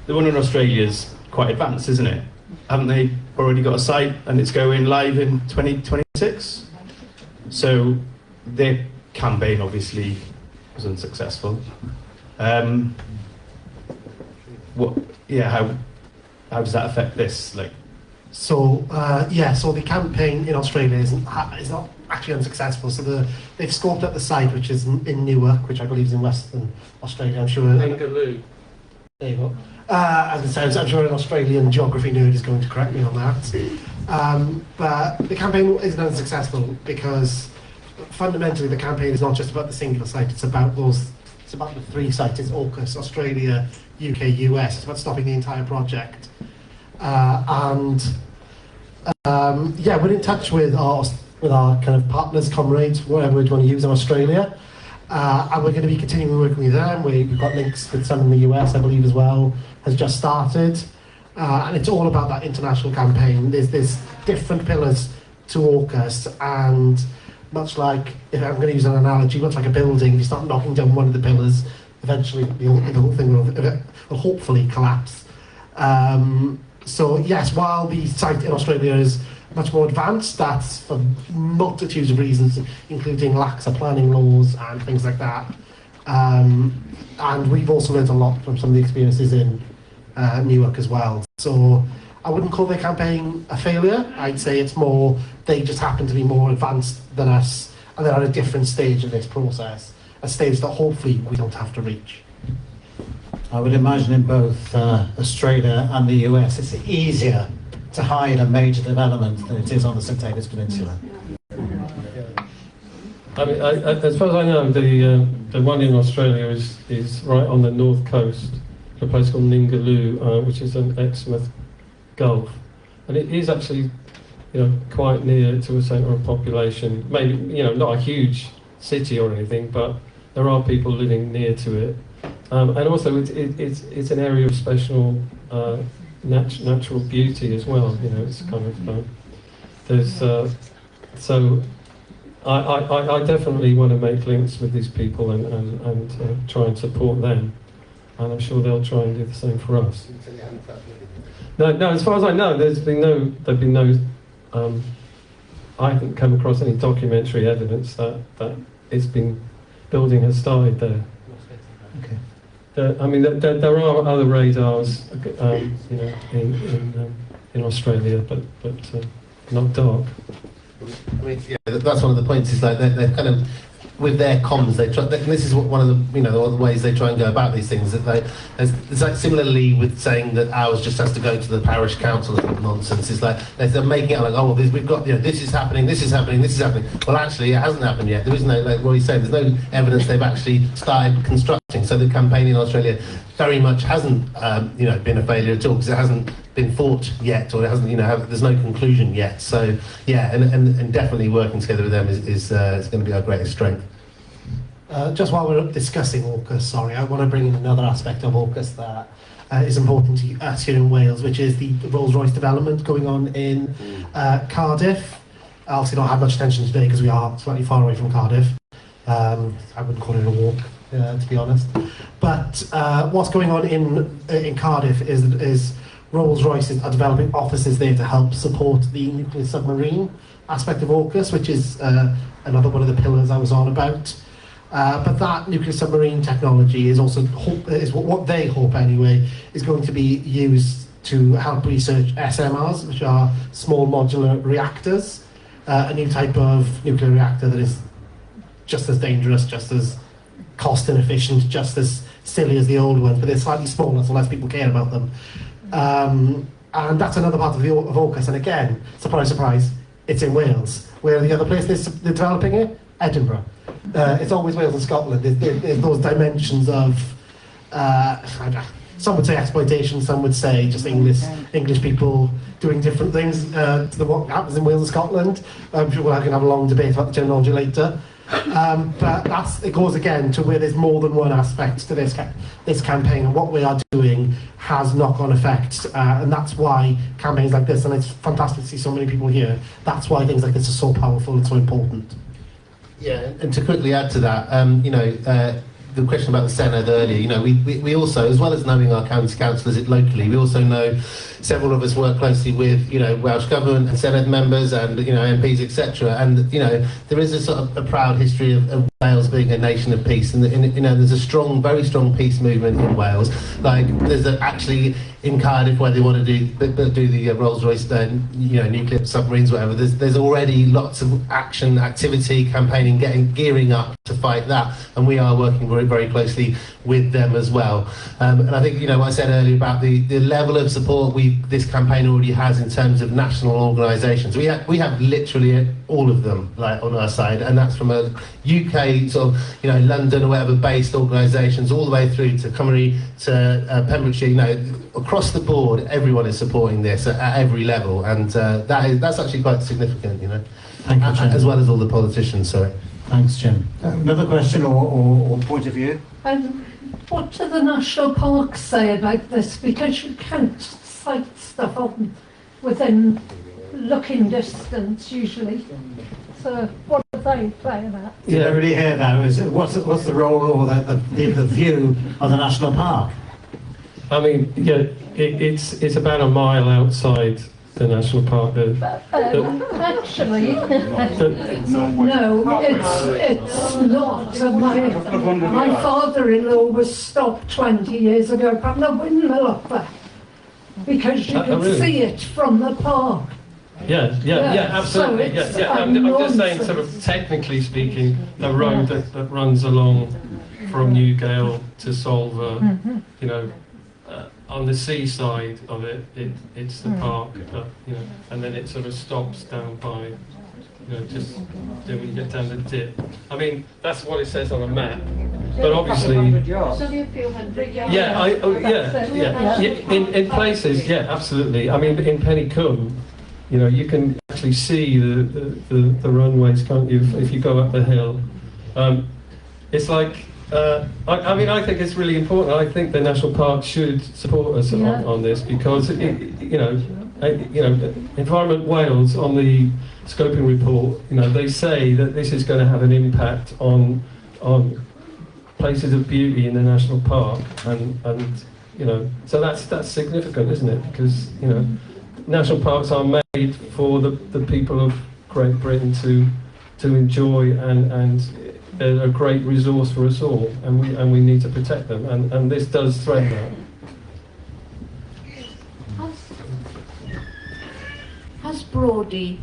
the one in Australia is quite advanced, isn't it? Haven't they already got a site and it's going live in 2026? So their campaign obviously was unsuccessful. How does that affect this? So the campaign in Australia is not actually unsuccessful. So they've scoped up the site, which is in Newark, which I believe is in Western Australia. I'm sure. Ningaloo. There you go. As it sounds, I'm sure an Australian geography nerd is going to correct me on that. But the campaign isn't unsuccessful because fundamentally the campaign is not just about the singular site. It's about the 3 sites. It's AUKUS, Australia, UK, US. It's about stopping the entire project. We're in touch with our kind of partners, comrades, whatever we want to use in Australia. And we're going to be continuing working with them. We've got links with some in the US, I believe, as well, has just started. And it's all about that international campaign. There's different pillars to AUKUS, and much like, if I'm going to use an analogy, much like a building, if you start knocking down one of the pillars, eventually the whole thing will hopefully collapse. So yes, while the site in Australia is much more advanced, that's for multitudes of reasons, including laxer planning laws and things like that. And we've also learned a lot from some of the experiences in Newark as well. So I wouldn't call their campaign a failure. I'd say it's more, they just happen to be more advanced than us, and they're at a different stage in this process, a stage that hopefully we don't have to reach. I would imagine in both Australia and the US, it's easier to hide a major development than it is on the St Davids Peninsula. I mean, as far as I know, the one in Australia is right on the north coast, a place called Ningaloo, which is an Exmouth Gulf, and it is actually, quite near to a centre of population. Maybe, not a huge city or anything, but there are people living near to it. And also, it's an area of special natural beauty as well. It's kind of there's so I definitely want to make links with these people and try and support them, and I'm sure they'll try and do the same for us. No. As far as I know, there've been no I haven't come across any documentary evidence that it's been building has started there. Okay. I mean, there are other radars, in Australia, but not DARC. I mean, yeah, that's one of the points. Is like they're kind of with their comms. They try. And this is one of the the ways they try and go about these things. That it's like similarly with saying that ours just has to go to the parish council nonsense. It's like they're making it like, oh, well, we've got this is happening, this is happening, this is happening. Well, actually, it hasn't happened yet. There is no, like what he's saying, there's no evidence they've actually started constructing. So the campaign in Australia very much hasn't been a failure at all, because it hasn't been fought yet, or it hasn't there's no conclusion yet. So yeah, and definitely working together with them is going to be our greatest strength. Just while we're discussing AUKUS, I want to bring in another aspect of AUKUS that is important to us here in Wales, which is the Rolls-Royce development going on in Cardiff. Obviously not had much attention today because we are slightly far away from Cardiff. I wouldn't call it a walk, to be honest. But what's going on in Cardiff is Rolls-Royce are developing offices there to help support the nuclear submarine aspect of AUKUS, which is another one of the pillars I was on about. But that nuclear submarine technology is also what they hope anyway is going to be used to help research SMRs, which are small modular reactors, a new type of nuclear reactor that is just as dangerous, just as cost inefficient, just as silly as the old ones, but they're slightly smaller, so less people care about them. And that's another part of AUKUS. And again, surprise, surprise, it's in Wales. Where are the other places they're developing it? Edinburgh. It's always Wales and Scotland. There's those dimensions of, some would say exploitation, some would say just English people doing different things to what happens in Wales and Scotland. I'm sure we're going to have a long debate about the terminology later. But it goes again to where there's more than one aspect to this campaign, and what we are doing has knock-on effects, and that's why campaigns like this, and it's fantastic to see so many people here, that's why things like this are so powerful and so important. Yeah, and to quickly add to that, the question about the Senedd earlier, we also, as well as knowing our county councillors locally, we also know several of us work closely with, Welsh Government and Senedd members and, MPs, etc. And, there is a sort of a proud history of Wales being a nation of peace. And, there's a very strong peace movement in Wales. Like, there's actually in Cardiff where they want to do the Rolls-Royce, nuclear submarines, whatever. There's already lots of activity, campaigning, gearing up to fight that. And we are working very, very closely with them as well. And I think, what I said earlier about the level of support this campaign already has in terms of national organisations. We have literally all of them on our side, and that's from a UK sort of London or whatever based organisations all the way through to Cymru to Pembrokeshire. Across the board, everyone is supporting this at every level, and that's actually quite significant. Thank you, Jim. As well as all the politicians. Sorry. Thanks, Jim. Another question or point of view? What do the national parks say about this? Because you can't cite stuff on within looking distance usually. So what do they say about? Did everybody hear that? What's the role or the view of the national park? I mean, it's about a mile outside the national park. Actually, no, it's not. My father-in-law was stopped 20 years ago from the windmill up there because you could really? see it from the park. Yeah, absolutely. So I'm just saying, sort of technically speaking, the road that runs along from Newgale to Solva, on the seaside of it's the park, and then it sort of stops down by, just when you get down the dip. I mean, that's what it says on a map, but obviously, in places, absolutely. I mean, in Penicum, you can actually see the runways, can't you? If you go up the hill, it's like. I think it's really important. I think the national park should support us on this because, Environment Wales on the scoping report, they say that this is going to have an impact on places of beauty in the national park, and so that's significant, isn't it? Because national parks are made for the people of Great Britain to enjoy, and they're a great resource for us all, and we need to protect them, and this does threaten that. Has Brawdy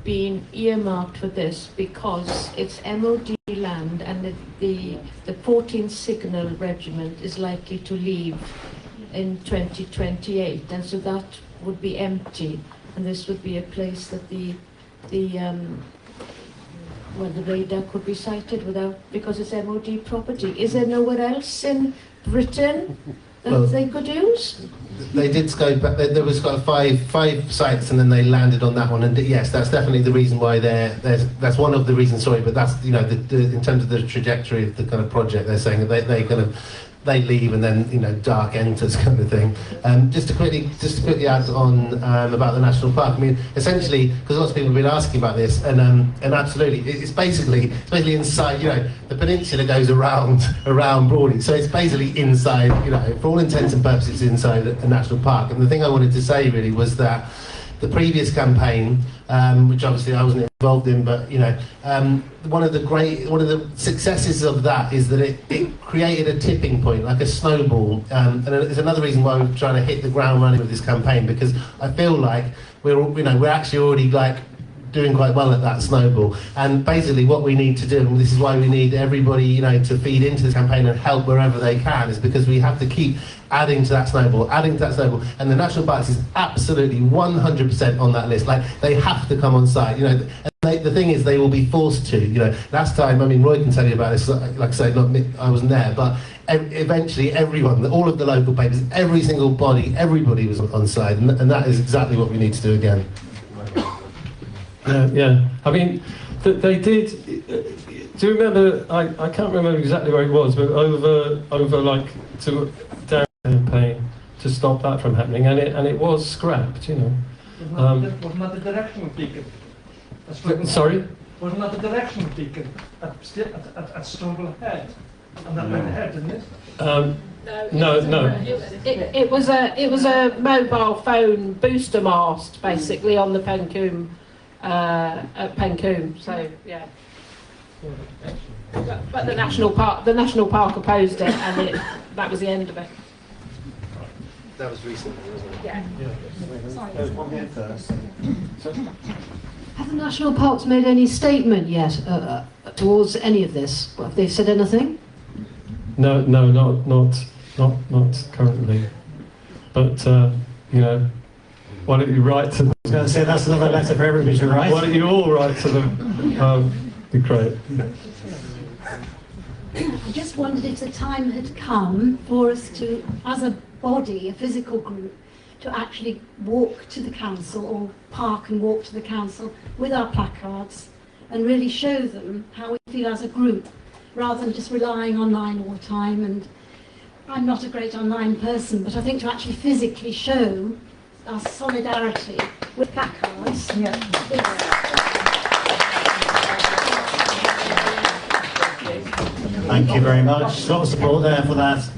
been earmarked for this because it's MOD land and the 14th Signal Regiment is likely to leave in 2028, and so that would be empty, and this would be a place that the radar could be sighted without, because it's MOD property. Is there nowhere else in Britain that they could use? They did scope. There was got five sites, and then they landed on that one. And yes, that's definitely the reason why that's one of the reasons. Sorry, but that's in terms of the trajectory of the kind of project, they're saying that they leave and then DARC enters kind of thing. Just to quickly add on about the national park. I mean, essentially, because lots of people have been asking about this, and absolutely, it's basically inside. The peninsula goes around Brawdy, so it's basically inside. For all intents and purposes, inside a national park. And the thing I wanted to say really was that the previous campaign, which obviously I wasn't involved in, but one of the successes of that is that it created a tipping point, like a snowball, and it's another reason why we're trying to hit the ground running with this campaign, because I feel like we're actually already doing quite well at that snowball. And basically what we need to do, and this is why we need everybody to feed into the campaign and help wherever they can, is because we have to keep adding to that snowball, and the national parks is absolutely 100% on that list. They have to come on site, and the thing is, they will be forced to. Last time, I mean, Roy can tell you about this. Like I say, not me, I wasn't there, but eventually, everyone, all of the local papers, every single body, everybody was on site, and that is exactly what we need to do again. Yeah. I mean, they did. Do you remember? I can't remember exactly where it was, but over to down campaign to stop that from happening, and it was scrapped. Wasn't that the directional beacon? Sorry. Wasn't that the directional beacon at Stumble Head? And that went ahead, didn't it? No. It was a mobile phone booster mast, basically, on the Pencombe. At Pencombe, so yeah. But the national park opposed it, and that was the end of it. That was recently, wasn't it? Yeah. There's one here first. Have the national parks made any statement yet towards any of this? Have they said anything? No, not currently. But why don't you write to them? I was going to say that's another letter for everybody to write. Why don't you all write to them? Be great. I just wondered if the time had come for us to, as a body, a physical group, to actually walk to the council or park and walk to the council with our placards and really show them how we feel as a group, rather than just relying online all the time. And I'm not a great online person, but I think to actually physically show our solidarity with placards. Thank you very much. A lot of support there for that.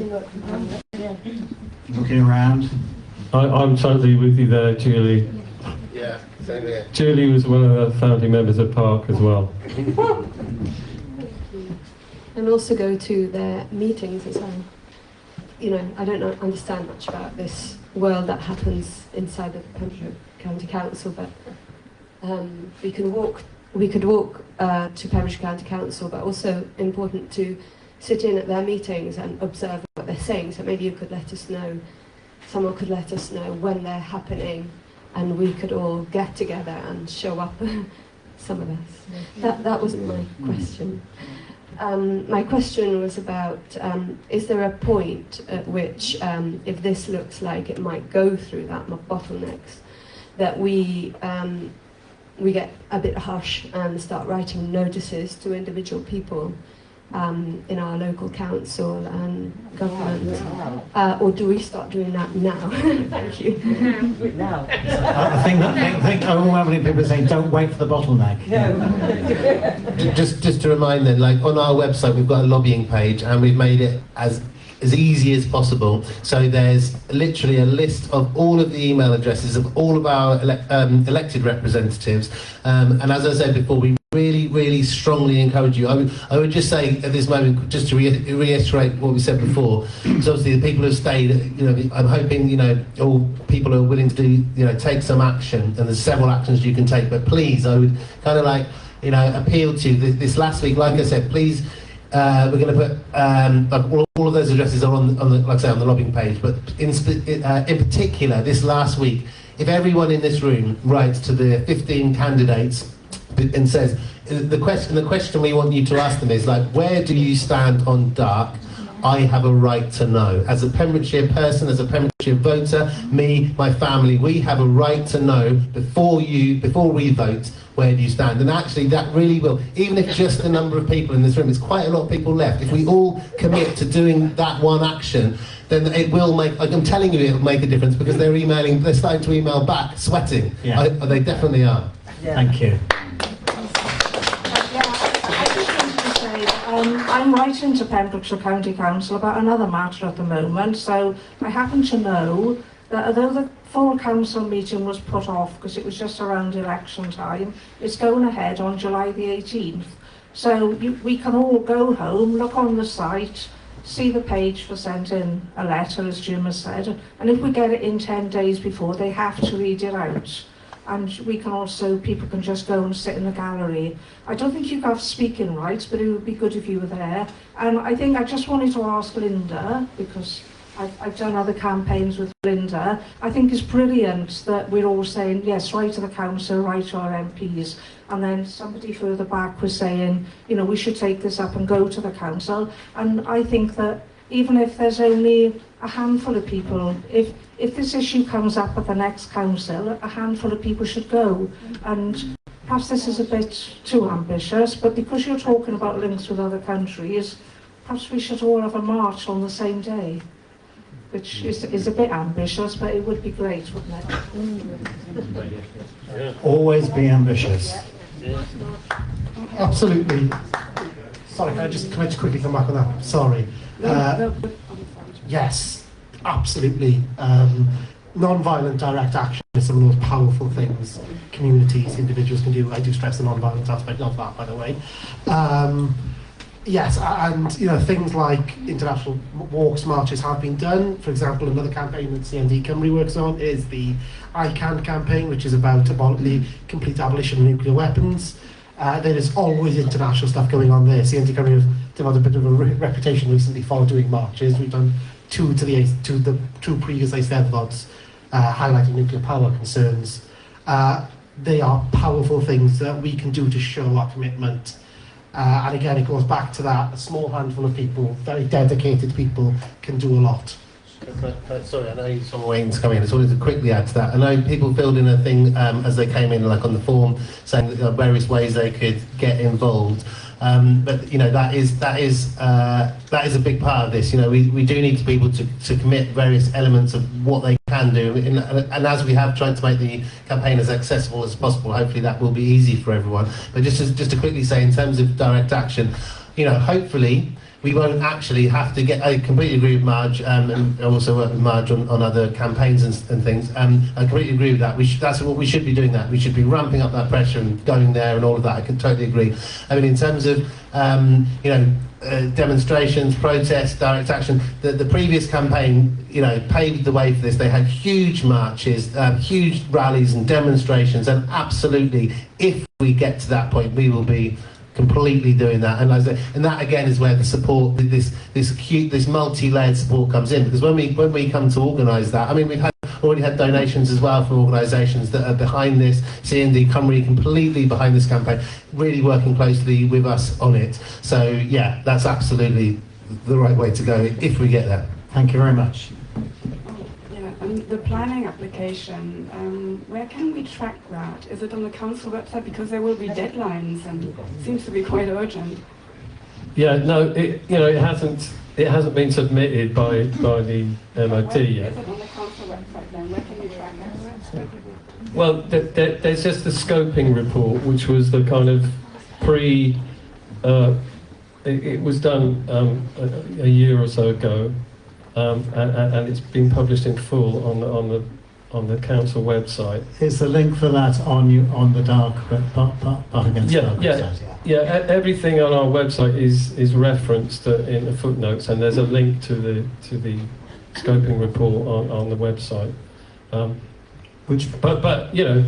Looking around. I'm totally with you there, Julie. Yeah, same here. Julie was one of the founding members of PARC as well. And also go to their meetings as well. I don't understand much about this world that happens inside the Pembrokeshire County Council, but we could walk to Pembrokeshire County Council, but also important to sit in at their meetings and observe what they're saying. So maybe you could let us know, someone could let us know when they're happening, and we could all get together and show up, some of us. That wasn't my question. My question was about, is there a point at which, if this looks like it might go through that bottlenecks, that we get a bit harsh and start writing notices to individual people in our local council and government, or do we start doing that now? Thank you. Now. I think overwhelmingly people are saying don't wait for the bottleneck. Just to remind them, on our website we've got a lobbying page, and we've made it as as easy as possible. So there's literally a list of all of the email addresses of all of our elected representatives. And as I said before, we really strongly encourage you. I would just say at this moment, just to reiterate what we said before, because obviously the people who have stayed, I'm hoping, all people are willing to do, take some action, and there's several actions you can take, but please, I would kind of like, appeal to you this last week, like I said, please, we're going to put all of those addresses are on the like I say, on the lobbying page. But in particular, this last week, if everyone in this room writes to the 15 candidates and says the question we want you to ask them is like, where do you stand on DARC? I have a right to know. As a Pembrokeshire person, as a Pembrokeshire voter, me, my family, we have a right to know before we vote, where do you stand? And actually that really will, even if just the number of people in this room, it's quite a lot of people left, if we all commit to doing that one action, then it will make, like I'm telling you, it'll make a difference, because they're starting to email back, sweating. Yeah. They definitely are. Yeah. Thank you. I'm writing to Pembrokeshire County Council about another matter at the moment, so I happen to know that although the full council meeting was put off because it was just around election time, it's going ahead on July the 18th. So we can all go home, look on the site, see the page for sent in a letter, as Jim has said, and if we get it in 10 days before, they have to read it out. And we can also, people can just go and sit in the gallery. I don't think you have speaking rights, but it would be good if you were there. And I think I just wanted to ask Linda, because I've done other campaigns with Linda. I think it's brilliant that we're all saying, yes, write to the council, write to our MPs. And then somebody further back was saying, we should take this up and go to the council. And I think that even if there's only a handful of people, if this issue comes up at the next council, a handful of people should go. And perhaps this is a bit too ambitious, but because you're talking about links with other countries, perhaps we should all have a march on the same day, which is a bit ambitious, but it would be great, wouldn't it? Always be ambitious. Absolutely. Sorry, can I just quickly come back on that? Sorry. Yes, absolutely. Non-violent direct action is some of the most powerful things communities, individuals can do. I do stress the non-violent aspect of that, by the way. Yes, and things like international walks, marches have been done. For example, another campaign that CND Cymru works on is the I Can't campaign, which is about the complete abolition of nuclear weapons. There is always international stuff going on there. CND Cymru have developed a bit of a reputation recently for doing marches. We've done two previous Eisteddfods highlighting nuclear power concerns. They are powerful things that we can do to show our commitment. And again, it goes back to that, a small handful of people, very dedicated people, can do a lot. Sorry, I know someone waiting to come in. I just wanted to quickly add to that. I know people filled in a thing as they came in, like on the form, saying that there are various ways they could get involved. But that is a big part of this. We do need to be able to commit various elements of what they can do, and as we have tried to make the campaign as accessible as possible, hopefully that will be easy for everyone. But just to quickly say, in terms of direct action, hopefully we won't actually have to get. I completely agree with Marge, and also work with Marge on other campaigns and things. I completely agree with that. That's what we should be doing. That we should be ramping up that pressure and going there and all of that. I can totally agree. I mean, in terms of demonstrations, protests, direct action, the previous campaign, paved the way for this. They had huge marches, huge rallies and demonstrations, and absolutely, if we get to that point, we will be completely doing that. And that again is where the support, this multi-layered support comes in, because when we come to organise that, I mean, we've already had donations as well from organisations that are behind this. CND Cymru completely behind this campaign, really working closely with us on it. So yeah, that's absolutely the right way to go if we get there. Thank you very much. The planning application, where can we track that? Is it on the council website? Because there will be deadlines and it seems to be quite urgent. Yeah, no, it hasn't been submitted by the MOD yet. Is it on the council website then? Where can we track that? Well, there's just the scoping report, which was the kind of it was done a year or so ago. and it's been published in full on the council website. Is the link for that on the DARC PARC Against DARC website? Yeah, everything on our website is referenced in the footnotes, and there's a link to the scoping report on the website. But you know,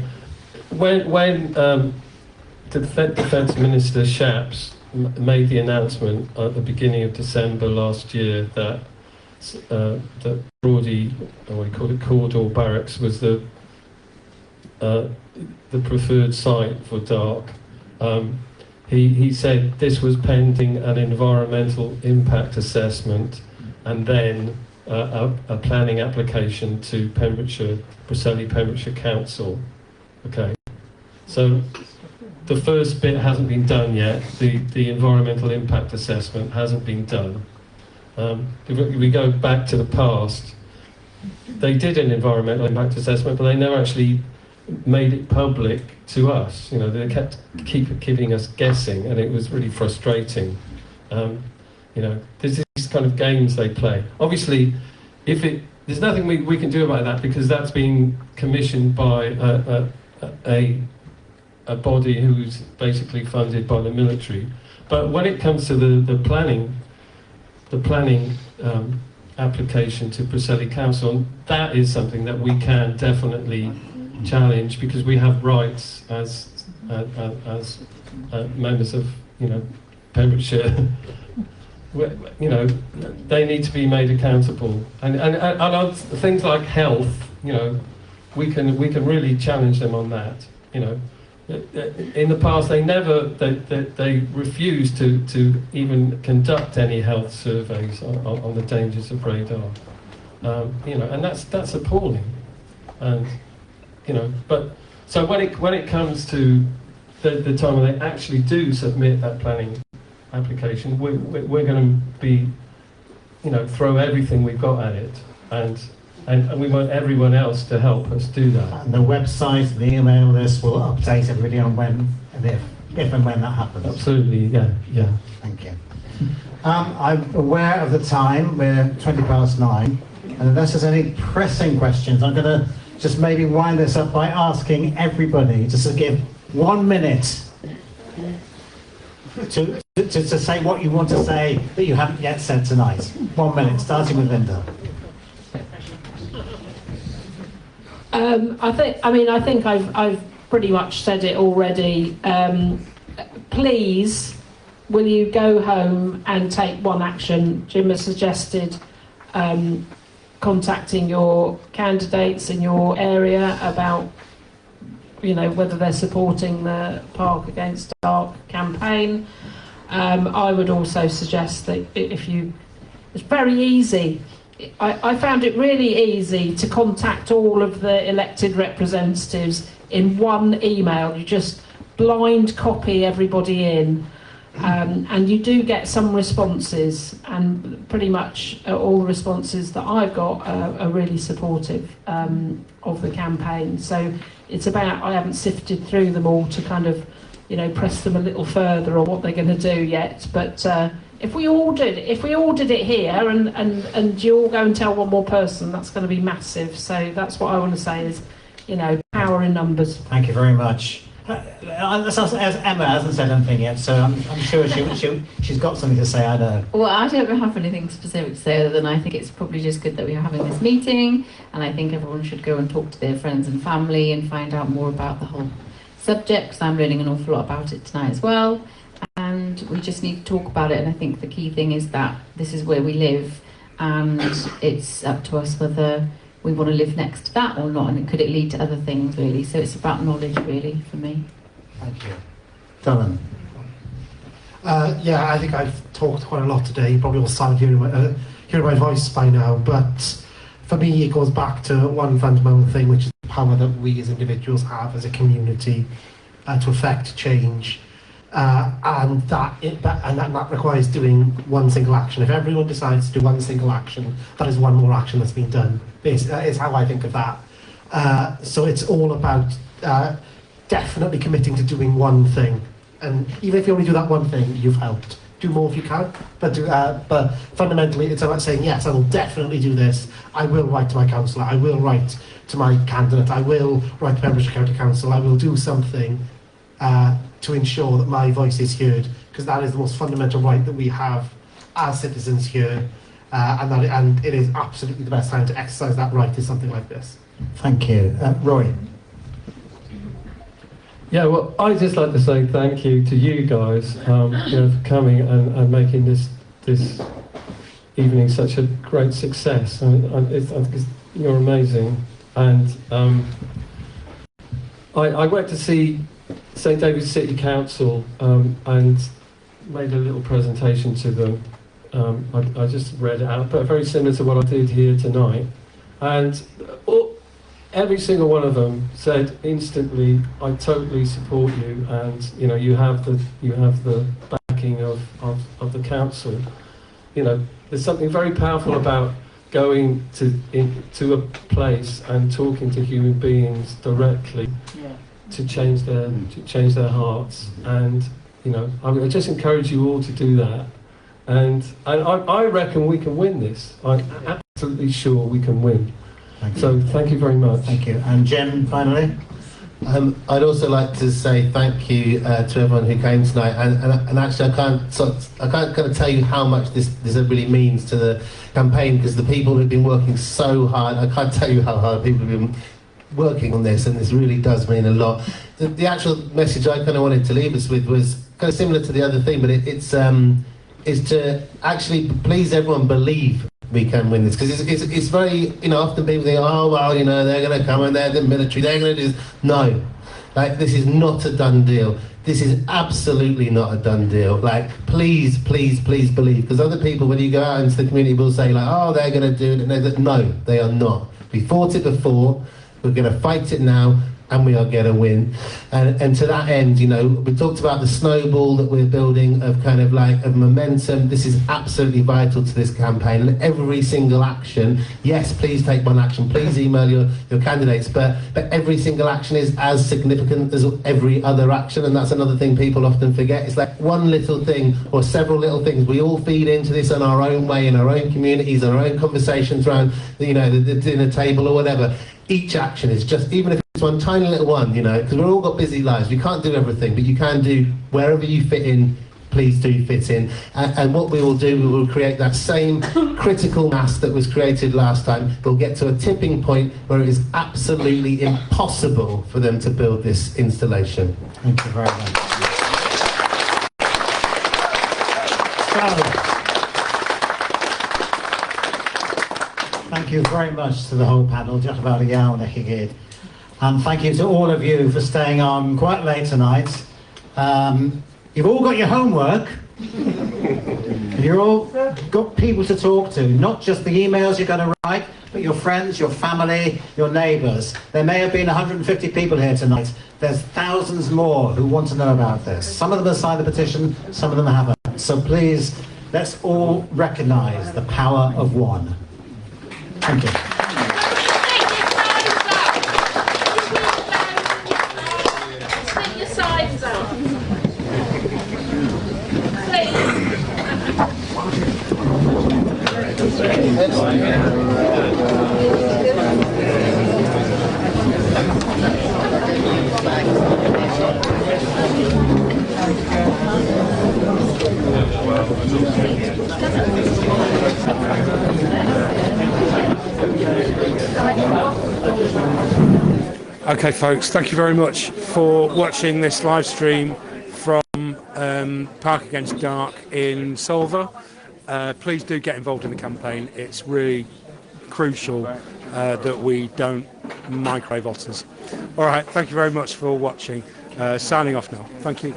when the Defence Minister Shapps made the announcement at the beginning of December last year that Brawdy, or what he called it, Corridor Barracks, was the preferred site for DARC. He said this was pending an environmental impact assessment and then a planning application to Pembrokeshire Council. Okay, so the first bit hasn't been done yet. The environmental impact assessment hasn't been done. If we go back to the past, they did an environmental impact assessment, but they never actually made it public to us. You know, they kept keeping us guessing, and it was really frustrating. You know, there's these kind of games they play. Obviously, there's nothing we can do about that, because that's been commissioned by a body who's basically funded by the military. But when it comes to the planning application to Preseli Council, that is something that we can definitely challenge, because we have rights as members of, you know, Pembrokeshire. You know, they need to be made accountable, and on things like health, you know, we can really challenge them on that. You know, in the past they refused to even conduct any health surveys on the dangers of radar. You know, and that's appalling. And you know, but so when it comes to the time when they actually do submit that planning application, we're going to be, you know, throw everything we've got at it, and we want everyone else to help us do that. And the website, the email list will update everybody on when and if and when that happens. Absolutely, yeah. Thank you. I'm aware of the time. We're 9:20, and unless there's any pressing questions, I'm going to just maybe wind this up by asking everybody just to give 1 minute to say what you want to say that you haven't yet said tonight. 1 minute, starting with Linda. I think I've pretty much said it already. Please, will you go home and take one action? Jim has suggested contacting your candidates in your area about, you know, whether they're supporting the PARC Against DARC campaign. I would also suggest that it's very easy. I found it really easy to contact all of the elected representatives in one email. You just blind copy everybody in, and you do get some responses, and pretty much all the responses that I've got are really supportive of the campaign. So it's about, I haven't sifted through them all to kind of, you know, press them a little further on what they're going to do yet, but if we all did it here, and you all go and tell one more person, that's going to be massive. So that's what I want to say is, you know, power in numbers. Thank you very much. As Emma hasn't said anything yet, so I'm sure she's got something to say. I know. Well, I don't have anything specific to say other than I think it's probably just good that we are having this meeting, and I think everyone should go and talk to their friends and family and find out more about the whole subject, because I'm learning an awful lot about it tonight as well. And we just need to talk about it, and I think the key thing is that this is where we live, and it's up to us whether we want to live next to that or not, and could it lead to other things, really. So it's about knowledge, really, for me. Thank you. Dylan. Yeah, I think I've talked quite a lot today. You probably all started hearing my voice by now, but for me it goes back to one fundamental thing, which is the power that we as individuals have as a community to affect change. And that requires doing one single action. If everyone decides to do one single action, that is one more action that's been done. That is how I think of that. So it's all about definitely committing to doing one thing. And even if you only do that one thing, you've helped. do more if you can. But fundamentally, it's about saying, yes, I will definitely do this. I will write to my councillor. I will write to my candidate. I will write to Pembrokeshire County Council. I will do something to ensure that my voice is heard, because that is the most fundamental right that we have as citizens here, and it is absolutely the best time to exercise that right is something like this. Thank you. Roy? Yeah, well, I'd just like to say thank you to you guys for coming and making this evening such a great success. I think you're amazing. And I went to see St Davids City Council and made a little presentation to them. I just read it out, but very similar to what I did here tonight. And every single one of them said instantly, "I totally support you," and you have the backing of the council. There's something very powerful about going to a place and talking to human beings directly to change their hearts. And I just encourage you all to do that. And I reckon we can win this. I'm absolutely sure we can win. So thank you very much. Thank you. And Jen, finally? I'd also like to say thank you to everyone who came tonight, and actually I can't kind of tell you how much this really means to the campaign, because the people who've been working so hard, I can't tell you how hard people have been working on this, and this really does mean a lot. The actual message I kind of wanted to leave us with was kind of similar to the other thing, but it's to actually please everyone believe we can win this, because it's very, often people think, oh well, they're going to come and they're the military, they're going to do this. No, this is not a done deal. This is absolutely not a done deal. Please believe, because other people, when you go out into the community, will say oh, they're going to do it. No, they are not. We fought it before. We're going to fight it now, and we are going to win. And to that end, we talked about the snowball that we're building of of momentum. This is absolutely vital to this campaign. And every single action, yes, please take one action. Please email your candidates, but every single action is as significant as every other action, and that's another thing people often forget. It's like one little thing or several little things. We all feed into this in our own way, in our own communities, in our own conversations around the dinner table or whatever. Each action is just, even if it's one tiny little one, because we've all got busy lives. We can't do everything, but you can do wherever you fit in. Please do fit in. And what we will do, we will create that same critical mass that was created last time. We'll get to a tipping point where it is absolutely impossible for them to build this installation. Thank you very much. Thank you very much to the whole panel. Diolch yn fawr iawn I chi gyd. And thank you to all of you for staying on quite late tonight. You've all got your homework. And you've all got people to talk to, not just the emails you're going to write, but your friends, your family, your neighbours. There may have been 150 people here tonight. There's thousands more who want to know about this. Some of them have signed the petition, some of them haven't. So please, let's all recognise the power of one. Thank you. Stick your signs up. Okay folks, thank you very much for watching this live stream from PARC Against DARC in Solva. Please do get involved in the campaign. It's really crucial that we don't microwave otters. Alright, thank you very much for watching. Signing off now. Thank you.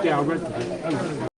Yeah, I read that.